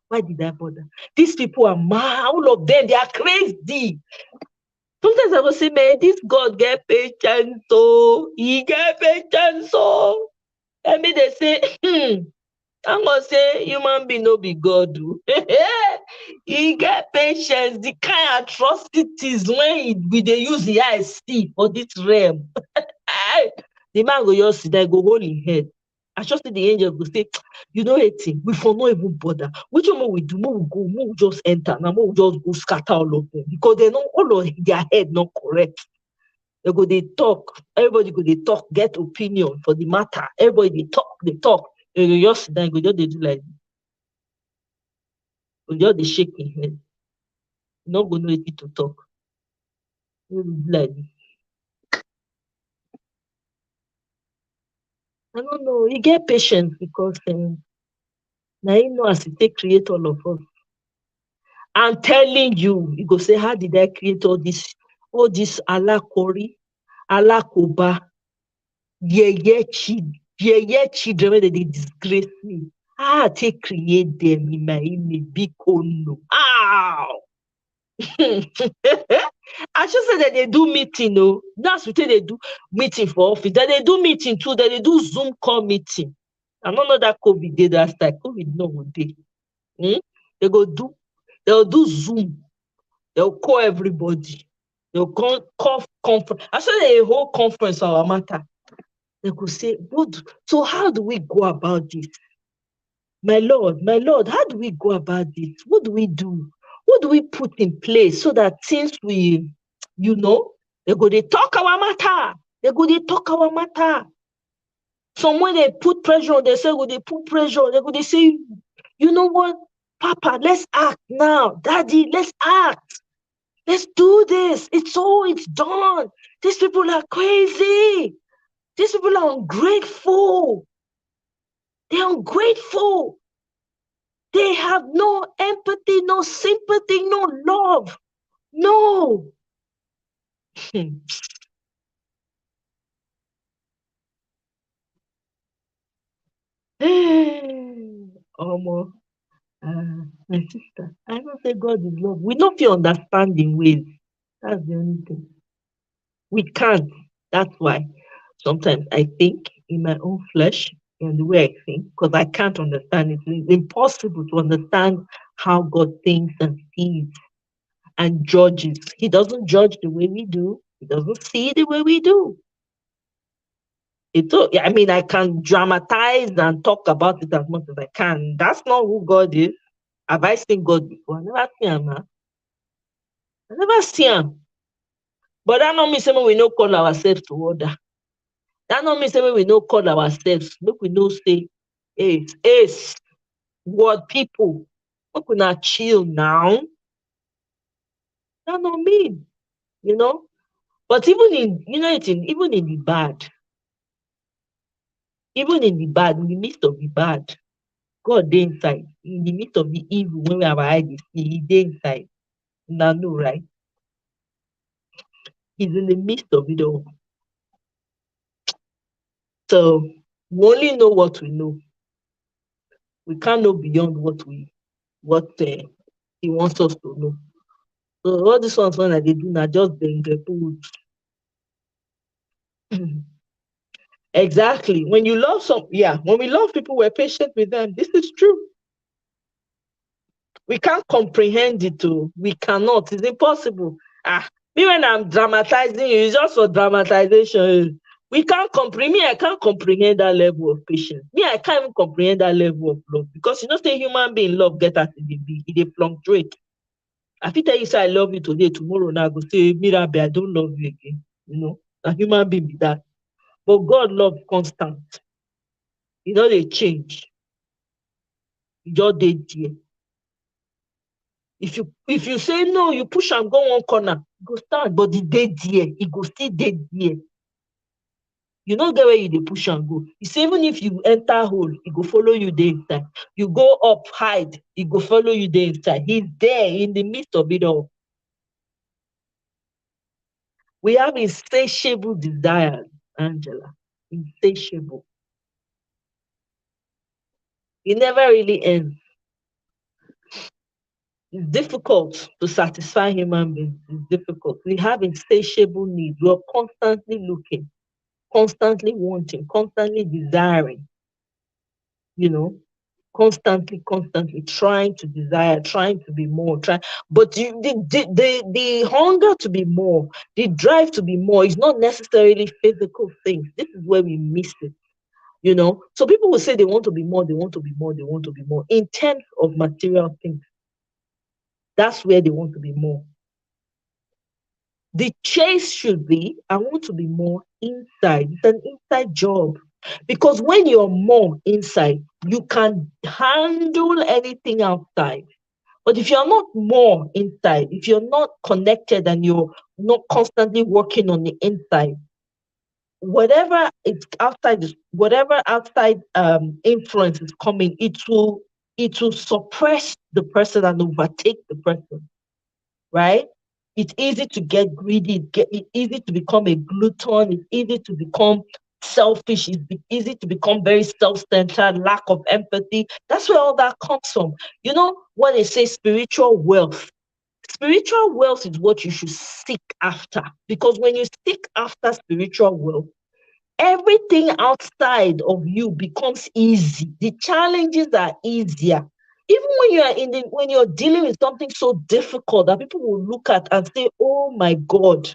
Why did I bother? These people are mad. All of them, they are crazy. Sometimes I go say, man, this God get patience, so he get patience, so. I mean, they say, I'm gonna say human being no be God. He get patience, the kind of atrocities when we they use the eyes see for this realm. The man go just sit there, go hold his head. I just see the angel go say, you know anything, we for no even bother. Which one we do, more we go, more we just enter, now more we just go scatter all of them. Because they know all of their head not correct. They go, they talk. Everybody go, they talk, get opinion for the matter. Everybody they talk. You go just sit down, go just they do like this. Go just they shake his head. You not go know anything to talk. You do like this. I don't know. You get patience because now you know as you take create all of us. I'm telling you, you go say, how did I create all this alakori, alakoba, yeye children when they disgrace me. How I take create them in my image, big no. Ow! I just said that they do meeting, no. That's what they do meeting for office. That they do meeting too, that they do Zoom call meeting. I don't know that COVID did that time. COVID no go dey. They they'll do Zoom. They'll call everybody. They'll call conference. I said a whole conference on our matter. They could say, so how do we go about this? My Lord, how do we go about this? What do we do? What do we put in place so that since we, they go, they talk our matter. They go, they talk our matter. Some when they put pressure on themselves, they put pressure. They go, they say, you know what, Papa, let's act now. Daddy, let's act. Let's do this. It's done. These people are crazy. These people are ungrateful. They're ungrateful. They have no empathy, no sympathy, no love. No. Omo, my sister, I don't say God is love. We don't feel understanding ways. That's the only thing. We can't. That's why sometimes I think in my own flesh and the way I think, because I can't understand it. It's impossible to understand how God thinks and sees and judges. He doesn't judge the way we do. He doesn't see the way we do. I can dramatize and talk about it as much as I can. That's not who God is. Have I seen God before? I never seen him, man. I never seen him. But that don't mean we no call ourselves to order. That don't mean we no call ourselves. Look, we no say, ace, what people. Look, we not chill now. That don't mean, you know. But even in, even in the bad, in the midst of the bad, God dey inside. In the midst of the evil, when we have our eyes, He dey inside. Now, no, right? He's in the midst of it all. So we only know what we know. We can't know beyond what He wants us to know. So all these ones when they do now just bring the food. Exactly. When you love when we love people, we're patient with them. This is true. We can't comprehend it too. We cannot. It's impossible. Me when I'm dramatizing it's just for dramatization. We can't comprehend. I can't comprehend that level of patience. I can't even comprehend that level of love because say human being love get as it fluctuate. I fit tell you say I love you today, tomorrow now I go say Mirabe, I don't love you again. A human being be that. But God love constant. They change. You just dey there. If you say no, you push and go one corner, go stand, but the dey there, it go still dey there. You don't get where you dey push and go. It's even if you enter hole, it go follow you there inside. You go up, hide, it go follow you there inside. He's there in the midst of it all. We have insatiable desires, Angela. Insatiable. It never really ends. It's difficult to satisfy human beings. It's difficult. We have insatiable needs. We're constantly looking, constantly wanting, constantly desiring, you know, constantly trying to desire, trying to be more, but the hunger to be more, the drive to be more is not necessarily physical things. This is where we miss it. So people will say they want to be more, they want to be more, they want to be more in terms of material things. That's where they want to be more. The chase should be, I want to be more inside. It's an inside job. Because when you're more inside, you can handle anything outside. But if you're not more inside, if you're not connected and you're not constantly working on the inside, whatever outside influence is coming, it will suppress the person and overtake the person, right? It's easy to get greedy. It's easy to become a glutton. It's easy to become selfish. It's easy to become very self-centered, lack of empathy. That's where all that comes from. You know what they say, spiritual wealth. Spiritual wealth is what you should seek after. Because when you seek after spiritual wealth, everything outside of you becomes easy. The challenges are easier. Even when you're dealing with something so difficult that people will look at and say, "Oh my God,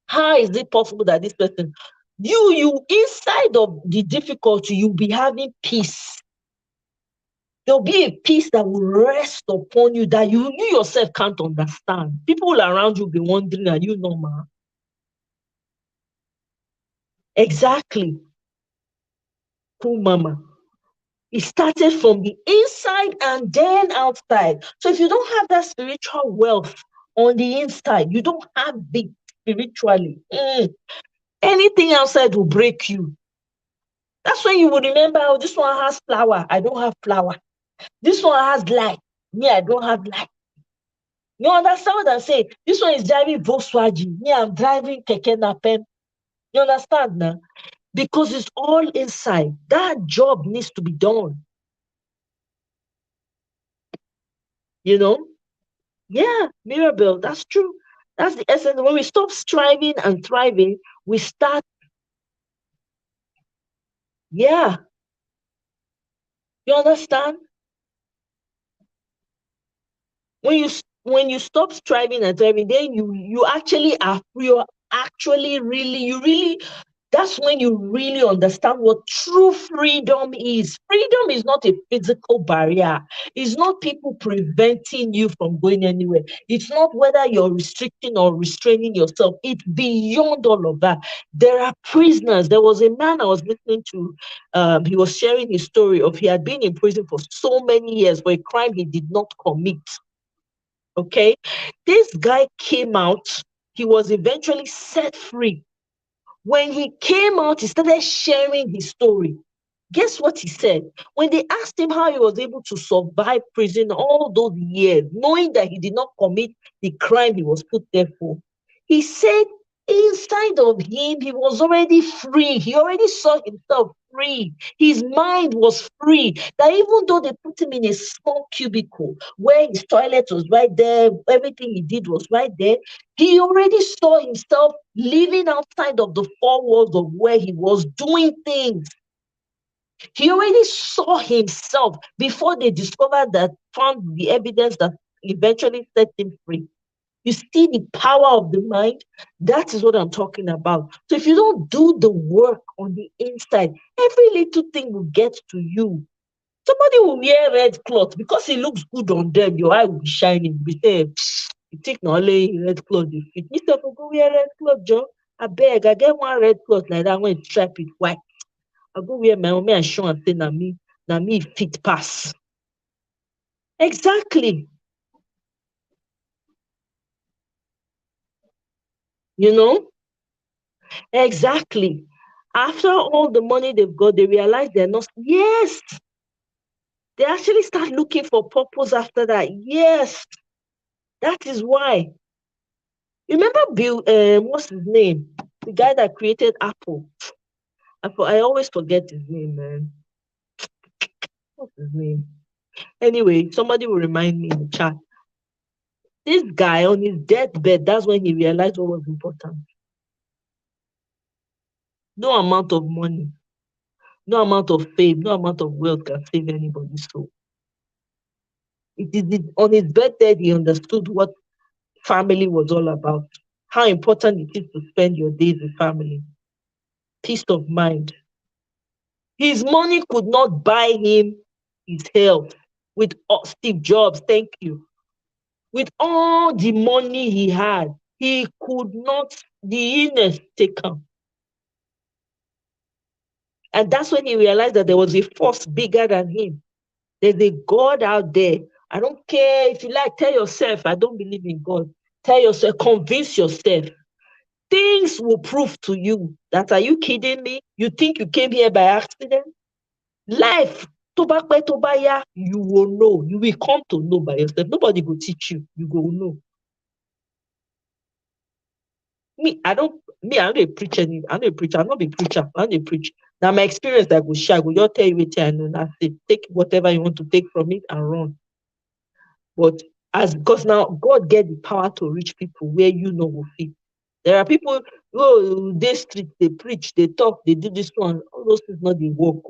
how is it possible that this person?" You inside of the difficulty, you'll be having peace. There'll be a peace that will rest upon you that you yourself can't understand. People around you will be wondering, "Are you normal?" Exactly. Cool, mama. It started from the inside and then outside. So if you don't have that spiritual wealth on the inside, you don't have it spiritually. Anything outside will break you. That's when you will remember, oh, this one has flower. I don't have flower. This one has light. Me, I don't have light. You understand what I'm saying? This one is driving Volkswagen. Me, I'm driving Keke Napem. You understand now? Because it's all inside. That job needs to be done. You know? Yeah, Mirabelle, that's true. That's the essence. When we stop striving and thriving, we start, yeah, you understand? When you stop striving and thriving, then you actually are free. You're actually really, you really that's when you really understand what true freedom is. Freedom is not a physical barrier. It's not people preventing you from going anywhere. It's not whether you're restricting or restraining yourself. It's beyond all of that. There are prisoners. There was a man I was listening to. He was sharing his story of he had been in prison for so many years for a crime he did not commit. Okay. This guy came out. He was eventually set free. When he came out, he started sharing his story. Guess what he said? When they asked him how he was able to survive prison all those years, knowing that he did not commit the crime he was put there for, he said inside of him, he was already free. He already saw himself free. His mind was free. That even though they put him in a small cubicle where his toilet was right there, everything he did was right there, he already saw himself living outside of the four walls of where he was doing things. He already saw himself before they discovered that, found the evidence that eventually set him free. You see the power of the mind? That is what I'm talking about. So if you don't do the work on the inside, every little thing will get to you. Somebody will wear red cloth because it looks good on them. Your eye will be shining. Be saying, you take no only red cloth. You fit. Mr. Go wear red cloth, Joe. I beg, I get one red cloth like that when stripe it white. I go wear my own, me and show and say, na me fit pass. Exactly. You know? Exactly. After all the money they've got, they realize they're not. Yes, they actually start looking for purpose after that. Yes, that is why. You remember Bill? What's his name? The guy that created Apple. I always forget his name, man. What's his name? Anyway, somebody will remind me in the chat. This guy on his deathbed, that's when he realized what was important. No amount of money, no amount of fame, no amount of wealth can save anybody's soul. It is on his birthday he understood what family was all about, how important it is to spend your days with family, peace of mind. His money could not buy him his health. With Steve Jobs, thank you. With all the money he had, he could not, the illness take him. And that's when he realized that there was a force bigger than him. There's a God out there. I don't care if you like, tell yourself, I don't believe in God. Tell yourself, convince yourself. Things will prove to you that, are you kidding me? You think you came here by accident? Life, you will know. You will come to know by yourself. Nobody will teach you. You will know. I'm not a preacher. I'm not a preacher. I'm not a preacher. I'm not a preacher. Now my experience that will share, will just tell you what I know. That's it. Take whatever you want to take from it and run. But because now God get the power to reach people where you know will fit. There are people, they street, they preach, they talk, they do this one. All those things not the work.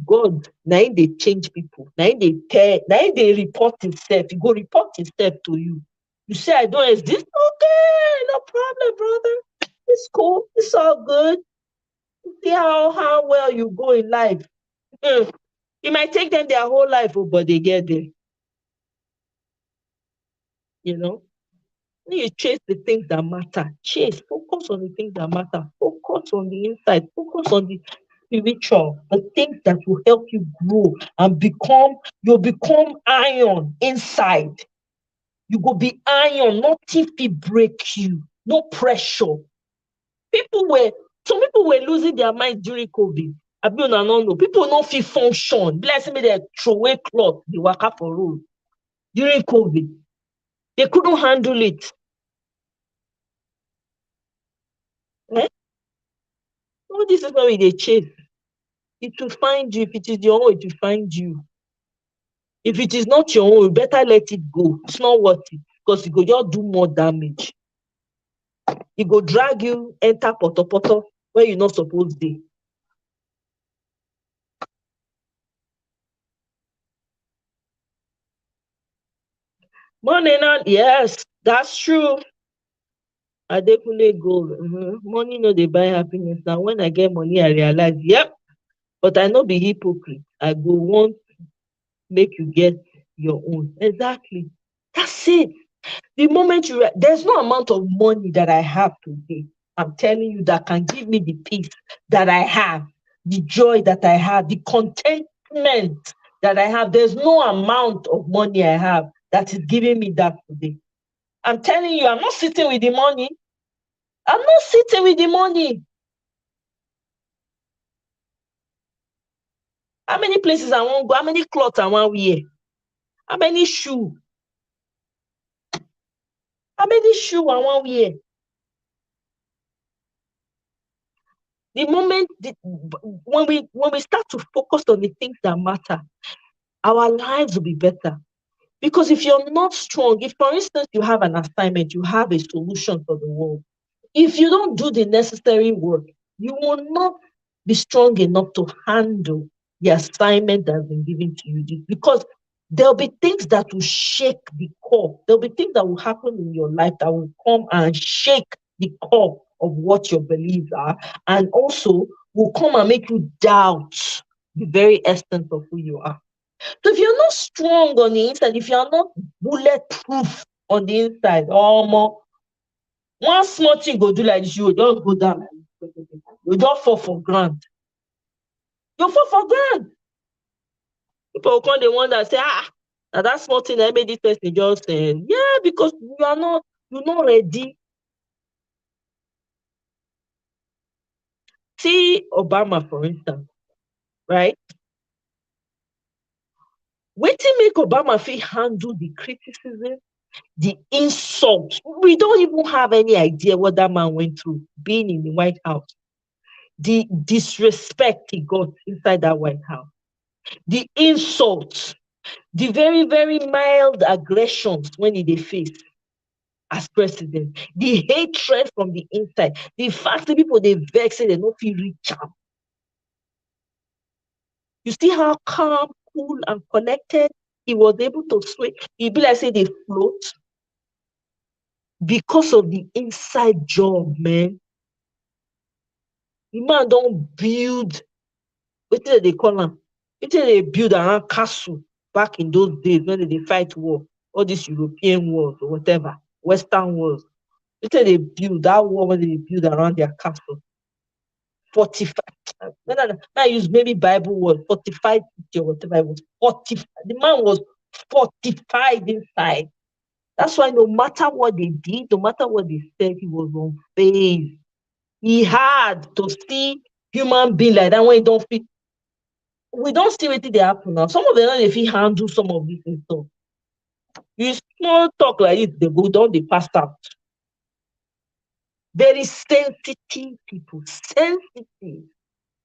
God, now they change people. Now they report himself. He go report himself to you. You say, I don't exist. Okay, no problem, brother. It's cool. It's all good. See how well you go in life. It might take them their whole life, but they get there. You know? You chase the things that matter. Focus on the things that matter. Focus on the inside. Focus on the spiritual, the things that will help you grow and you'll become iron inside. You go be iron, nothing will break you, no pressure. Some people were losing their mind during COVID. I don't know. People don't feel function. Bless me, they throw away cloth, they work up for road. During COVID, they couldn't handle it. No, this is not they chase. It will find you. If it is your own, it will find you. If it is not your own, you better let it go. It's not worth it because it go just do more damage. It go drag you, enter poto where you're not supposed to. Money not, yes, that's true. I definitely go. Money no they buy happiness. Now when I get money, I realize, yep, but I no be hypocrite. I go want make you get your own. Exactly. That's it. The moment there's no amount of money that I have today, I'm telling you, that can give me the peace that I have, the joy that I have, the contentment that I have. There's no amount of money I have that is giving me that today. I'm telling you, I'm not sitting with the money. I'm not sitting with the money. How many places I want to go? How many clothes I want to wear? How many shoes? How many shoes I want to wear? The moment when we start to focus on the things that matter, our lives will be better. Because if you're not strong, if for instance you have an assignment, you have a solution for the world, if you don't do the necessary work, you will not be strong enough to handle the assignment that's been given to you. Because there'll be things that will shake the core. There'll be things that will happen in your life that will come and shake the core of what your beliefs are, and also will come and make you doubt the very essence of who you are. So if you're not strong on the inside, if you're not bulletproof on the inside, one small thing go do like this, you will just go down. You just fall for ground. You fall for ground. People will come, they wonder, say, now that small thing that made this person just saying, yeah, because you're not ready. See Obama, for instance, right? Wetin make Obama fit handle the criticism, the insult? We don't even have any idea what that man went through being in the White House. The disrespect he got inside that White House, the insults, the very, very mild aggressions when he dey face as president, the hatred from the inside, the fact that people they vex say they no fit reach am. You see how calm, cool, and connected he was able to sway. He be like say they float because of the inside job, man. The man don't build. What did they call him? What did they build around castle back in those days when they fight war, all these European wars or whatever, Western wars? What did they build that war when they build around their castle? Fortified. I use maybe Bible word, fortified or whatever it was. Fortified. The man was fortified inside. That's why no matter what they did, no matter what they said, he was unfazed. He had to see human being like that when he don't feel. We don't see what they happen now. Some of them if he handle some of these stuff. You small talk like this, they go down, they pass out. Very sensitive people, sensitive.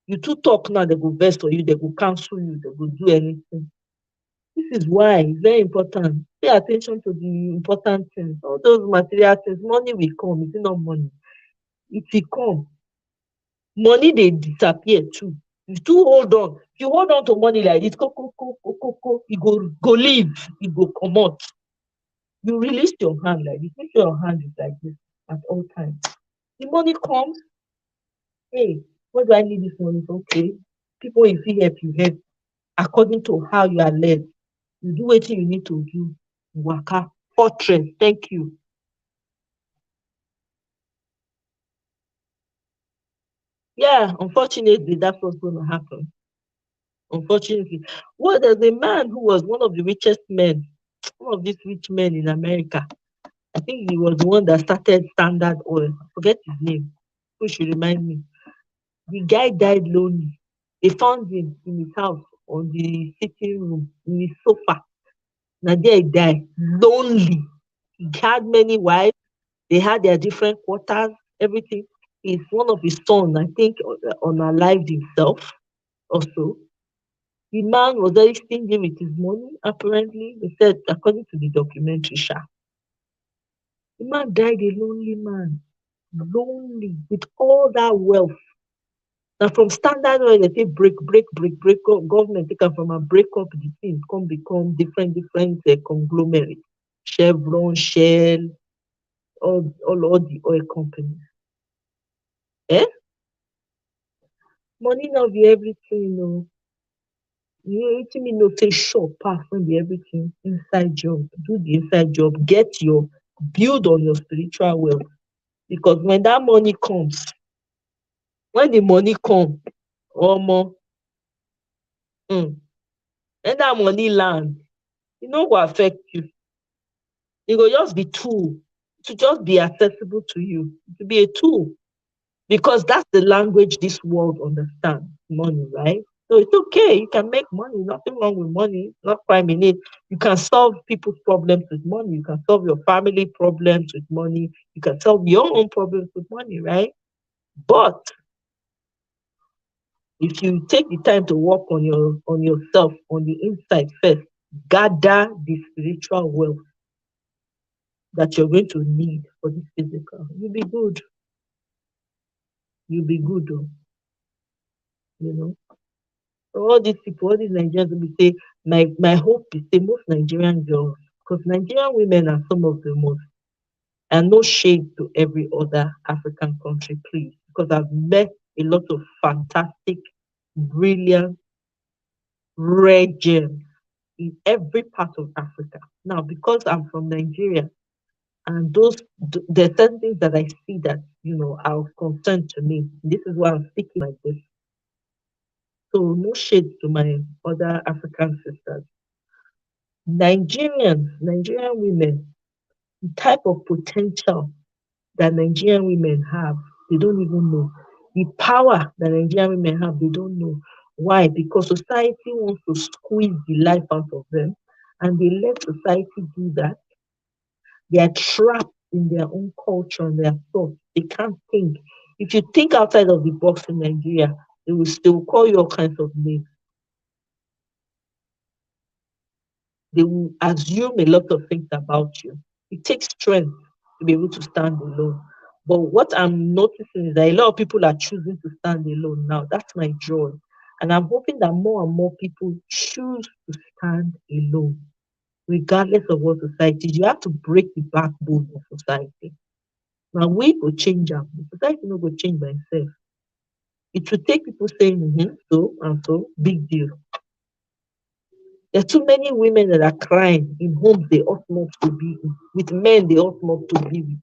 You too talk now, they go best for you, they go cancel you, they go do anything. This is why it's very important. Pay attention to the important things. All those material things, money will come. It's not money. If it come, money they disappear too. You too hold on. If you hold on to money like this, you go leave, you go come out. You release your hand like this. Make sure your hand is like this at all times. The money comes. Hey, what do I need this money for? Okay. People if you help according to how you are led. You do what you need to do. Waka. Fortress. Thank you. Yeah, unfortunately, that's what's going to happen. Unfortunately. Well, there's a man who was one of the richest men, one of these rich men in America. I think he was the one that started Standard Oil. I forget his name. Who should remind me? The guy died lonely. They found him in his house on the sitting room, in his sofa. Now there he died. Lonely. He had many wives. They had their different quarters, everything. Is one of his sons, I think, unalived himself also. The man was very stingy with his money, apparently. They said, according to the documentary, Sha. The man died a lonely man, lonely, with all that wealth. Now, from Standard Oil, they say break, government take am from a break up the thing, come become different conglomerates. Chevron, Shell, all the oil companies. Eh? Money not be everything, no. You me no say sure pass when be everything inside job. Do the inside job. Get your build on your spiritual wealth. Because when that money comes, when the money come, or more, when that money land, it no go affect you. It will just be tool to just be accessible to you. To be a tool. Because that's the language this world understands, money, right? So it's okay. You can make money. Nothing wrong with money. Not crime in it. You can solve people's problems with money. You can solve your family problems with money. You can solve your own problems with money, right? But if you take the time to work on yourself on the inside first, gather the spiritual wealth that you're going to need for this physical, you'll be good. You'll be good, though. You know. So all these people, all these Nigerians will be say, my hope is say most Nigerian girls, because Nigerian women are some of the most, and no shade to every other African country, please, because I've met a lot of fantastic, brilliant, rare gems in every part of Africa. Now, because I'm from Nigeria, and there are certain things that I see that are of concern to me. This is why I'm speaking like this. So no shade to my other African sisters. Nigerian women, the type of potential that Nigerian women have, they don't even know. The power that Nigerian women have, they don't know. Why? Because society wants to squeeze the life out of them, and they let society do that. They are trapped in their own culture and their thoughts. They can't think. If you think outside of the box in Nigeria, they will call you all kinds of names. They will assume a lot of things about you. It takes strength to be able to stand alone. But what I'm noticing is that a lot of people are choosing to stand alone now. That's my joy. And I'm hoping that more and more people choose to stand alone, regardless of what society is. You have to break the backbone of society. Now we go change them. Society no go change by itself. It will take people saying, so and so, big deal. There's too many women that are crying in homes they ought not to be in, with men they ought not to be with.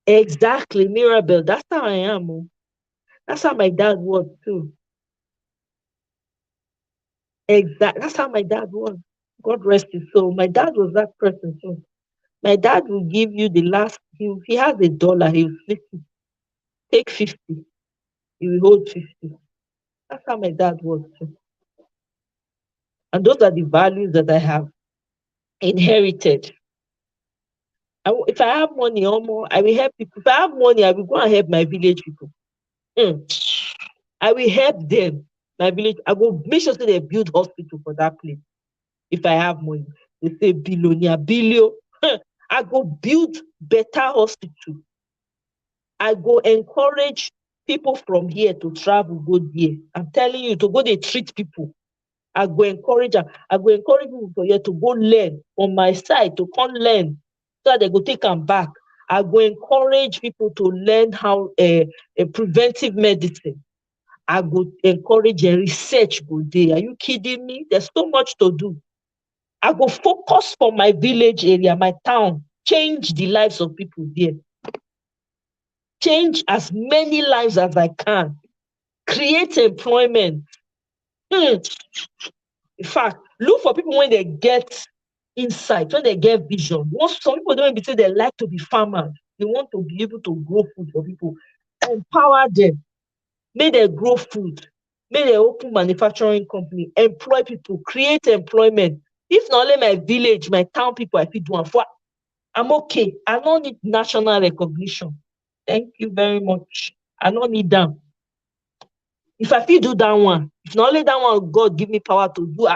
Exactly, Mirabel. That's how I am. Oh. That's how my dad was too. That's how my dad was. God rest his soul. My dad was that person too. My dad will give you the last. He has $1. He will flip it. Take 50. He will hold 50. That's how my dad was too. And those are the values that I have inherited. If I have money or more, I will help people. If I have money, I will go and help my village people. Mm. I will help them. My village, I will make sure that they build hospital for that place. If I have money, they say billionaire, billion. I go build better hospital. I go encourage people from here to travel, go there. I'm telling you, to go they treat people. I go encourage them. I go encourage people for here to go learn on my side, to come learn so that they go take them back. I go encourage people to learn how a preventive medicine. I go encourage a research go there. Are you kidding me? There's so much to do. I go focus for my village area, my town, change the lives of people there. Change as many lives as I can. Create employment. Hmm. In fact, look for people when they get insight, when they get vision. Once some people don't even say they like to be farmers, they want to be able to grow food for people. Empower them. Make them grow food. Make them open manufacturing company. Employ people. Create employment. If not only my village, my town people, I fit do am for. I'm okay. I don't need national recognition. Thank you very much. I don't need them. If I fit do that one, if not only that one, God give me power to do.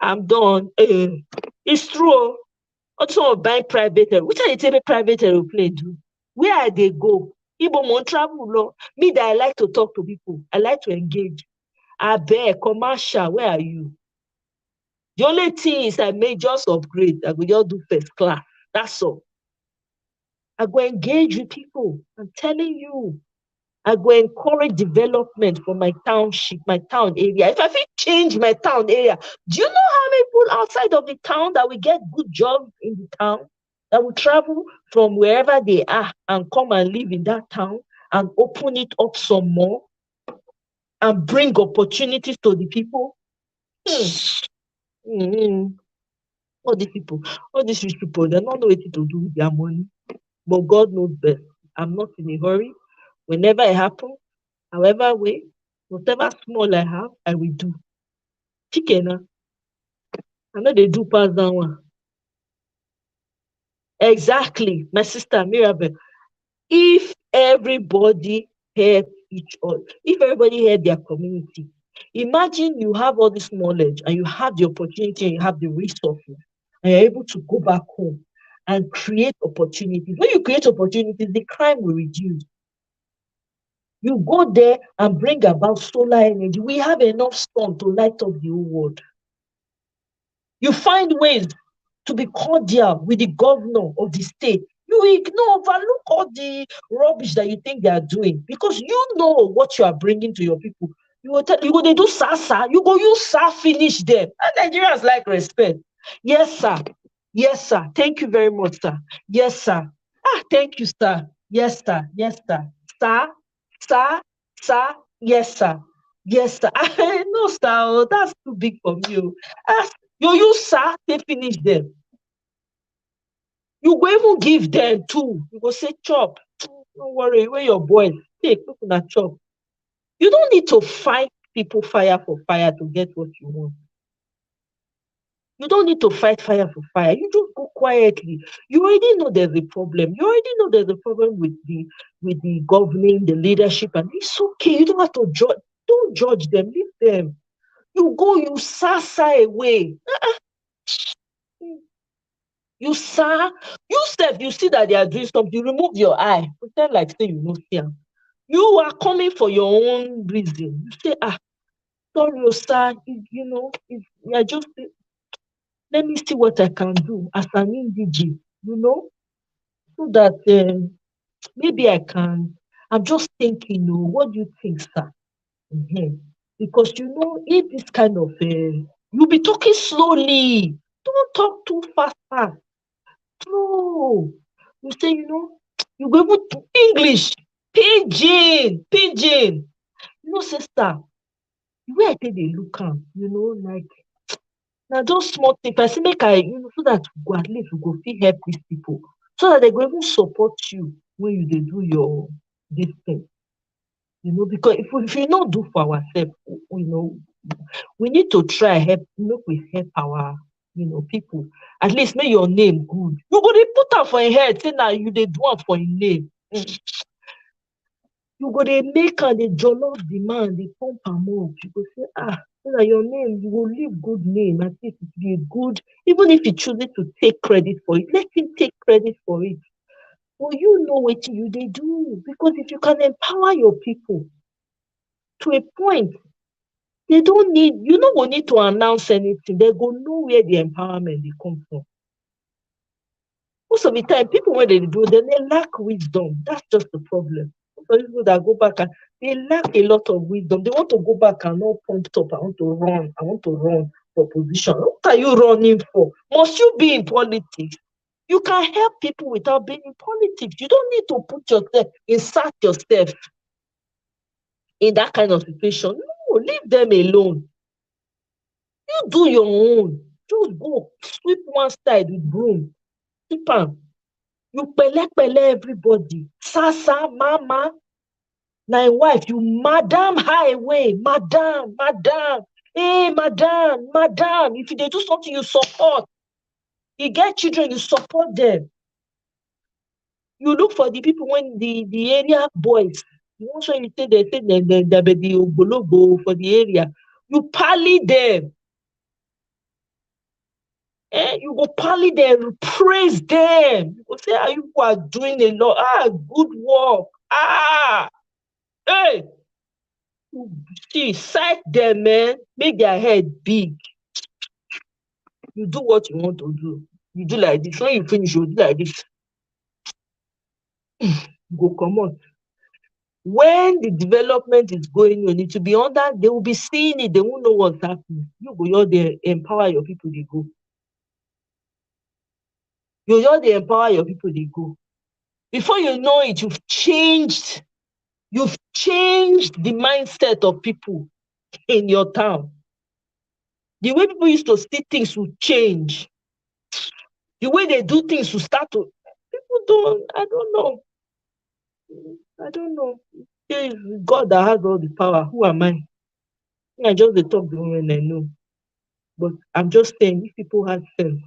I'm done. It's true. Oh. Also, buy private. Which are they take private aeroplane do? Where are they go? Ibo mon travel lo. Me that I like to talk to people. I like to engage. I beg commercial. Where are you? The only thing is I may just upgrade. I will just do first class. That's all. I go engage with people. I'm telling you. I go encourage development for my township, my town area. If I fit change my town area, do you know how many people outside of the town that will get good jobs in the town, that will travel from wherever they are and come and live in that town and open it up some more and bring opportunities to the people? Mm. All these people, all these rich people, they don't know what to do with their money. But God knows best. I'm not in a hurry. Whenever it happens, however way, whatever small I have, I will do. Chicken, I know they do pass that one. Exactly, my sister Mirabel. If everybody help each other, if everybody help their community, imagine you have all this knowledge and you have the opportunity and you have the resources and you're able to go back home and create opportunities. When you create opportunities, the crime will reduce. You go there and bring about solar energy. We have enough sun to light up the whole world. You find ways to be cordial with the governor of the state. You ignore, overlook all the rubbish that you think they are doing because you know what you are bringing to your people. You go, they do sasa. You go use sa finish them. And Nigerians like respect. Yes, sir. Yes, sir. Thank you very much, sir. Yes, sir. Thank you, sir. Yes, sir. Yes, sir. Sir, sir, sir. Yes, sir. Yes, sir. No, sir. Oh, that's too big for me. Oh. You use sir, they finish them. You go even give them too. You go say chop. Don't worry, where your boys take people na chop. You don't need to fight people fire for fire to get what you want. You don't need to fight fire for fire. You just go quietly. You already know there's a problem. You already know there's a problem with the governing, the leadership, and it's okay. You don't have to judge. Don't judge them. Leave them. You go, you sasa away. You sir, you step, you see that they are doing something, you remove your eye, pretend like say you no see am. You are coming for your own reason. You say, sorry, sir, you are just let me see what I can do as an indigene, so that maybe I can. I'm just thinking, what do you think, sir? Mhm. Because if this kind of you'll be talking slowly. Don't talk too fast. No. You say, you go even to English. Pidgin. Sister, the way I take dey look am, like na just small thing. If I say make I, so that we go at least we go fit help these people. So that they go even support you when you dey do your this thing. Because if we not do for ourselves, we need to try help, make we help our, people. At least make your name good. You go dey put am for im head say na you dey do am for im name. You go dey make am dey jollof the man, dey pump am up. You go say, so that your name, you go leave good name. At least it be a good, even if he chooses to take credit for it, let him take credit for it. But you know wetin you dey do. Because if you can empower your people to a point, they don't need, you no go need to announce anything. They go know where the empowerment dey come from. Most of the time, people when they do, they lack wisdom. That's just the problem. For people that go back and they lack a lot of wisdom. They want to go back and not pumped up. I want to run. I want to run for position. What are you running for? Must you be in politics? You can help people without being in politics. You don't need to put yourself, insert yourself in that kind of situation. No, leave them alone. You do your own. Just go sweep one side with broom. Sweep am. You pele everybody. Sasa, mama. Na im wife, you madam highway. Madam. Hey, madam. If they do something, you support. You get children, you support them. You look for the people when the area boys. You want sure you say they be the ogologo for the area. You pally them. You go pally them, praise them. You go say, you are doing a lot. Good work. Hey, see, sight them, man. Make their head big. You do what you want to do. You do like this. When you finish, you do like this. You go come on. When the development is going on, it will be under, they will be seeing it, they won't know what's happening. You go, you're there, empower your people, they go. You're there, empower your people, they go. Before you know it, you've changed the mindset of people in your town. The way people used to see things will change. The way they do things will start to, I don't know. It's God that has all the power. Who am I? I just the talk the when I know. But I'm just saying, if people have sense,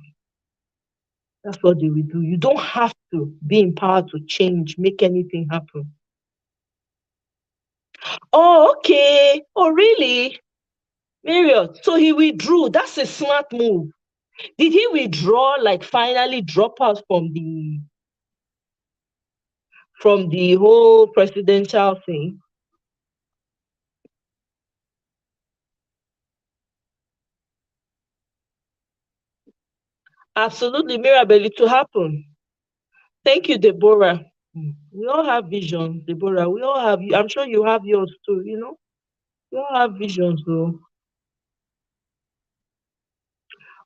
that's what they will do. You don't have to be empowered to change, make anything happen. Oh, okay. Oh, really? Marriott. So he withdrew. That's a smart move. Did he withdraw, like finally drop out from the whole presidential thing? Absolutely, Mirabelle, to happen. Thank you, Deborah. We all have visions, Deborah. We all have. I'm sure you have yours too. We all have visions, though.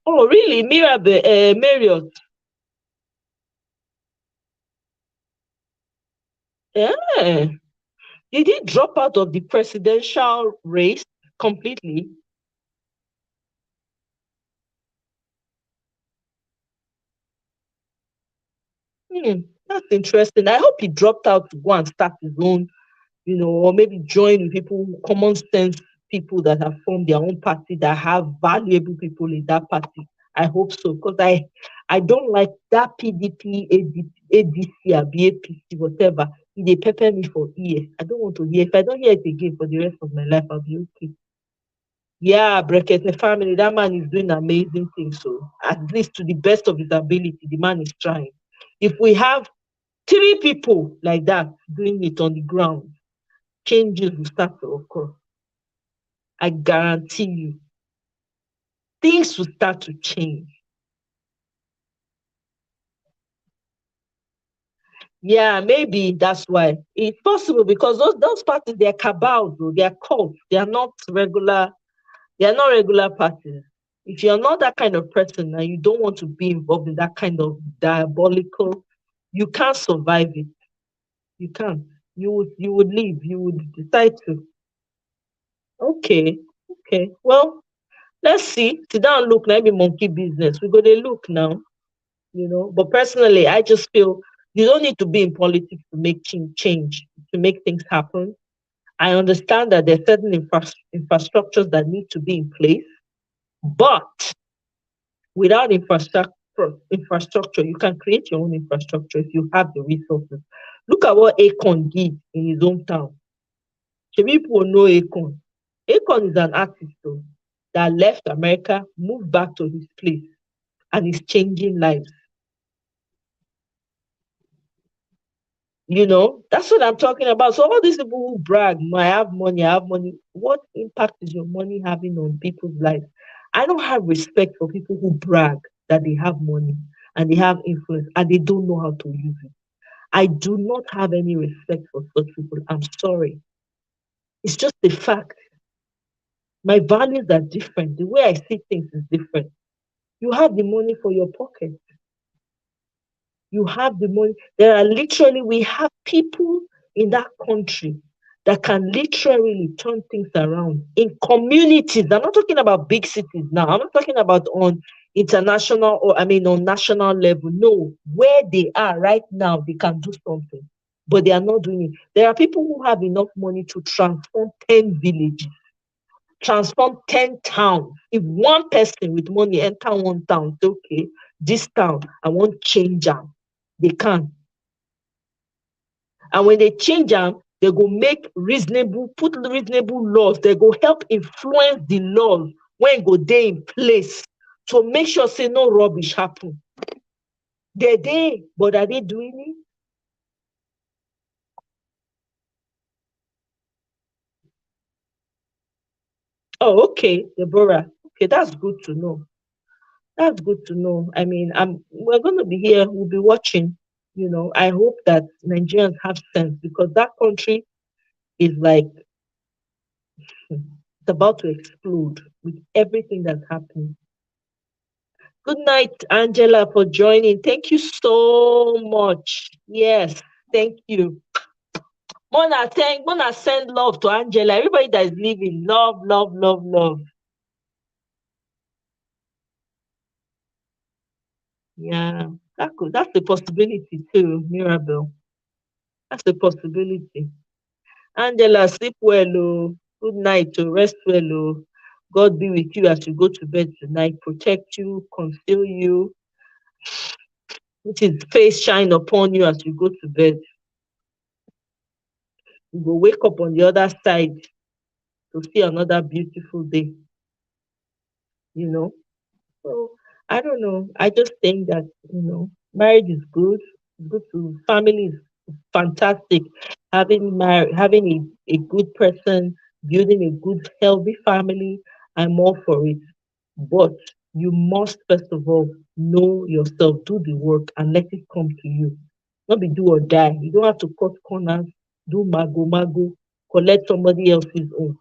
Oh, really, Mirabelle, Marriott? Yeah. Did he drop out of the presidential race completely? That's interesting. I hope he dropped out to go and start his own, or maybe join with people, common sense people that have formed their own party, that have valuable people in that party. I hope so, because I don't like that PDP, ADC, or BAPC, whatever. They pepper me for ear. I don't want to hear. If I don't hear it again for the rest of my life, I'll be okay. Yeah, Brekete family, that man is doing amazing things. So, at least to the best of his ability, the man is trying. If we have three people like that doing it on the ground, changes will start to occur. I guarantee you, things will start to change. Yeah, maybe that's why. It's possible because those parties, they're cabals, though, they're cults, they are not regular parties. If you're not that kind of person and you don't want to be involved in that kind of diabolical, you can't survive it. You can't. You would leave. You would decide to. Okay. Okay. Well, let's see. Sit down and look, let me monkey business. We go to look now. But personally, I just feel you don't need to be in politics to make change, to make things happen. I understand that there's certain infrastructures that need to be in place, but without infrastructure, you can create your own infrastructure if you have the resources. Look at what Akon did in his hometown. People know Akon. Akon is an artist though, that left America, moved back to his place, and is changing lives. That's what I'm talking about. So all these people who brag, I have money, I have money. What impact is your money having on people's lives? I don't have respect for people who brag that they have money and they have influence and they don't know how to use it. I do not have any respect for such people. I'm sorry. It's just a fact. My values are different. The way I see things is different. You have the money for your pocket. You have the money. We have people in that country that can literally turn things around in communities. I'm not talking about big cities now. I'm not talking about on international or, on national level. No, where they are right now, they can do something, but they are not doing it. There are people who have enough money to transform 10 villages, transform 10 towns. If one person with money enter one town, say, okay, this town, I want change them. They can. And when they change them, they go put reasonable laws. They go help influence the laws when go they in place to make sure say no rubbish happen. They're there, but are they doing it? Oh, okay, Deborah. Okay, that's good to know. That's good to know. We're gonna be here, we'll be watching. I hope that Nigerians have sense because that country is like it's about to explode with everything that's happening. Good night, Angela, for joining. Thank you so much. Yes, thank you. Mona send love to Angela. Everybody that is living, love, love, love, love. Yeah, that's the possibility too, Mirabel. That's the possibility. Angela, sleep well, oh. Good night, oh. Rest well, oh. God be with you as you go to bed tonight. Protect you, conceal you. Let his face shine upon you as you go to bed. You will wake up on the other side to see another beautiful day, you know. So I don't know. I just think that, marriage is good. Good to family is fantastic. Having a good person, building a good, healthy family, I'm all for it. But you must first of all know yourself, do the work and let it come to you. Not be do or die. You don't have to cut corners, do mago, collect somebody else's own.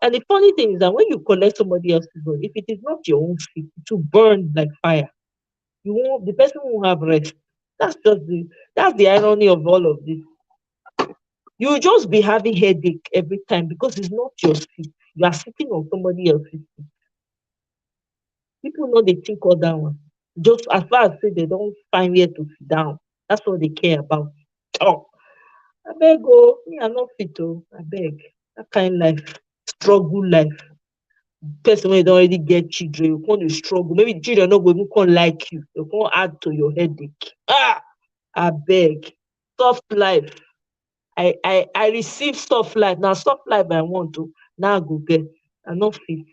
And the funny thing is that when you collect somebody else's own, if it is not your own feet, it will burn like fire. The person won't have rest. That's the irony of all of this. You will just be having headache every time because it's not your seat. You are sitting on somebody else's seat. People know they think all that one. Just as far as say they don't find where to sit down. That's what they care about. Oh, I beg, oh, me, I not fit, oh, I beg. That kind life, struggle life. Person when you don't already get children, you can't struggle. Maybe the children not going to like you. You can't add to your headache. Ah, I beg. Soft life. I receive soft life. Now soft life I want to. Now I go get. I not fit.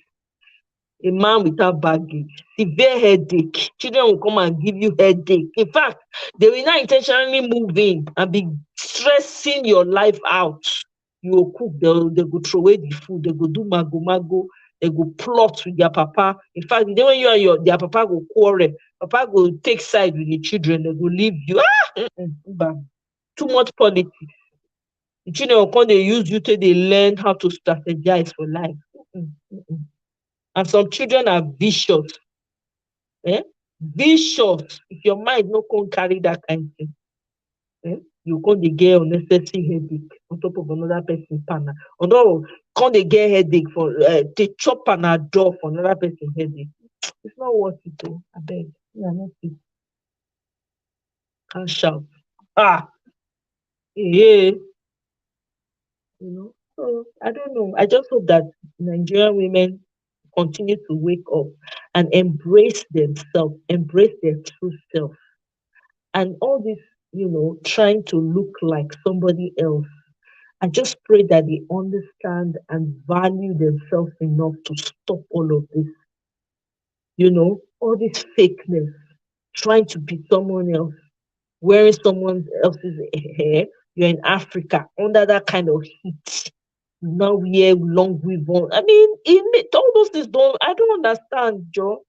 A man without baggage, severe headache. Children will come and give you headache. In fact, they will not intentionally move in and be stressing your life out. You will cook, they go throw away the food, they go do mago mago, they go plot with their papa. In fact, the day when you and their papa go quarrel, papa go take side with the children, they go leave you. Too much politics. The children will come, they use you till they learn how to strategize for life. And some children are vicious. Vicious. If your mind no can carry that kind of thing, you can't get unnecessary headache on top of another person's partner. Although can't they get headache for they chop Panadol for another person's headache. It's not worth it though. I beg. Yeah, not it. Can't shout. Ah, yeah. So I don't know. I just hope that Nigerian women continue to wake up and embrace themselves, embrace their true self. And all this, trying to look like somebody else. I just pray that they understand and value themselves enough to stop all of this. All this fakeness, trying to be someone else, wearing someone else's hair. You're in Africa under that kind of heat. Now wear long weave on. I mean, all those things I don't understand, Joe.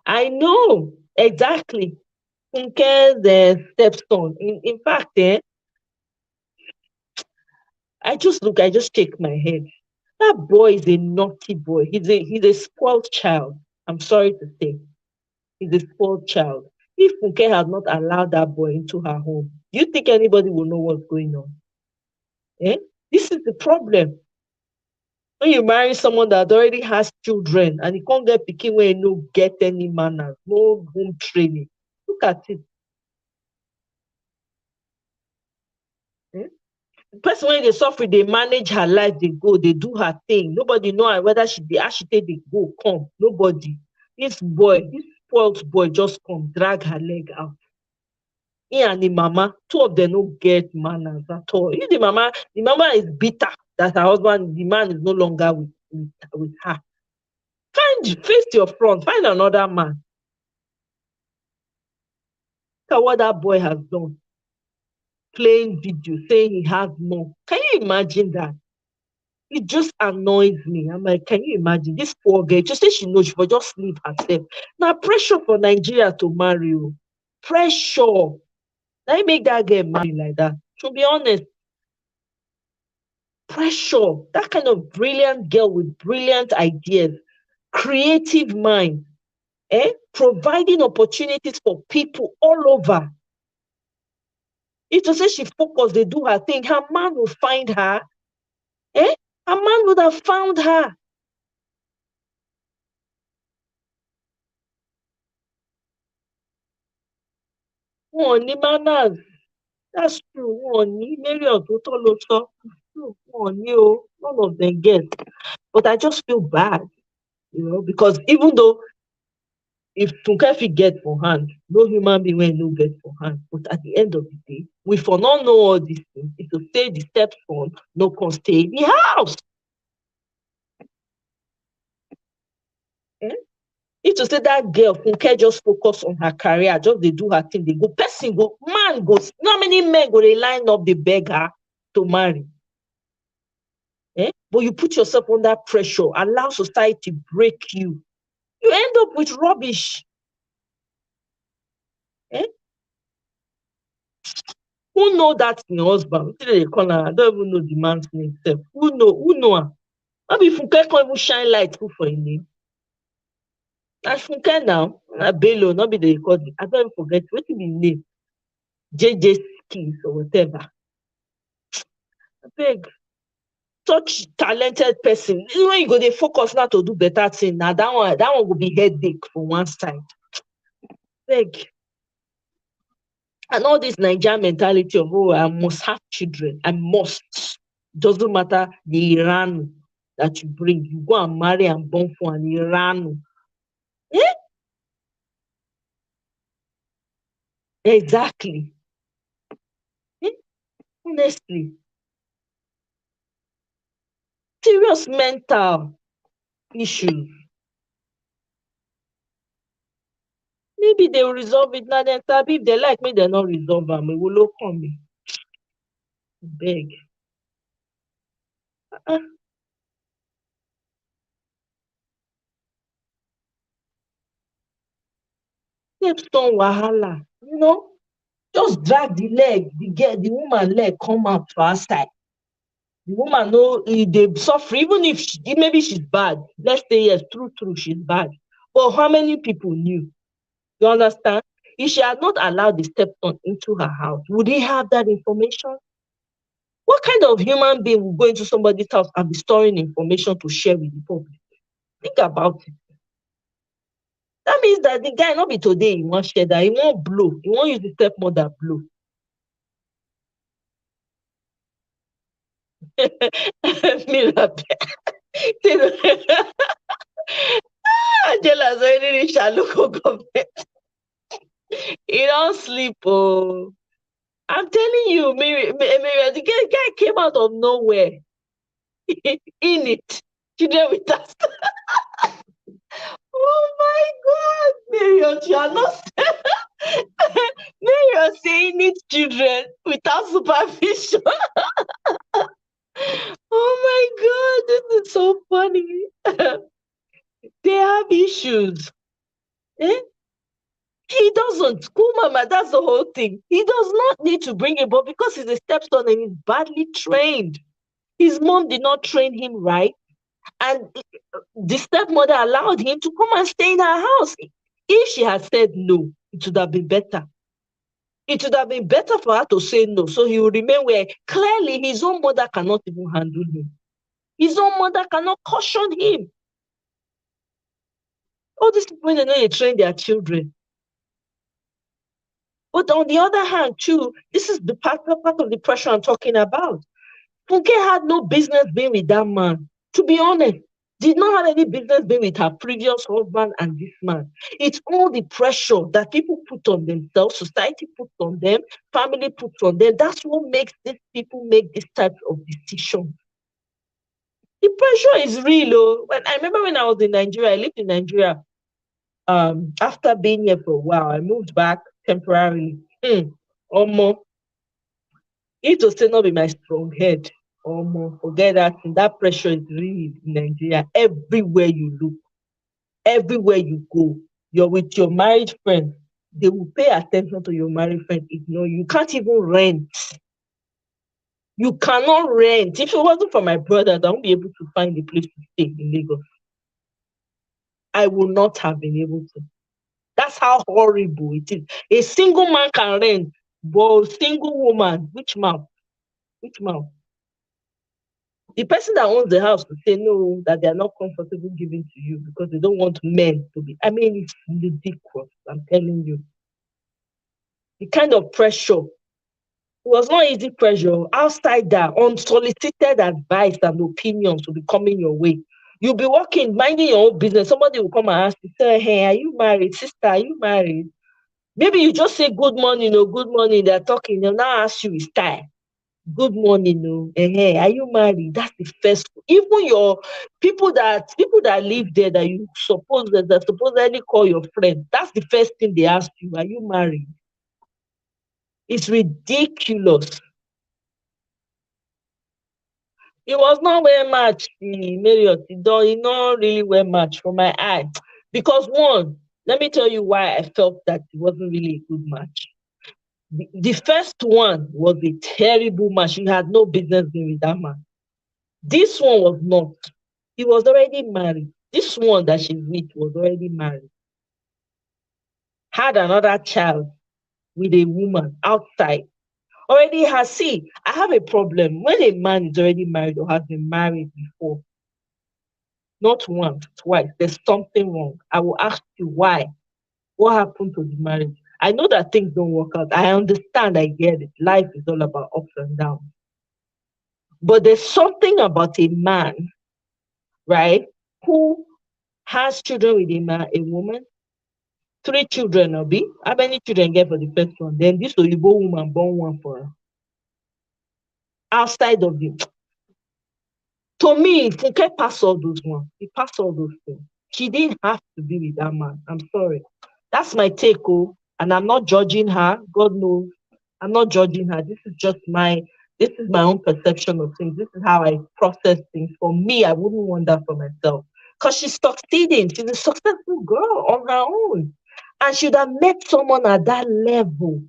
I know exactly. Funke's stepson. In fact, I just shake my head. That boy is a naughty boy. He's a spoiled child. I'm sorry to say. He's a spoiled child. If Funke had not allowed that boy into her home, do you think anybody will know what's going on? This is the problem. When you marry someone that already has children and you can't get picking where you no get any manners, no home training. Look at it. The person when they suffer, they manage her life, they go, they do her thing. Nobody know whether she take they go, come. Nobody. This spoiled boy just come, drag her leg out. He and the mama, two of them no get manners at all. If the mama is bitter that her husband, the man is no longer with her. Face your front, find another man. Look at what that boy has done. Playing video, saying he has more. Can you imagine that? It just annoys me. I'm like, can you imagine this poor girl? Just say she knows she will just leave herself. Now pressure for Nigeria to marry you. Pressure. Now make that girl marry like that. To be honest, pressure. That kind of brilliant girl with brilliant ideas, creative mind, providing opportunities for people all over. If to say she focus, they do her thing, her man will find her. Her man would have found her. Wọn ní manners. That's true. Wọn ní Mariam tó tọ́ ló sọ. Wọn ní o. None of them get. But I just feel bad, because even though if Funke fit get for hand, no human being will no get for hand. But at the end of the day, we for not know all these things. If to say the stepson no can stay in the house. If to say that girl Funke just focus on her career, just they do her thing, they go, person go, man goes. How many men go they line up, they beg her to marry? But you put yourself under pressure, allow society break you. You end up with rubbish. Who know that your husband? They call her, I don't even know the man's name. Who know her? Maybe Funke can't even shine light for him name. As Funke now, Bello, not be the recording. I don't even forget what is his name. JJ Skills or whatever. I beg. Such talented person. When you go, they focus now to do better thing. Now that one will be headache for one side. Beg. And all this Nigerian mentality of, oh, I must have children. I must. Doesn't matter the Iran that you bring. You go and marry and born for an Iran. Yeah, exactly. Yeah, honestly. Serious mental issues. Maybe they will resolve it now. Then Sabi, if they like me, they not resolve them. We will look on me. Beg. Uh, Stepstone wahala. Just drag the leg, the woman leg come out for outside. The woman no they suffer, even if maybe she's bad. Let's say yes, true, she's bad. But how many people knew? You understand? If she had not allowed the stepson into her house, would he have that information? What kind of human being will go into somebody's house and be storing information to share with the public? Think about it. That means that the guy not be today he won't share that, he won't blow, he won't use the stepmother blow. Mirabel. Angela's already reached her local government. He don't sleep. Oh, I'm telling you, Mary, the guy came out of nowhere. In it. Children with us. Oh my God, Marion, you are not. Marion saying it, children without supervision. Oh my God, this is so funny. They have issues. Eh? He doesn't. Cool, mama, that's the whole thing. He does not need to bring it, but because he's a stepson and he's badly trained. His mom did not train him right, and the stepmother allowed him to come and stay in her house. If she had said no, it would have been better. It would have been better for her to say no, so he would remain where clearly his own mother cannot even handle him. His own mother cannot caution him. All these people, they know they train their children. But on the other hand, too, this is the part of the pressure I'm talking about. Funke had no business being with that man. To be honest, did not have any business being with her previous husband and this man. It's all the pressure that people put on themselves, society puts on them, family puts on them. That's what makes these people make this type of decision. The pressure is real. Oh. When I remember when I was in Nigeria, I lived in Nigeria. After being here for a while, I moved back temporarily. Almost. It will still not be my strong head. Forget that. That pressure is real in Nigeria. Everywhere you look, everywhere you go, you're with your married friend. They will pay attention to your married friend. Ignore you. You can't even rent. You cannot rent. If it wasn't for my brothers, I won't be able to find a place to stay in Lagos. I will not have been able to. That's how horrible it is. A single man can rent, but a single woman, which mouth? Which mouth? The person that owns the house will say no, that they are not comfortable giving to you because they don't want men to be. I mean, it's ridiculous. I'm telling you. The kind of pressure. It was not easy pressure. Outside that, unsolicited advice and opinions will be coming your way. You'll be working, minding your own business. Somebody will come and ask you, say, hey, are you married? Sister, are you married? Maybe you just say good morning, good morning. They're talking. They'll now ask you, is time. Good morning, are you married? That's the first. Even your people that live there that you suppose that supposedly call your friend. That's the first thing they ask you. Are you married? It's ridiculous. It was not well matched, Marriott. It not really well matched for my eye. Because one, let me tell you why I felt that it wasn't really a good match. The first one was a terrible match. You had no business being with that man. This one was not. He was already married. This one that she's with was already married. Had another child with a woman outside. Already has, see, I have a problem. When a man is already married or has been married before, not once, twice, there's something wrong. I will ask you why. What happened to the marriage? I know that things don't work out. I understand, I get it. Life is all about ups and downs. But there's something about a man, right, who has children with a woman, three children, Obi. How many children get for the first one? Then this Oyibo woman born one for her. Outside of the, to me, Funke passed all those ones. He passed all those things. She didn't have to be with that man. I'm sorry. That's my take, oh, and I'm not judging her. God knows, I'm not judging her. This is my own perception of things. This is how I process things. For me, I wouldn't want that for myself. Because she's succeeding. She's a successful girl on her own. And should have met someone at that level.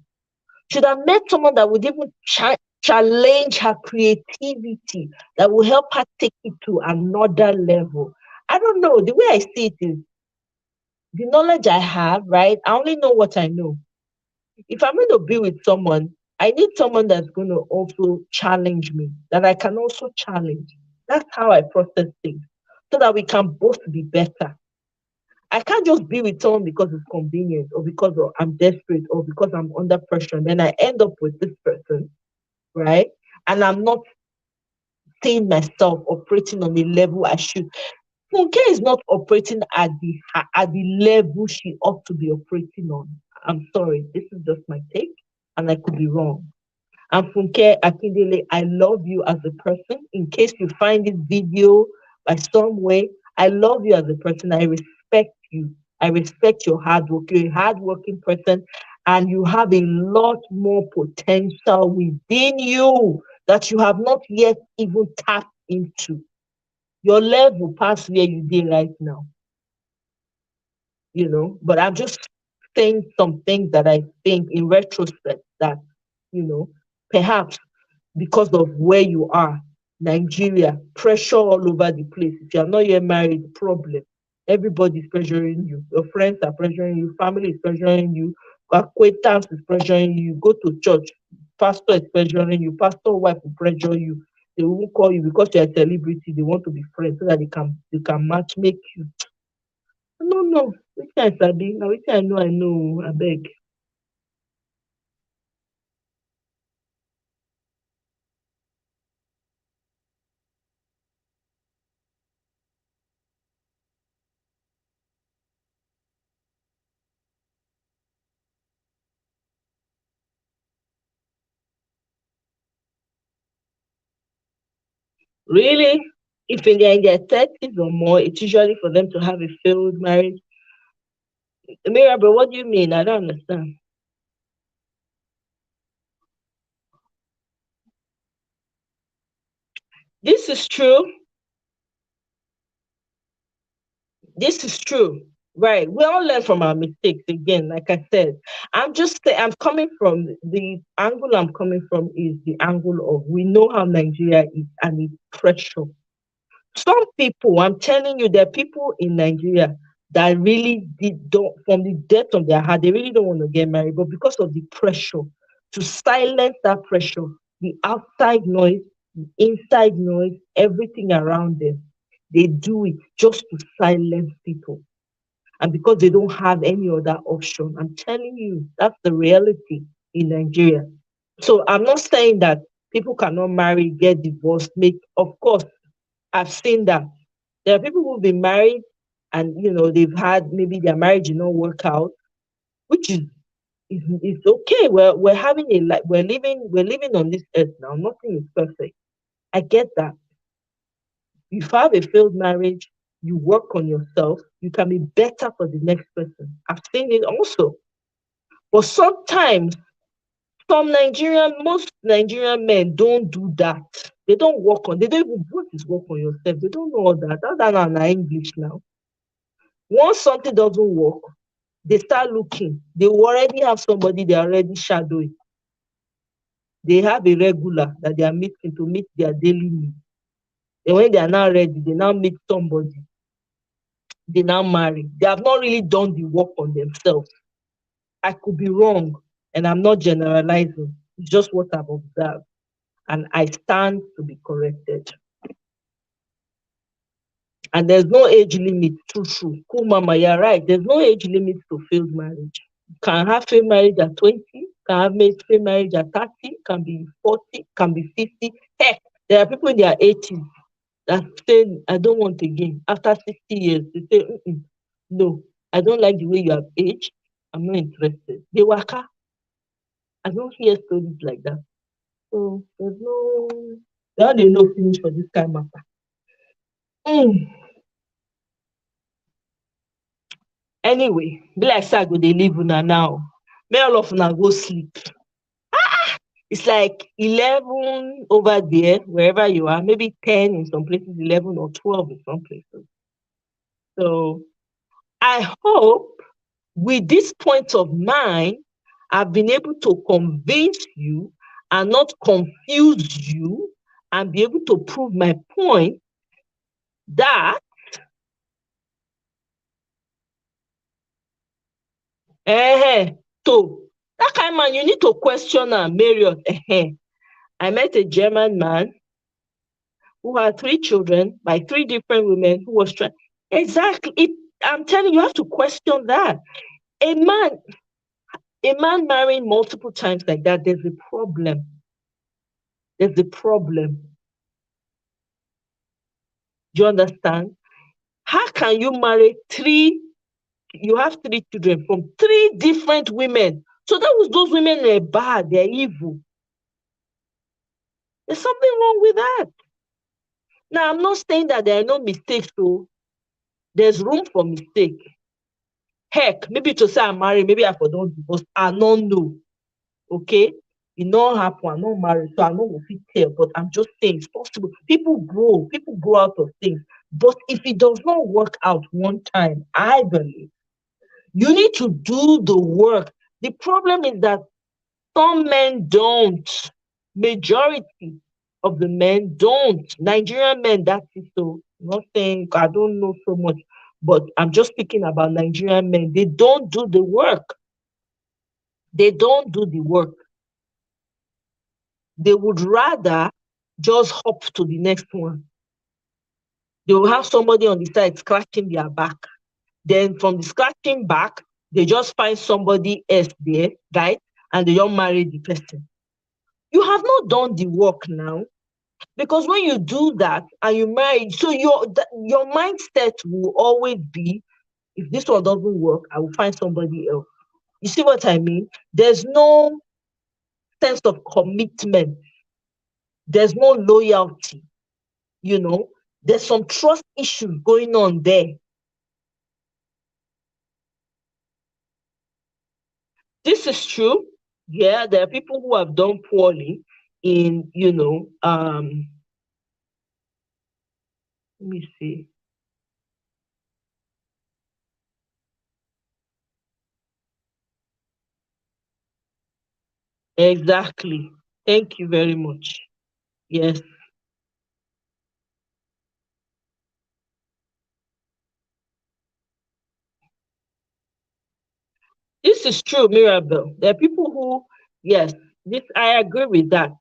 Should have met someone that would even challenge her creativity, that will help her take it to another level. I don't know. The way I see it is the knowledge I have, right? I only know what I know. If I'm going to be with someone, I need someone that's going to also challenge me, that I can also challenge. That's how I process things, so that we can both be better. I can't just be with someone because it's convenient, or because I'm desperate, or because I'm under pressure. And then I end up with this person, right? And I'm not seeing myself operating on the level I should. Funke is not operating at the level she ought to be operating on. I'm sorry, this is just my take, and I could be wrong. And Funke Akindele, I love you as a person. In case you find this video by some way, I love you as a person. I respect you. I respect your hard work. You're a hardworking person, and you have a lot more potential within you that you have not yet even tapped into. Your level past where you did right now, But I'm just saying some things that I think in retrospect that, you know, perhaps because of where you are, Nigeria, pressure all over the place. If you are not yet married, problem. Everybody's pressuring you. Your friends are pressuring you. Family is pressuring you. Acquaintance is pressuring you. Go to church. Pastor is pressuring you. Pastor wife will pressure you. They will call you because you're a celebrity. They want to be friends so that they can match make you. No, no. Which I sabi. Now which I know. I beg. Really? If they're in their 30s or more, it's usually for them to have a failed marriage. Mirabel, what do you mean? I don't understand. This is true. This is true. Right. We all learn from our mistakes again, like I said. I'm coming from the angle I'm coming from is the angle of we know how Nigeria is and it's pressure. Some people, I'm telling you, there are people in Nigeria that really don't, from the depth of their heart, they really don't want to get married, but because of the pressure, to silence that pressure, the outside noise, the inside noise, everything around them, they do it just to silence people. And because they don't have any other option, I'm telling you, that's the reality in Nigeria. So I'm not saying that people cannot marry, get divorced, of course, I've seen that. There are people who've been married and they've had maybe their marriage did not work out, which is okay. We're having a like we're living on this earth now. Nothing is perfect. I get that. If you have a failed marriage, you work on yourself, you can be better for the next person. I've seen it also. But sometimes most Nigerian men don't do that. They don't even what is work on yourself. They don't know all that. That's not English now. Once something doesn't work, they start looking. They already have somebody they are already shadowing. They have a regular that they are meeting to meet their daily needs. And when they are now ready, they now meet somebody. They now marry. They have not really done the work on themselves. I could be wrong, and I'm not generalizing. It's just what I've observed. And I stand to be corrected. And there's no age limit. True. Cool, mama, you're right. There's no age limit to failed marriage. Can have failed marriage at 20, can have made failed marriage at 30, can be 40, can be 50. Heck, there are people in their 80s that say, I don't want again. After 60 years, they say, no, I don't like the way you have aged. I'm not interested. They waka. I don't hear stories like that. So there's no, there they no finish for this kind of matter. Mm. Anyway, be like say I go dey leave una now. May all of una go sleep. It's like 11 over there, wherever you are, maybe 10 in some places, 11 or 12 in some places. So I hope with this point of mine, I've been able to convince you and not confuse you and be able to prove my point that so that kind of man, you need to question am, Marriott. I met a German man who had 3 children by 3 different women who was trying. Exactly. I'm telling you, you have to question that. A man, a man marrying multiple times like that, there's a problem. There's a problem. Do you understand? How can you marry three? You have 3 children from 3 different women. So that was those women are bad, they're evil. There's something wrong with that. Now, I'm not saying that there are no mistakes, so there's room for mistake. Heck, maybe to say I'm married, maybe I for don't divorce, I don't know. Okay? It not happen, I'm not married, so I know what it tell, but I'm just saying it's possible. People grow out of things. But if it does not work out one time, I believe you need to do the work. The problem is that some men don't. Majority of the men don't. Nigerian men, that's it. So, I'm not saying I don't know so much, but I'm just speaking about Nigerian men. They don't do the work. They don't do the work. They would rather just hop to the next one. They will have somebody on the side scratching their back. Then from the scratching back, they just find somebody else there, right? And they don't marry the person. You have not done the work now. Because when you do that and you marry, so your mindset will always be, if this one doesn't work, I will find somebody else. You see what I mean? There's no sense of commitment. There's no loyalty. You know, there's some trust issues going on there. This is true. Yeah, there are people who have done poorly in, let me see. Exactly. Thank you very much. Yes. This is true, Mirabel. There are people who, yes, this I agree with that,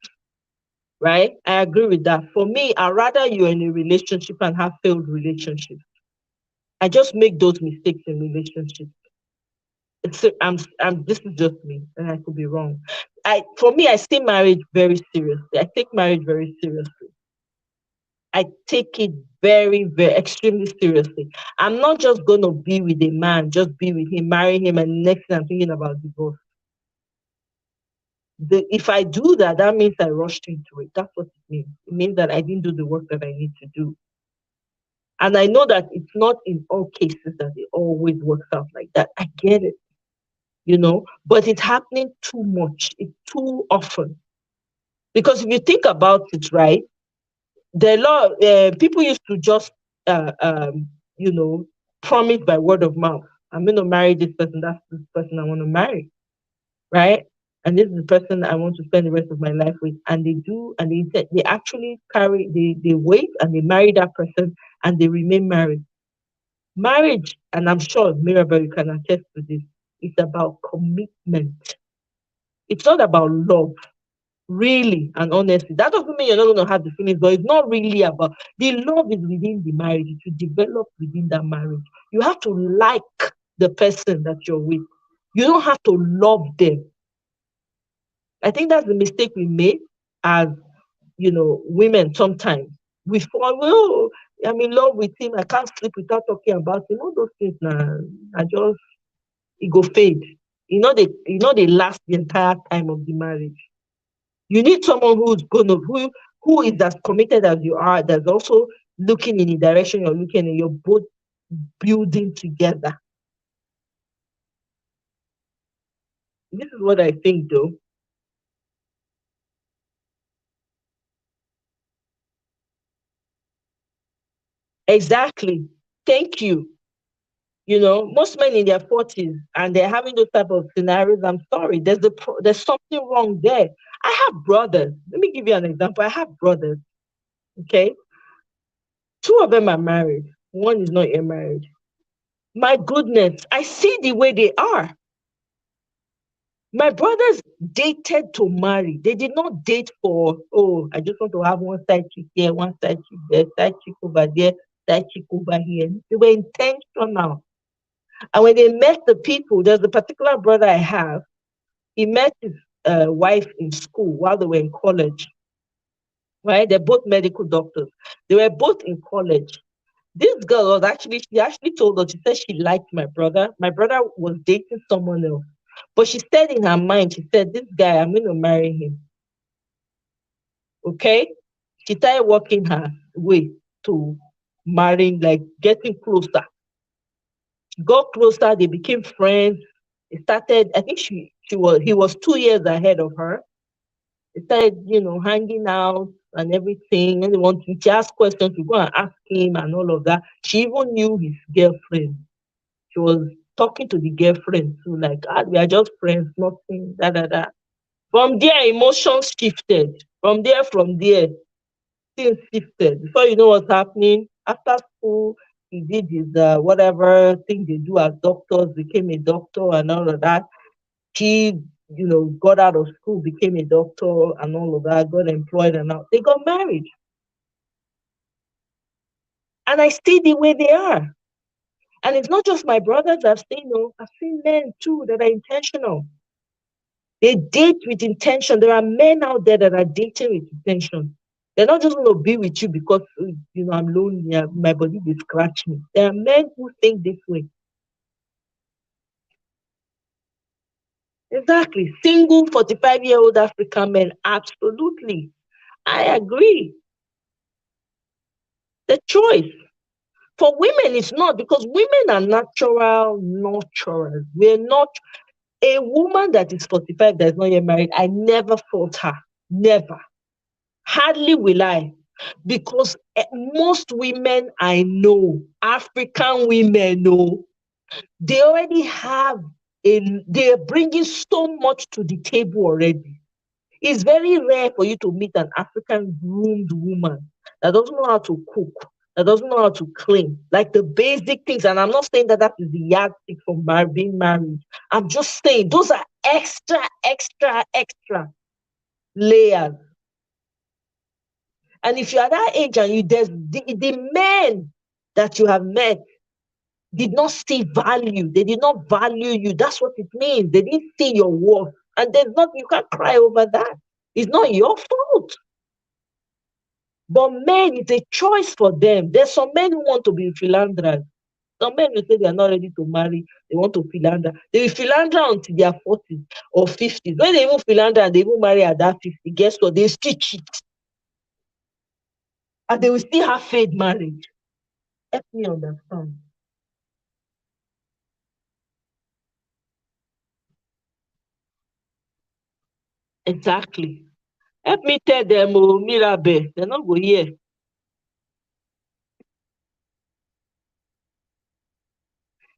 right? I agree with that. For me, I rather you're in a relationship and have failed relationships. I just make those mistakes in relationships. This is just me, and I could be wrong. For me, I see marriage very seriously. I take marriage very seriously. I take it very, very extremely seriously. I'm not just gonna be with a man, just be with him, marry him, and next thing I'm thinking about divorce. If I do that, that means I rushed into it. That's what it means. It means that I didn't do the work that I need to do. And I know that it's not in all cases that it always works out like that. I get it, but it's happening too much. It's too often. Because if you think about it, right, the law, people used to just, you know, promise by word of mouth. I'm going to marry this person. That's this person I want to marry, right? And this is the person I want to spend the rest of my life with. And they do, and they actually they wait and they marry that person and they remain married. Marriage, and I'm sure Mirabel, you can attest to this, it's about commitment. It's not about love, really and honestly. That doesn't mean you're not going to have the feelings, but it's not really about the love is within the marriage. It will develop within that marriage. You have to like the person that you're with. You don't have to love them. I think that's the mistake we make as women sometimes. We fall, well, I'm in love with him. I can't sleep without talking about him. All those things now, I just it go fade. They last the entire time of the marriage. You need someone who is as committed as you are, that's also looking in the direction you're looking, and you're both building together. This is what I think, though. Exactly. Thank you. Most men in their 40s and they're having those type of scenarios. I'm sorry, there's something wrong there. I have brothers. Let me give you an example. I have brothers. Okay, two of them are married. One is not yet married. My goodness, I see the way they are. My brothers dated to marry. They did not date for, oh, I just want to have one side chick here, one side chick there, side chick over there, side chick over here. They were intentional. And when they met the people, there's a particular brother I have. He met his wife in school while they were in college. Right? They're both medical doctors. They were both in college. This girl she actually told us, she said she liked my brother. My brother was dating someone else. But she said in her mind, she said, this guy, I'm going to marry him. Okay? She started working her way to marrying, like getting closer. Got closer, they became friends. It started, I think he was 2 years ahead of her. They started, hanging out and everything. And she asked questions, to go and ask him and all of that. She even knew his girlfriend. She was talking to the girlfriend too, like, we are just friends, nothing, da da da. From there, emotions shifted. From there, things shifted. Before you know what's happening, after school, he did his whatever thing they do as doctors, became a doctor and all of that. She, got out of school, became a doctor and all of that, got employed and now they got married. And I see the way they are. And it's not just my brothers I've seen men too that are intentional. They date with intention. There are men out there that are dating with intention. They're not just going to be with you because I'm lonely. My body will scratch me. There are men who think this way. Exactly. Single 45-year-old African men. Absolutely. I agree. The choice. For women, it's not, because women are natural nurturers. We're not a woman that is 45 that is not yet married. I never fault her. Never. Hardly will I. Because most women I know, African women know, they already have they're bringing so much to the table already. It's very rare for you to meet an African groomed woman that doesn't know how to cook, that doesn't know how to clean, like the basic things. And I'm not saying that that is the yardstick for being married. I'm just saying those are extra, extra, extra layers. And if you're that age and the men that you have met did not see value, they did not value you. That's what it means. They didn't see your worth. And you can't cry over that. It's not your fault. But men, it's a choice for them. There's some men who want to be philanderers. Some men will say they are not ready to marry, they want to philander. They will philander until their 40s or 50s. When they even philander and they even marry at that 50, guess what? They still cheat. And they will still have failed marriage. Help me understand. Exactly. Help me tell them, oh, Mirabel, they're not going here.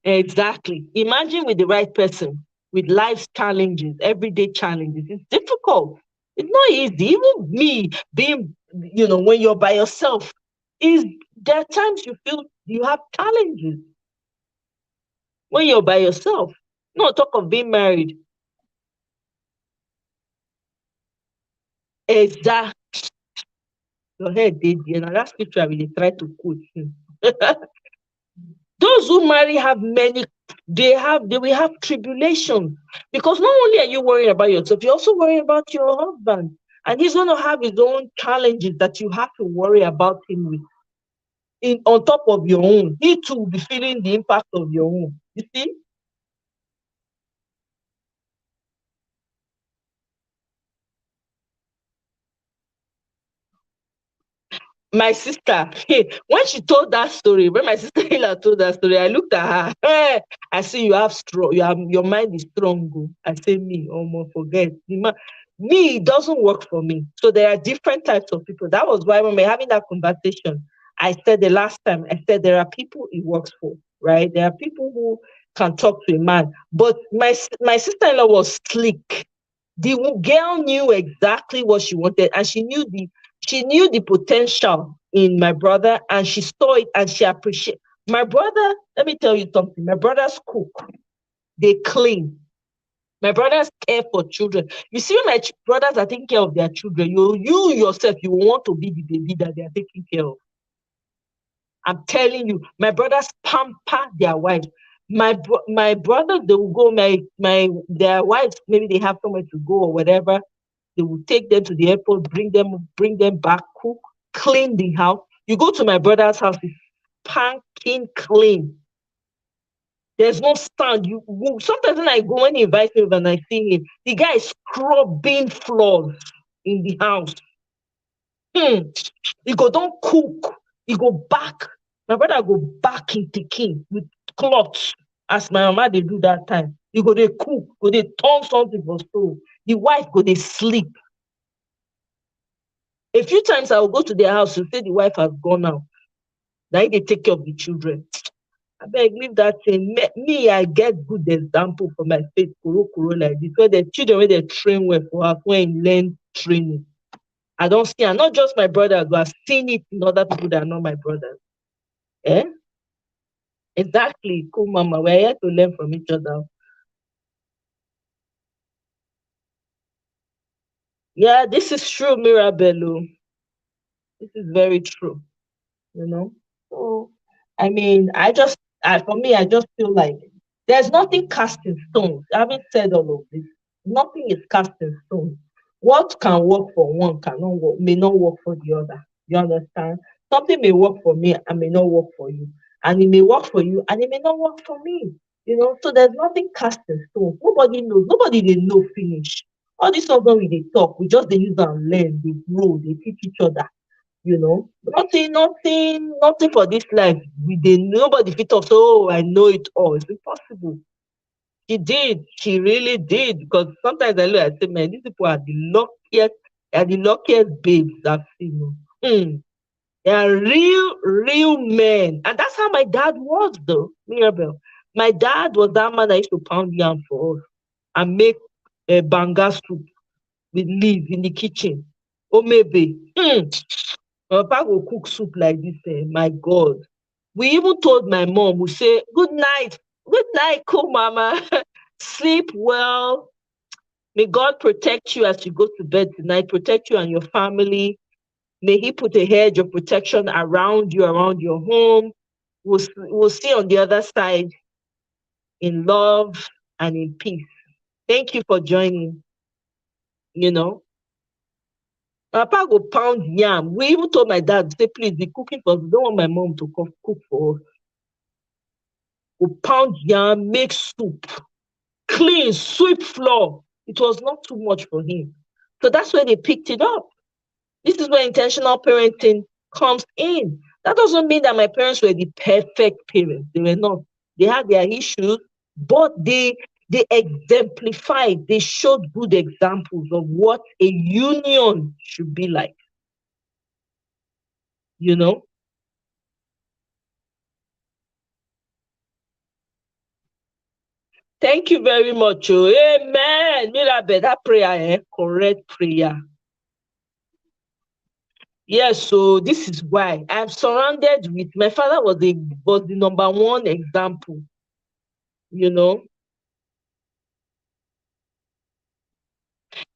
Exactly. Imagine with the right person, with life's challenges, everyday challenges. It's difficult. It's not easy. Even me being, when you're by yourself, is there are times you feel you have challenges when you're by yourself. No talk of being married. Exactly. Your head did, that scripture I really try to quote. Those who marry have many, they will have tribulation, because not only are you worrying about yourself, you're also worrying about your husband, and he's going to have his own challenges that you have to worry about him with. On top of your own, he too will be feeling the impact of your own. You see? My sister, when she told that story, when my sister Hila told that story, I looked at her. I say, you have strong, your mind is strong. I say, me, almost forget. Me, it doesn't work for me. So there are different types of people. That was why when we're having that conversation, I said the last time, I said there are people it works for, right? There are people who can talk to a man. But my sister-in-law was slick. The girl knew exactly what she wanted, and she knew the potential in my brother, and she saw it, and she appreciated my brother. Let me tell you something. My brothers cook, they clean. My brothers care for children. You see, when my brothers are taking care of their children, you yourself, you want to be the baby that they are taking care of. I'm telling you, my brothers pamper their wives. My brothers, they will go, their wives, maybe they have somewhere to go or whatever. They will take them to the airport, bring them back, cook, clean the house. You go to my brother's house, it's spanking clean. There's no stand. Sometimes when I go, when he invites me over and I see him, the guy is scrubbing floors in the house. He go don't cook. He go back. My brother go back in Peking with cloths, as my mama they do that time. He go they cook, go they turn something for stove. The wife go they sleep. A few times I will go to their house to say the wife has gone out. Now they take care of the children. I beg, leave that thing. Me, I get good example for my faith, kuro like this, where the children, when they train well for us, when learn training. I don't see, and not just my brother, but I've seen it in other people that are not my brothers. Eh? Exactly. Cool, mama. We're here to learn from each other. Yeah, this is true, Mirabello. This is very true. You know. So, I mean, for me, I just feel like there's nothing cast in stone. Having said all of this, nothing is cast in stone. What can work for one may not work for the other. You understand? Something may work for me and may not work for you, and it may work for you and it may not work for me. So there's nothing cast in stone. Nobody knows. Nobody they know finish. All this stuff when we they talk, we just they use and learn, they grow, they teach each other. Nothing for this life. Nobody fit us. Oh, I know it all. It's impossible. She did. She really did. Because sometimes I look, I say, man, these people are the luckiest babes I've seen. They are real, real men. And that's how my dad was, though, Mirabel. My dad was that man that used to pound yam for us and make a banga soup with leaves in the kitchen. Or maybe. My papa will cook soup like this, my God. We even told my mom, we say, good night, cool mama. Sleep well. May God protect you as you go to bed tonight, protect you and your family. May He put a hedge of protection around you, around your home. We'll see on the other side in love and in peace. Thank you for joining. You know, my papa go pound yam. We even told my dad, say, please be cooking for us. We don't want my mom to cook for us. Go pound yam, make soup, clean, sweep floor. It was not too much for him. So that's where they picked it up. This is where intentional parenting comes in. That doesn't mean that my parents were the perfect parents. They were not. They had their issues, but they exemplified, they showed good examples of what a union should be like. You know? Thank you very much. Oh, amen. Mirabel, that prayer, correct prayer. Yes, so this is why I'm surrounded with my father was the number one example, you know.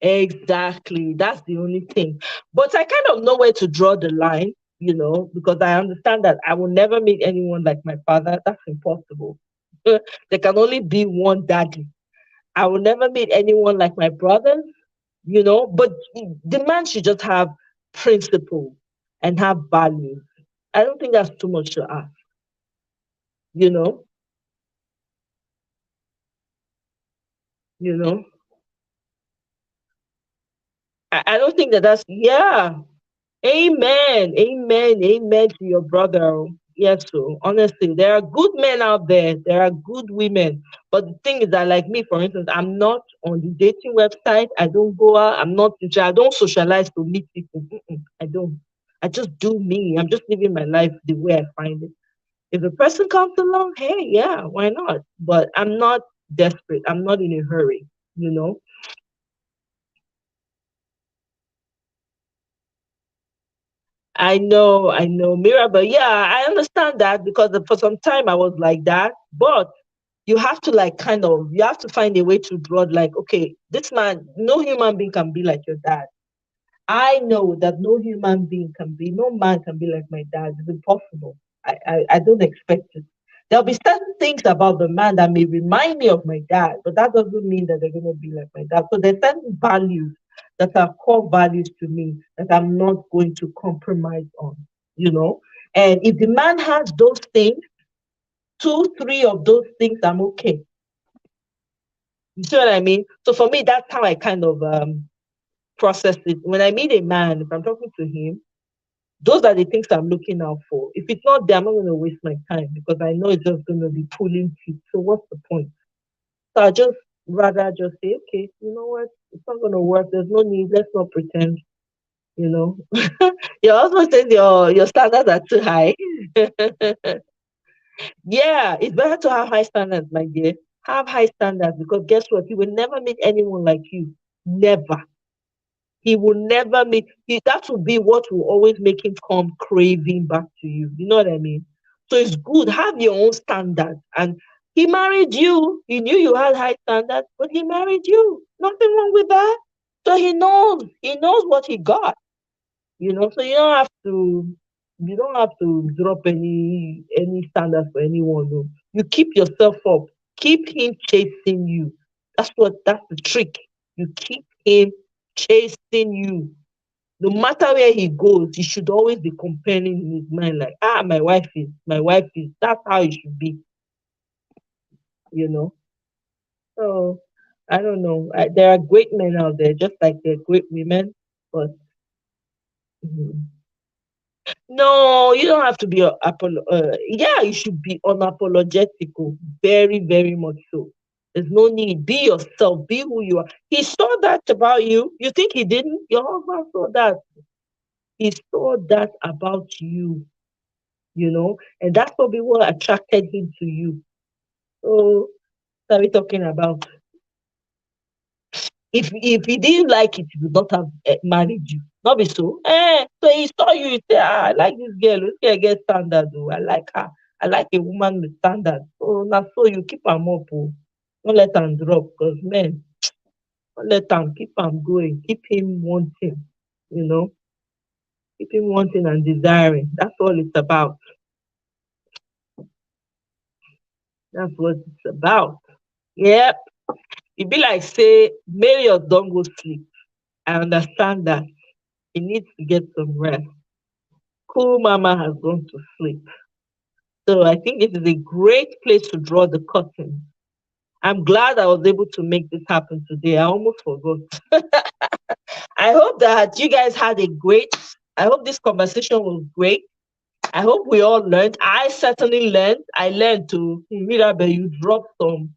Exactly. That's the only thing. But I kind of know where to draw the line, because I understand that I will never meet anyone like my father. That's impossible. There can only be one daddy. I will never meet anyone like my brothers, but the man should just have principle and have values. I don't think that's too much to ask, you know, you know. I don't think yeah. Amen. Amen. Amen to your brother. Yes, so honestly, there are good men out there. There are good women. But the thing is that, like me, for instance, I'm not on the dating website. I don't go out. I don't socialize to meet people. I don't. I just do me. I'm just living my life the way I find it. If a person comes along, hey, yeah, why not? But I'm not desperate. I'm not in a hurry, you know? I know, Mira, but yeah, I understand that because for some time I was like that. But you have to you have to find a way to draw like, okay, this man, no human being can be like your dad. I know that no man can be like my dad. It's impossible. I don't expect it. There'll be certain things about the man that may remind me of my dad, but that doesn't mean that they're going to be like my dad. So there's certain values that are core values to me that I'm not going to compromise on, you know? And if the man has those things, two, three of those things, I'm okay. You see what I mean? So for me, that's how I kind of process it. When I meet a man, if I'm talking to him, those are the things I'm looking out for. If it's not there, I'm not going to waste my time because I know it's just going to be pulling teeth. So what's the point? So I just rather just say, okay, you know what? It's not going to work. There's no need. Let's not pretend. You know, your husband says your standards are too high. Yeah, it's better to have high standards, my dear. Have high standards because guess what? You will never meet anyone like you. Never. He will never meet. That will be what will always make him come craving back to you. You know what I mean? So it's good. Have your own standards. And he married you. He knew you had high standards, but he married you. Nothing wrong with that. So he knows. He knows what he got. So you don't have to drop any standards for anyone. No. You keep yourself up. Keep him chasing you. That's the trick. You keep him chasing you. No matter where he goes, he should always be comparing in his mind, like, my wife is. That's how it should be, you know. So I don't know. There are great men out there, just like there are great women, but mm, no, you don't have to be yeah, you should be unapologetical. Very, very much so. There's no need. Be yourself. Be who you are. He saw that about you. You think he didn't? Your husband saw that. He saw that about you, and that's probably what attracted him to you. So, what are we talking about? If he didn't like it, he would not have married you. Not be so. So he saw you, he said, I like this girl. This girl get standard. Oh, I like her. I like a woman with standard. So now so you keep him up. Oh. Don't let him drop because men, don't let him keep him going. Keep him wanting, you know, keep him wanting and desiring. That's all it's about. That's what it's about. Yep. It be like say, Marriott don't go sleep. I understand that. He needs to get some rest. Cool Mama has gone to sleep. So I think this is a great place to draw the curtain. I'm glad I was able to make this happen today. I almost forgot. I hope that you guys had a great, I hope this conversation was great. I hope we all learned. I certainly learned. I learned to Mirabel, you dropped some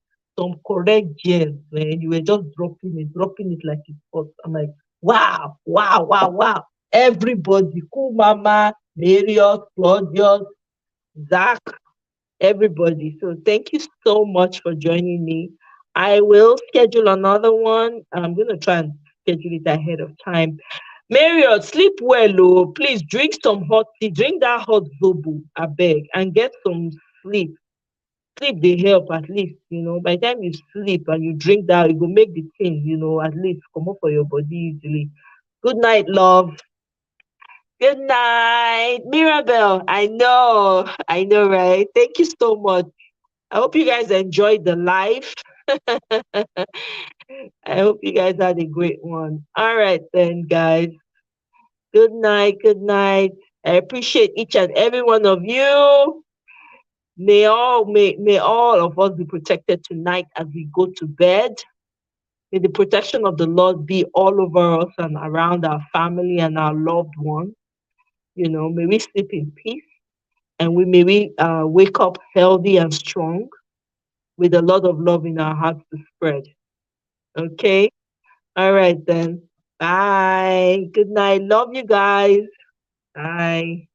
correct gems, man. You were just dropping it like it's hot. I'm like, wow, wow, wow, wow. Everybody, cool mama, Marriott, Claudius, Zach, everybody. So thank you so much for joining me. I will schedule another one. I'm gonna try and schedule it ahead of time. Marriott, sleep well, oh. Please drink some hot tea. Drink that hot zobo, I beg, and get some sleep. Sleep they help at least. By the time you sleep and you drink that, it will make the thing, at least come up for your body easily. Good night, love. Good night, Mirabel. I know, right? Thank you so much. I hope you guys enjoyed the live. I hope you guys had a great one. All right, then, guys. Good night. Good night. I appreciate each and every one of you. May all of us be protected tonight as we go to bed. May the protection of the Lord be all over us and around our family and our loved ones. May we sleep in peace, and we wake up healthy and strong with a lot of love in our hearts to spread. Okay? All right then. Bye. Good night. Love you guys. Bye.